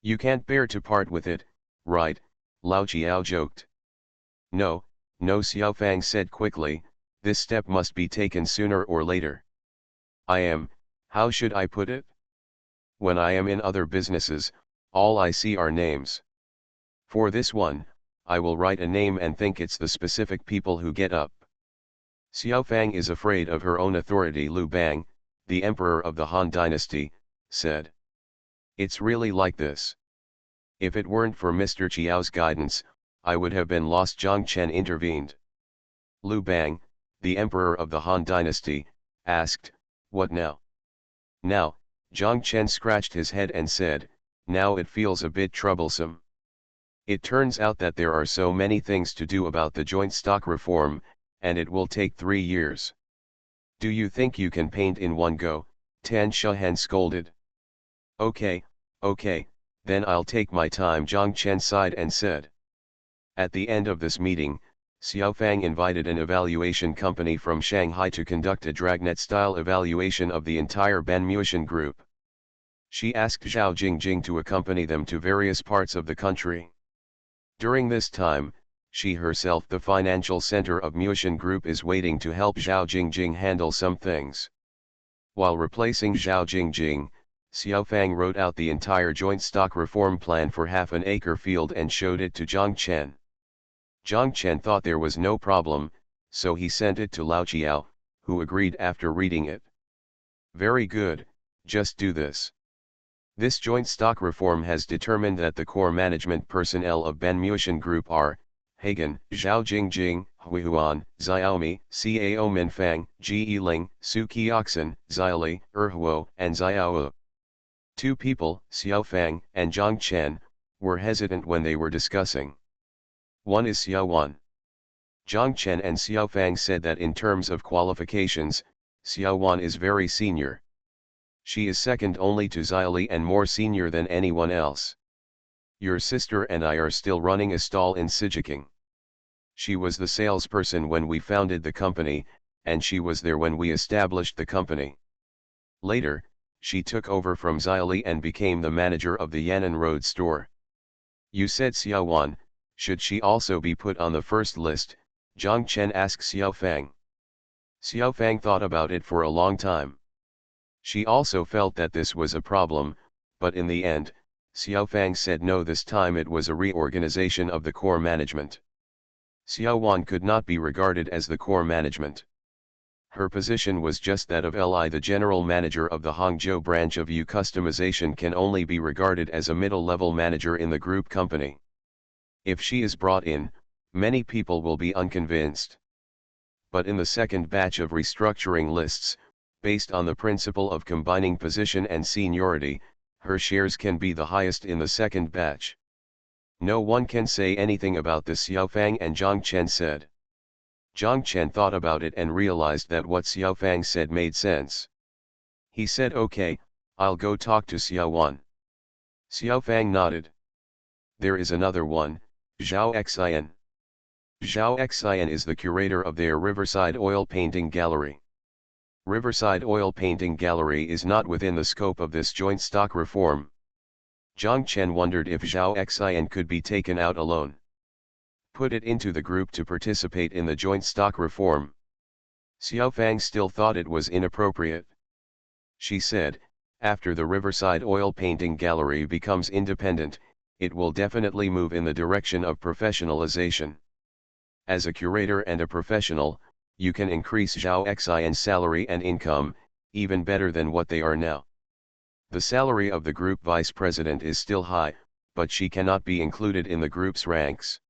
You can't bear to part with it, right? Lao Chiao joked. No, Xiao Fang said quickly, this step must be taken sooner or later. How should I put it? When I am in other businesses, all I see are names. For this one, I will write a name and think it's the specific people who get up. Xiao Fang is afraid of her own authority. Lu Bang, the emperor of the Han dynasty, said. It's really like this. If it weren't for Mr. Chiao's guidance, I would have been lost. Zhang Chen intervened. Lu Bang, the emperor of the Han dynasty, asked, what now? Now, Zhang Chen scratched his head and said, now it feels a bit troublesome. It turns out that there are so many things to do about the joint stock reform, and it will take 3 years. Do you think you can paint in one go? Tan Shahen scolded. Okay, then I'll take my time, Zhang Chen sighed and said. At the end of this meeting, Xiao Fang invited an evaluation company from Shanghai to conduct a dragnet-style evaluation of the entire Banmuishan group. She asked Zhao Jingjing to accompany them to various parts of the country. During this time, she herself, the financial center of Muishan Group, is waiting to help Zhao Jingjing handle some things. While replacing Zhao Jingjing, Xiao Fang wrote out the entire joint stock reform plan for half an acre field and showed it to Zhang Chen. Zhang Chen thought there was no problem, so he sent it to Lao Chiao, who agreed after reading it. Very good, just do this. This joint stock reform has determined that the core management personnel of Banmuishan Group are Hagan, Zhao Jingjing, Hui Huan, Xiaomi, Cao Minfang, Ji Yiling, Su Qiaxin, Xiali, Huo, and Xiao. 2 people, Xiao Fang and Zhang Chen, were hesitant when they were discussing. One is Xiao Wan. Zhang Chen and Xiao Fang said that in terms of qualifications, Xiao Wan is very senior. She is second only to Xiali and more senior than anyone else. Your sister and I are still running a stall in Sijiking. She was the salesperson when we founded the company, and she was there when we established the company. Later, she took over from Xyli and became the manager of the Yan'an Road store. You said Xiao Wan, should she also be put on the first list? Zhang Chen asked Xiao Fang. Xiao Fang thought about it for a long time. She also felt that this was a problem, but in the end, Xiao Fang said no. This time it was a reorganization of the core management. Xiao Wan could not be regarded as the core management. Her position was just that of Li. The general manager of the Hangzhou branch of U customization can only be regarded as a middle-level manager in the group company. If she is brought in, many people will be unconvinced. But in the second batch of restructuring lists, based on the principle of combining position and seniority, her shares can be the highest in the second batch. No one can say anything about this, Xiao Fang and Zhang Chen said. Zhang Chen thought about it and realized that what Xiao Fang said made sense. He said, okay, I'll go talk to Xiao Wan. Xiao Fang nodded. There is another one, Zhao Xian. Zhao Xian is the curator of their Riverside Oil Painting Gallery. Riverside Oil Painting Gallery is not within the scope of this joint stock reform. Zhang Chen wondered if Zhao Xian could be taken out alone. Put it into the group to participate in the joint stock reform. Xiao Fang still thought it was inappropriate. She said, after the Riverside Oil Painting Gallery becomes independent, it will definitely move in the direction of professionalization. As a curator and a professional, you can increase Zhao Xian's salary and income, even better than what they are now. The salary of the group vice president is still high, but she cannot be included in the group's ranks.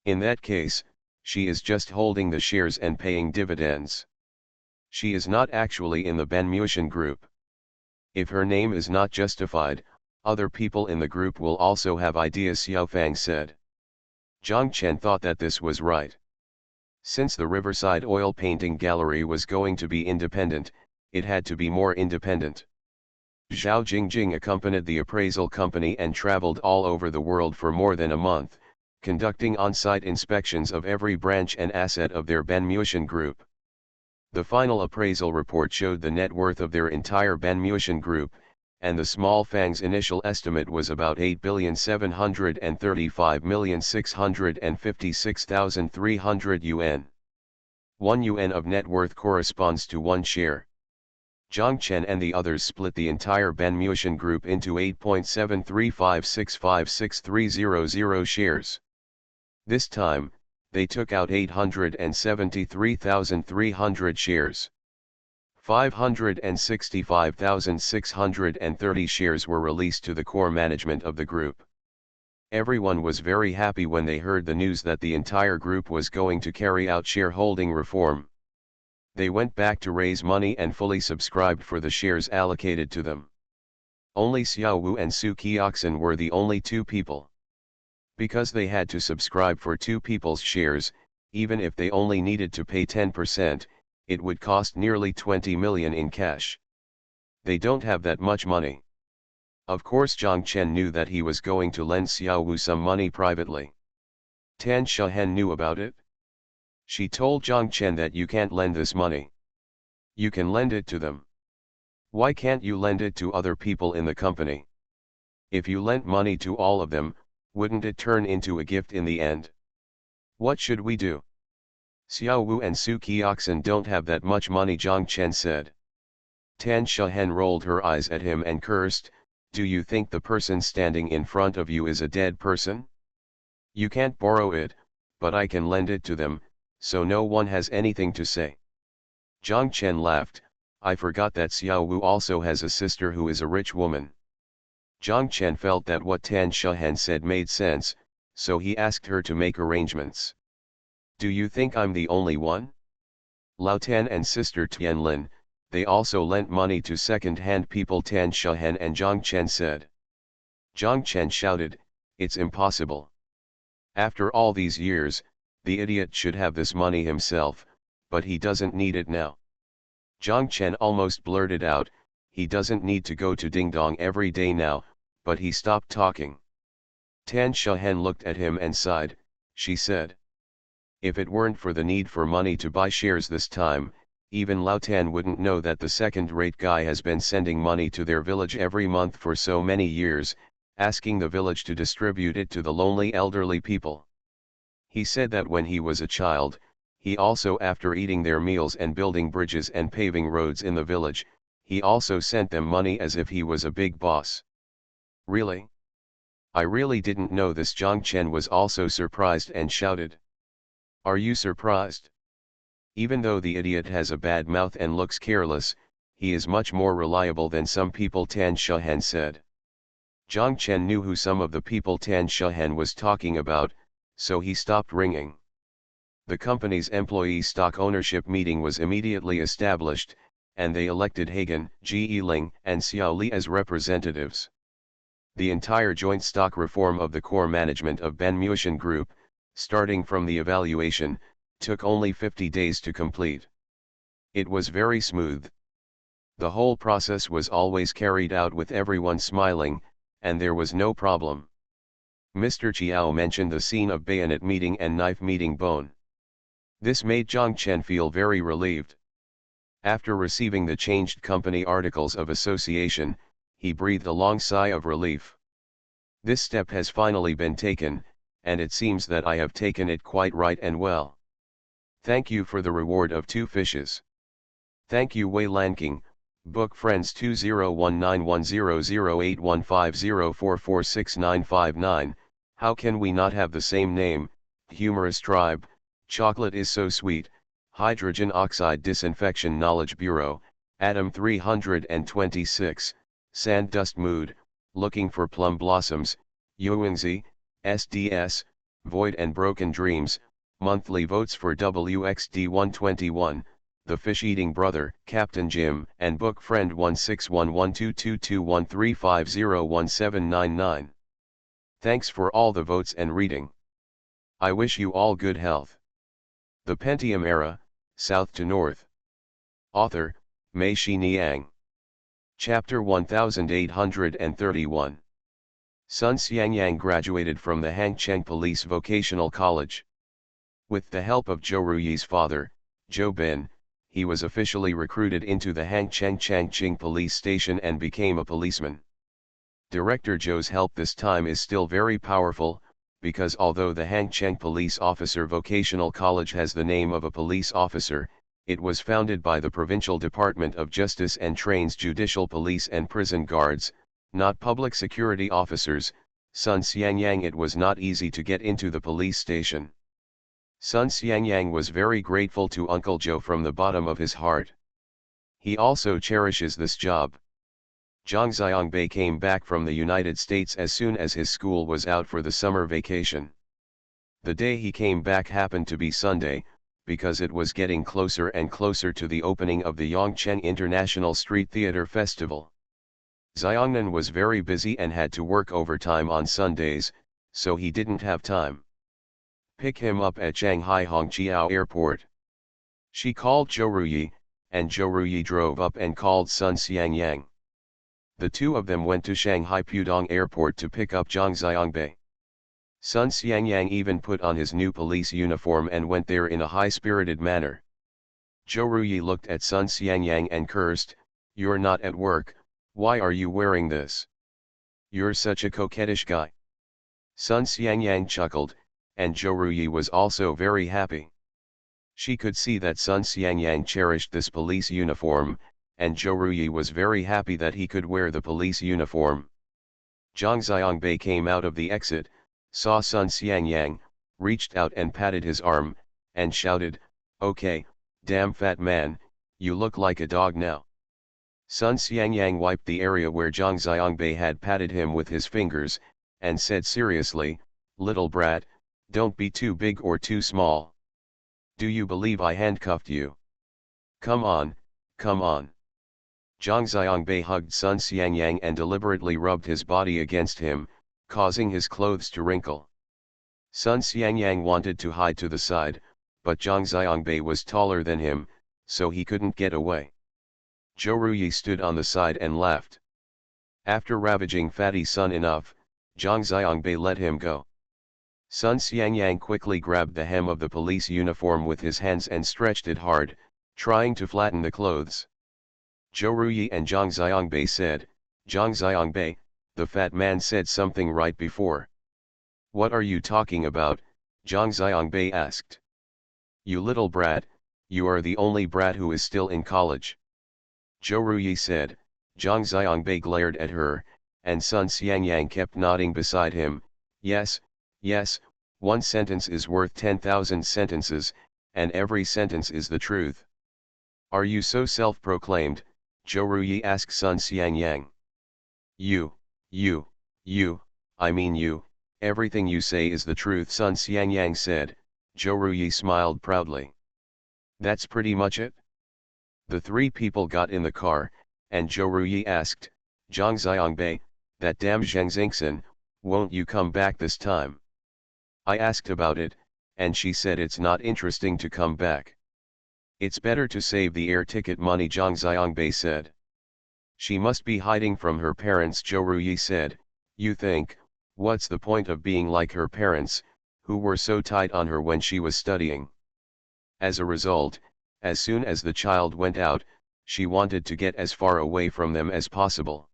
In that case, she is just holding the shares and paying dividends. She is not actually in the Banmuishan group. If her name is not justified, other people in the group will also have ideas, Xiao Fang said. Zhang Chen thought that this was right. Since the Riverside Oil Painting Gallery was going to be independent, it had to be more independent. Zhao Jingjing accompanied the appraisal company and traveled all over the world for more than a month, conducting on-site inspections of every branch and asset of their Banmuishan group. The final appraisal report showed the net worth of their entire Banmuishan group, and the small Fang's initial estimate was about 8,735,656,300 yuan. 1 yuan of net worth corresponds to 1 share. Zhang Chen and the others split the entire Banmuishan group into 8.73565630 shares. This time, they took out 873,300 shares. 565,630 shares were released to the core management of the group. Everyone was very happy when they heard the news that the entire group was going to carry out shareholding reform. They went back to raise money and fully subscribed for the shares allocated to them. Only Xiao Wu and Su Qiaxin were the only two people. Because they had to subscribe for two people's shares, even if they only needed to pay 10%, it would cost nearly 20 million in cash. They don't have that much money. Of course Zhang Chen knew that he was going to lend Xiao Wu some money privately. Tan Shehen knew about it. She told Zhang Chen that you can't lend this money. You can lend it to them. Why can't you lend it to other people in the company? If you lent money to all of them, wouldn't it turn into a gift in the end? What should we do? Xiao Wu and Su Qiaxin don't have that much money, Zhang Chen said. Tan Shehen rolled her eyes at him and cursed, do you think the person standing in front of you is a dead person? You can't borrow it, but I can lend it to them, so no one has anything to say. Zhang Chen laughed, I forgot that Xiao Wu also has a sister who is a rich woman. Zhang Chen felt that what Tan Shehen said made sense, so he asked her to make arrangements. Do you think I'm the only one? Lao Tan and sister Tianlin, they also lent money to second-hand people, Tan Shehen and Zhang Chen said. Zhang Chen shouted, it's impossible. After all these years, the idiot should have this money himself, but he doesn't need it now. Zhang Chen almost blurted out, he doesn't need to go to Ding Dong every day now, but he stopped talking. Tan Shehen looked at him and sighed, she said. If it weren't for the need for money to buy shares this time, even Lao Tan wouldn't know that the second-rate guy has been sending money to their village every month for so many years, asking the village to distribute it to the lonely elderly people. He said that when he was a child, he also, after eating their meals and building bridges and paving roads in the village, he also sent them money as if he was a big boss. Really? I really didn't know this. Zhang Chen was also surprised and shouted. Are you surprised? Even though the idiot has a bad mouth and looks careless, he is much more reliable than some people, Tan Shahan said. Zhang Chen knew who some of the people Tan Shahan was talking about, so he stopped ringing. The company's employee stock ownership meeting was immediately established, and they elected Hagen, Ji Ling, and Xiao Li as representatives. The entire joint stock reform of the core management of Ben Muishan Group, starting from the evaluation, took only 50 days to complete. It was very smooth. The whole process was always carried out with everyone smiling, and there was no problem. Mr. Chiao mentioned the scene of bayonet meeting and knife meeting bone. This made Zhang Chen feel very relieved. After receiving the changed company articles of association, he breathed a long sigh of relief. This step has finally been taken, and it seems that I have taken it quite right and well. Thank you for the reward of 2 fishes. Thank you Wei Lanking, book friends 201910081504469959, how can we not have the same name, humorous tribe, chocolate is so sweet, hydrogen oxide disinfection knowledge bureau, atom 326, sand dust mood, looking for plum blossoms, Yuengzi, SDS, void and broken dreams, monthly votes for WXD 121, The Fish Eating Brother, Captain Jim, and book friend 1611222135011799. Thanks for all the votes and reading. I wish you all good health. The Pentium Era, South to North. Author, Mei Shi Niang. Chapter 1831. Sun Xiangyang graduated from the Hangcheng Police Vocational College. With the help of Zhou Ruyi's father, Zhou Bin, he was officially recruited into the Hangcheng Changqing Police Station and became a policeman. Director Zhou's help this time is still very powerful, because although the Hangcheng Police Officer Vocational College has the name of a police officer, it was founded by the Provincial Department of Justice and trains judicial police and prison guards, not public security officers. Sun Xiangyang, it was not easy to get into the police station. Sun Xiangyang was very grateful to Uncle Zhou from the bottom of his heart. He also cherishes this job. Zhang Xiangbei came back from the United States as soon as his school was out for the summer vacation. The day he came back happened to be Sunday, because it was getting closer and closer to the opening of the Yongcheng International Street Theater Festival. Xiangnan was very busy and had to work overtime on Sundays, so he didn't have time. Pick him up at Shanghai Hongqiao Airport. She called Zhou Ruyi, and Zhou Ruyi drove up and called Sun Xiangyang. The two of them went to Shanghai Pudong Airport to pick up Zhang Xiangbei. Sun Xiangyang even put on his new police uniform and went there in a high-spirited manner. Zhou Ruyi looked at Sun Xiangyang and cursed, "You're not at work, why are you wearing this? You're such a coquettish guy." Sun Xiangyang chuckled, and Zhou Ruyi was also very happy. She could see that Sun Xiangyang cherished this police uniform, and Zhou Ruyi was very happy that he could wear the police uniform. Zhang Xiangbei came out of the exit, saw Sun Xiangyang, reached out and patted his arm, and shouted, "Okay, damn fat man, you look like a dog now." Sun Xiangyang wiped the area where Zhang Xiangbei had patted him with his fingers, and said seriously, "Little brat, don't be too big or too small. Do you believe I handcuffed you? Come on, come on." Zhang Xiangbei hugged Sun Xiangyang and deliberately rubbed his body against him, causing his clothes to wrinkle. Sun Xiangyang wanted to hide to the side, but Zhang Xiangbei was taller than him, so he couldn't get away. Zhou Ruyi stood on the side and laughed. After ravaging Fatty Sun enough, Zhang Xiangbei let him go. Sun Xiangyang quickly grabbed the hem of the police uniform with his hands and stretched it hard, Trying to flatten the clothes. Zhou Ruyi and Zhang Xiangbei said, Zhang Xiangbei, the fat man said something right before. What are you talking about? Zhang Xiangbei asked. You little brat, you are the only brat who is still in college. Zhou Ruyi said. Zhang Xiangbei glared at her, and Sun Xiangyang kept nodding beside him. Yes, yes, one sentence is worth 10,000 sentences, and every sentence is the truth. Are you so self-proclaimed? Zhou Ruyi asked Sun Xiangyang. You, I mean you, everything you say is the truth, Sun Xiangyang said. Zhou Ruyi smiled proudly. That's pretty much it? The three people got in the car, and Zhou Ruyi asked, Zhang Xiangbei, that damn Zheng Xingxin, won't you come back this time? I asked about it, and she said it's not interesting to come back. It's better to save the air ticket money, Zhang Xiangbei said. She must be hiding from her parents, Zhou Ruyi said. You think, what's the point of being like her parents, who were so tight on her when she was studying? As a result, as soon as the child went out, she wanted to get as far away from them as possible.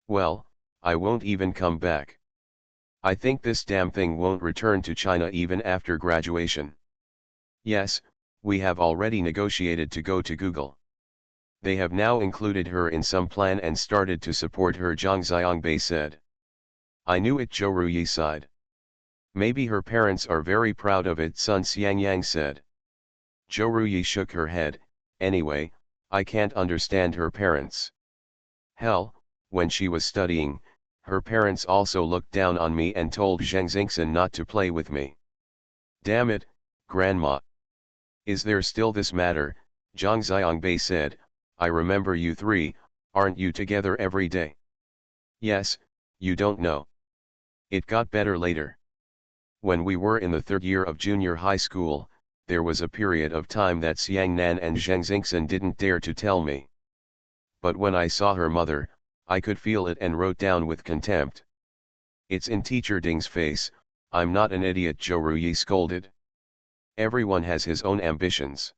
Well, I won't even come back. I think this damn thing won't return to China even after graduation. Yes, we have already negotiated to go to Google. They have now included her in some plan and started to support her, Zhang Xiangbei said. I knew it, Zhou Ruyi sighed. Maybe her parents are very proud of it, Sun Xiangyang said. Zhou Ruyi shook her head. Anyway, I can't understand her parents. Hell, when she was studying, her parents also looked down on me and told Zheng Xingxin not to play with me. Damn it, Grandma. Is there still this matter? Zhang Xiangbei said. I remember you three, aren't you together every day? Yes, you don't know. It got better later. When we were in the third year of junior high school, there was a period of time that Xiang Nan and Zheng Xingxin didn't dare to tell me. But when I saw her mother, I could feel it and wrote down with contempt. It's in Teacher Ding's face. I'm not an idiot, Zhou Ruyi scolded. Everyone has his own ambitions.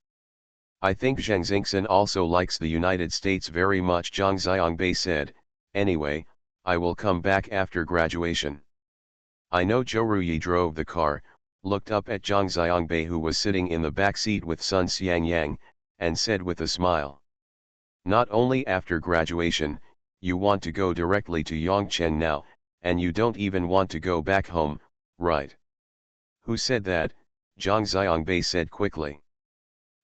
I think Zheng Xingxin also likes the United States very much, Zhang Xiangbei said. Anyway, I will come back after graduation. I know. Zhou Ruyi drove the car, looked up at Zhang Xiangbei, who was sitting in the back seat with Sun Xiangyang, and said with a smile. Not only after graduation, you want to go directly to Yongchen now, and you don't even want to go back home, right? Who said that? Zhang Xiangbei said quickly.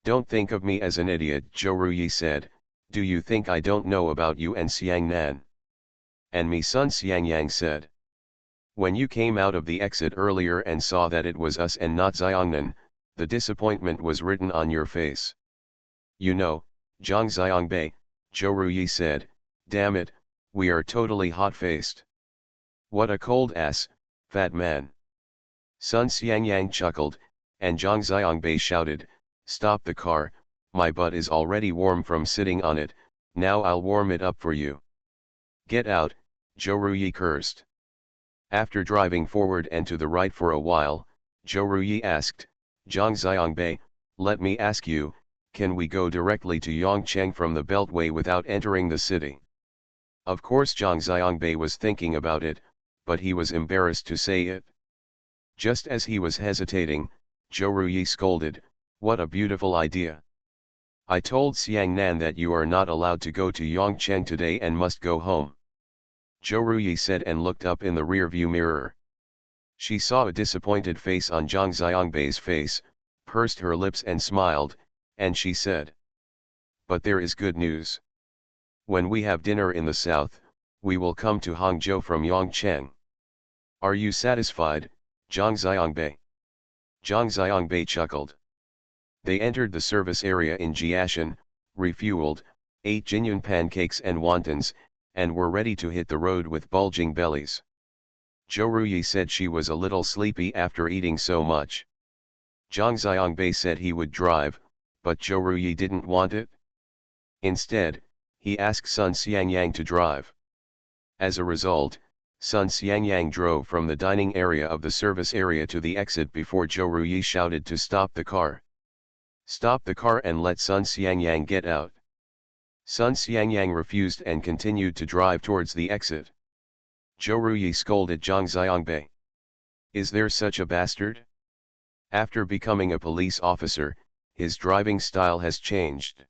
Don't think of me as an idiot, Zhou Ruyi said. Do you think I don't know about you and Xiang Nan? And me, Sun Xiangyang said. When you came out of the exit earlier and saw that it was us and not Xiangnan, the disappointment was written on your face. You know, Zhang Xiangbei, Zhou Ruyi said, damn it, we are totally hot-faced. What a cold ass, fat man. Sun Xiangyang chuckled, and Zhang Xiangbei shouted, stop the car, my butt is already warm from sitting on it, now I'll warm it up for you. Get out, Zhou Ruyi cursed. After driving forward and to the right for a while, Zhou Ruyi asked, Zhang Xiangbei, let me ask you, can we go directly to Yongcheng from the Beltway without entering the city? Of course Zhang Xiangbei was thinking about it, but he was embarrassed to say it. Just as he was hesitating, Zhou Ruyi scolded, what a beautiful idea. I told Xiang Nan that you are not allowed to go to Yongcheng today and must go home. Zhou Ruyi said and looked up in the rearview mirror. She saw a disappointed face on Zhang Xiangbei's face, pursed her lips and smiled, and she said. But there is good news. When we have dinner in the south, we will come to Hangzhou from Yongcheng. Are you satisfied, Zhang Xiangbei? Zhang Xiangbei chuckled. They entered the service area in Jiashan, refueled, ate Jinyun pancakes and wontons, and were ready to hit the road with bulging bellies. Zhou Ruyi said she was a little sleepy after eating so much. Zhang Xiangbei said he would drive, but Zhou Ruyi didn't want it. Instead, he asked Sun Xiangyang to drive. As a result, Sun Xiangyang drove from the dining area of the service area to the exit before Zhou Ruyi shouted to stop the car. Stop the car and let Sun Xiangyang get out. Sun Xiangyang refused and continued to drive towards the exit. Zhou Ruyi scolded Zhang Xiangbei. Is there such a bastard? After becoming a police officer, his driving style has changed.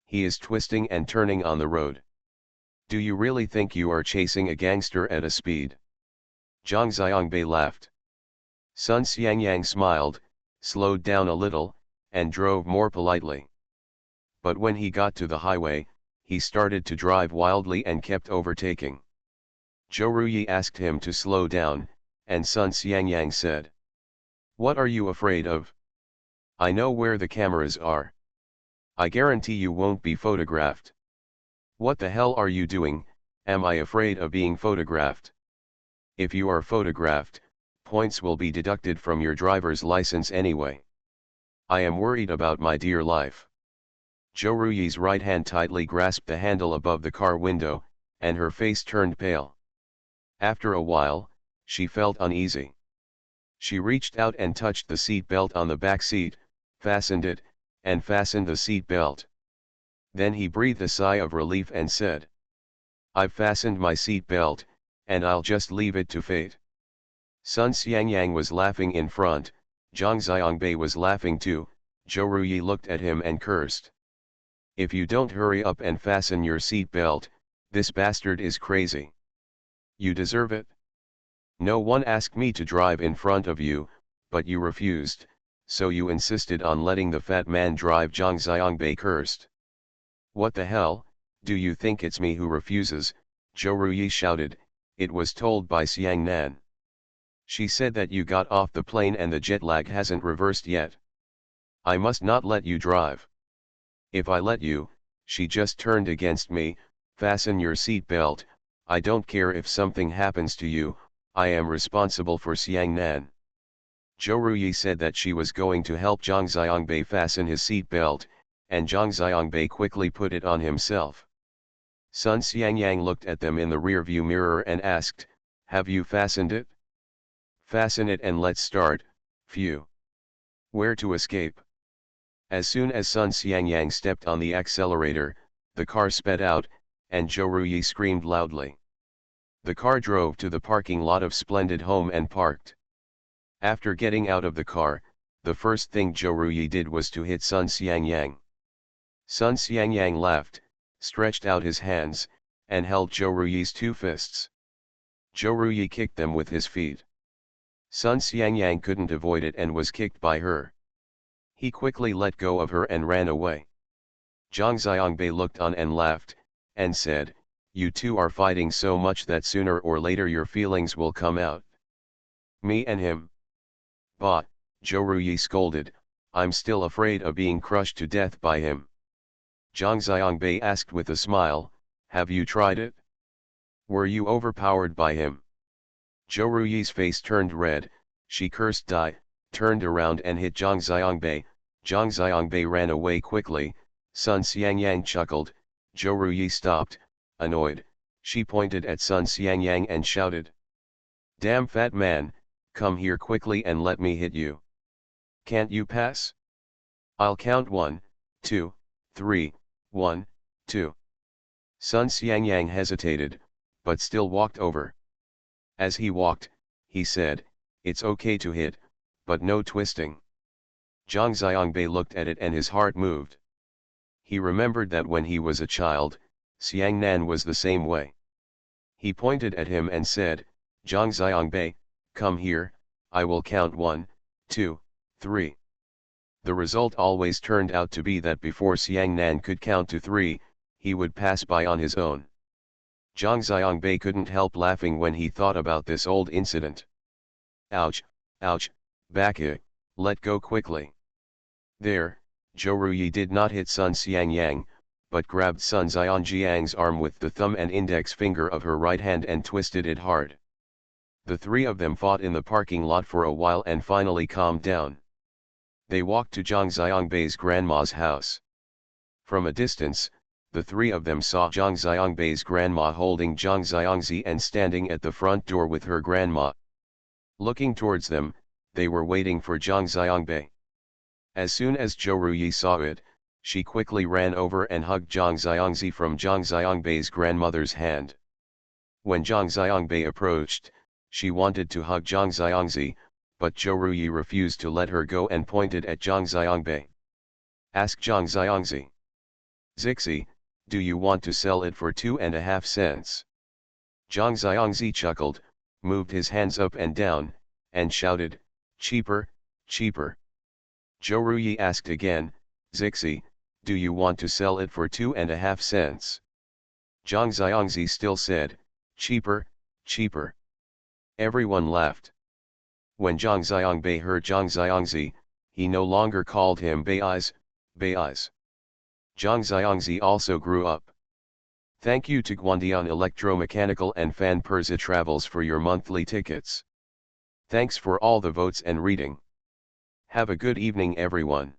He is twisting and turning on the road. Do you really think you are chasing a gangster at a speed? Zhang Xiangbei laughed. Sun Xiangyang smiled, slowed down a little, and drove more politely. But when he got to the highway, he started to drive wildly and kept overtaking. Zhou Ruyi asked him to slow down, and Sun Xiangyang said, "What are you afraid of? I know where the cameras are. I guarantee you won't be photographed." "What the hell are you doing? Am I afraid of being photographed? If you are photographed, points will be deducted from your driver's license anyway. I am worried about my dear life." Zhou Ruyi's right hand tightly grasped the handle above the car window, and her face turned pale. After a while, she felt uneasy. She reached out and touched the seat belt on the back seat, fastened it, and fastened the seat belt. Then he breathed a sigh of relief and said, "I've fastened my seat belt, and I'll just leave it to fate." Sun Xiangyang was laughing in front, Zhang Xiangbei was laughing too. Zhou Ruyi looked at him and cursed. "If you don't hurry up and fasten your seat belt, this bastard is crazy. You deserve it. No one asked me to drive in front of you, but you refused, so you insisted on letting the fat man drive." Zhang Xiangbei cursed. "What the hell, do you think it's me who refuses?" Zhou Ruyi shouted. "It was told by Xiang Nan. She said that you got off the plane and the jet lag hasn't reversed yet. I must not let you drive. If I let you, she just turned against me. Fasten your seat belt. I don't care if something happens to you, I am responsible for Xiang Nan." Zhou Ruyi said that she was going to help Zhang Xiangbei fasten his seat belt, and Zhang Xiangbei quickly put it on himself. Sun Xiangyang looked at them in the rearview mirror and asked, "Have you fastened it?" "Fasten it and let's start." Phew. Where to escape? As soon as Sun Xiangyang stepped on the accelerator, the car sped out, and Zhou Ruyi screamed loudly. The car drove to the parking lot of Splendid Home and parked. After getting out of the car, the first thing Zhou Ruyi did was to hit Sun Xiangyang. Sun Xiangyang laughed, stretched out his hands, and held Zhou Ruyi's two fists. Zhou Ruyi kicked them with his feet. Sun Xiangyang couldn't avoid it and was kicked by her. He quickly let go of her and ran away. Zhang Xiangbei looked on and laughed, and said, "You two are fighting so much that sooner or later your feelings will come out." "Me and him?" "Bah," Zhou Ruyi scolded, "I'm still afraid of being crushed to death by him." Zhang Xiangbei asked with a smile, "Have you tried it? Were you overpowered by him?" Zhou Ruyi's face turned red, she cursed, turned around and hit Zhang Xiangbei. Zhang Xiangbei ran away quickly. Sun Xiangyang chuckled. Zhou Ruyi stopped, annoyed. She pointed at Sun Xiangyang and shouted, "Damn fat man, come here quickly and let me hit you. Can't you pass? I'll count 1, 2, 3, 1, 2. Sun Xiangyang hesitated, but still walked over. As he walked, he said, "It's okay to hit, but no twisting." Zhang Xiangbei looked at it and his heart moved. He remembered that when he was a child, Xiang Nan was the same way. He pointed at him and said, "Zhang Xiangbei, come here, I will count 1, 2, 3. The result always turned out to be that before Xiang Nan could count to 3, he would pass by on his own. Zhang Xiangbei couldn't help laughing when he thought about this old incident. "Ouch, ouch, Baka, let go quickly." There, Zhou Ruyi did not hit Sun Xiangyang, but grabbed Sun Xiangyang's arm with the thumb and index finger of her right hand and twisted it hard. The three of them fought in the parking lot for a while and finally calmed down. They walked to Zhang Xiangbei's grandma's house. From a distance, the three of them saw Zhang Xiangbei's grandma holding Zhang Xiangzi and standing at the front door with her grandma. Looking towards them, they were waiting for Zhang Xiangbei. As soon as Zhou Ruyi saw it, she quickly ran over and hugged Zhang Xiangzi from Zhang Xiangbei's grandmother's hand. When Zhang Xiangbei approached, she wanted to hug Zhang Xiangzi, but Zhou Ruyi refused to let her go and pointed at Zhang Xiangbei. Ask Zhang Xiangzi. Zixi, do you want to sell it for 2.5 cents? Zhang Xiangzi chuckled, moved his hands up and down, and shouted, cheaper, cheaper. Zhou Ruyi asked again, Zixi, do you want to sell it for 2.5 cents? Zhang Xiangzi still said, cheaper, cheaper. Everyone laughed. When Zhang Xiangbei heard Zhang Xiangzi, he no longer called him Bei's, Bei's. Zhang Xiangzi also grew up. Thank you to Guandian Electromechanical and Fan Perza Travels for your monthly tickets. Thanks for all the votes and reading. Have a good evening everyone.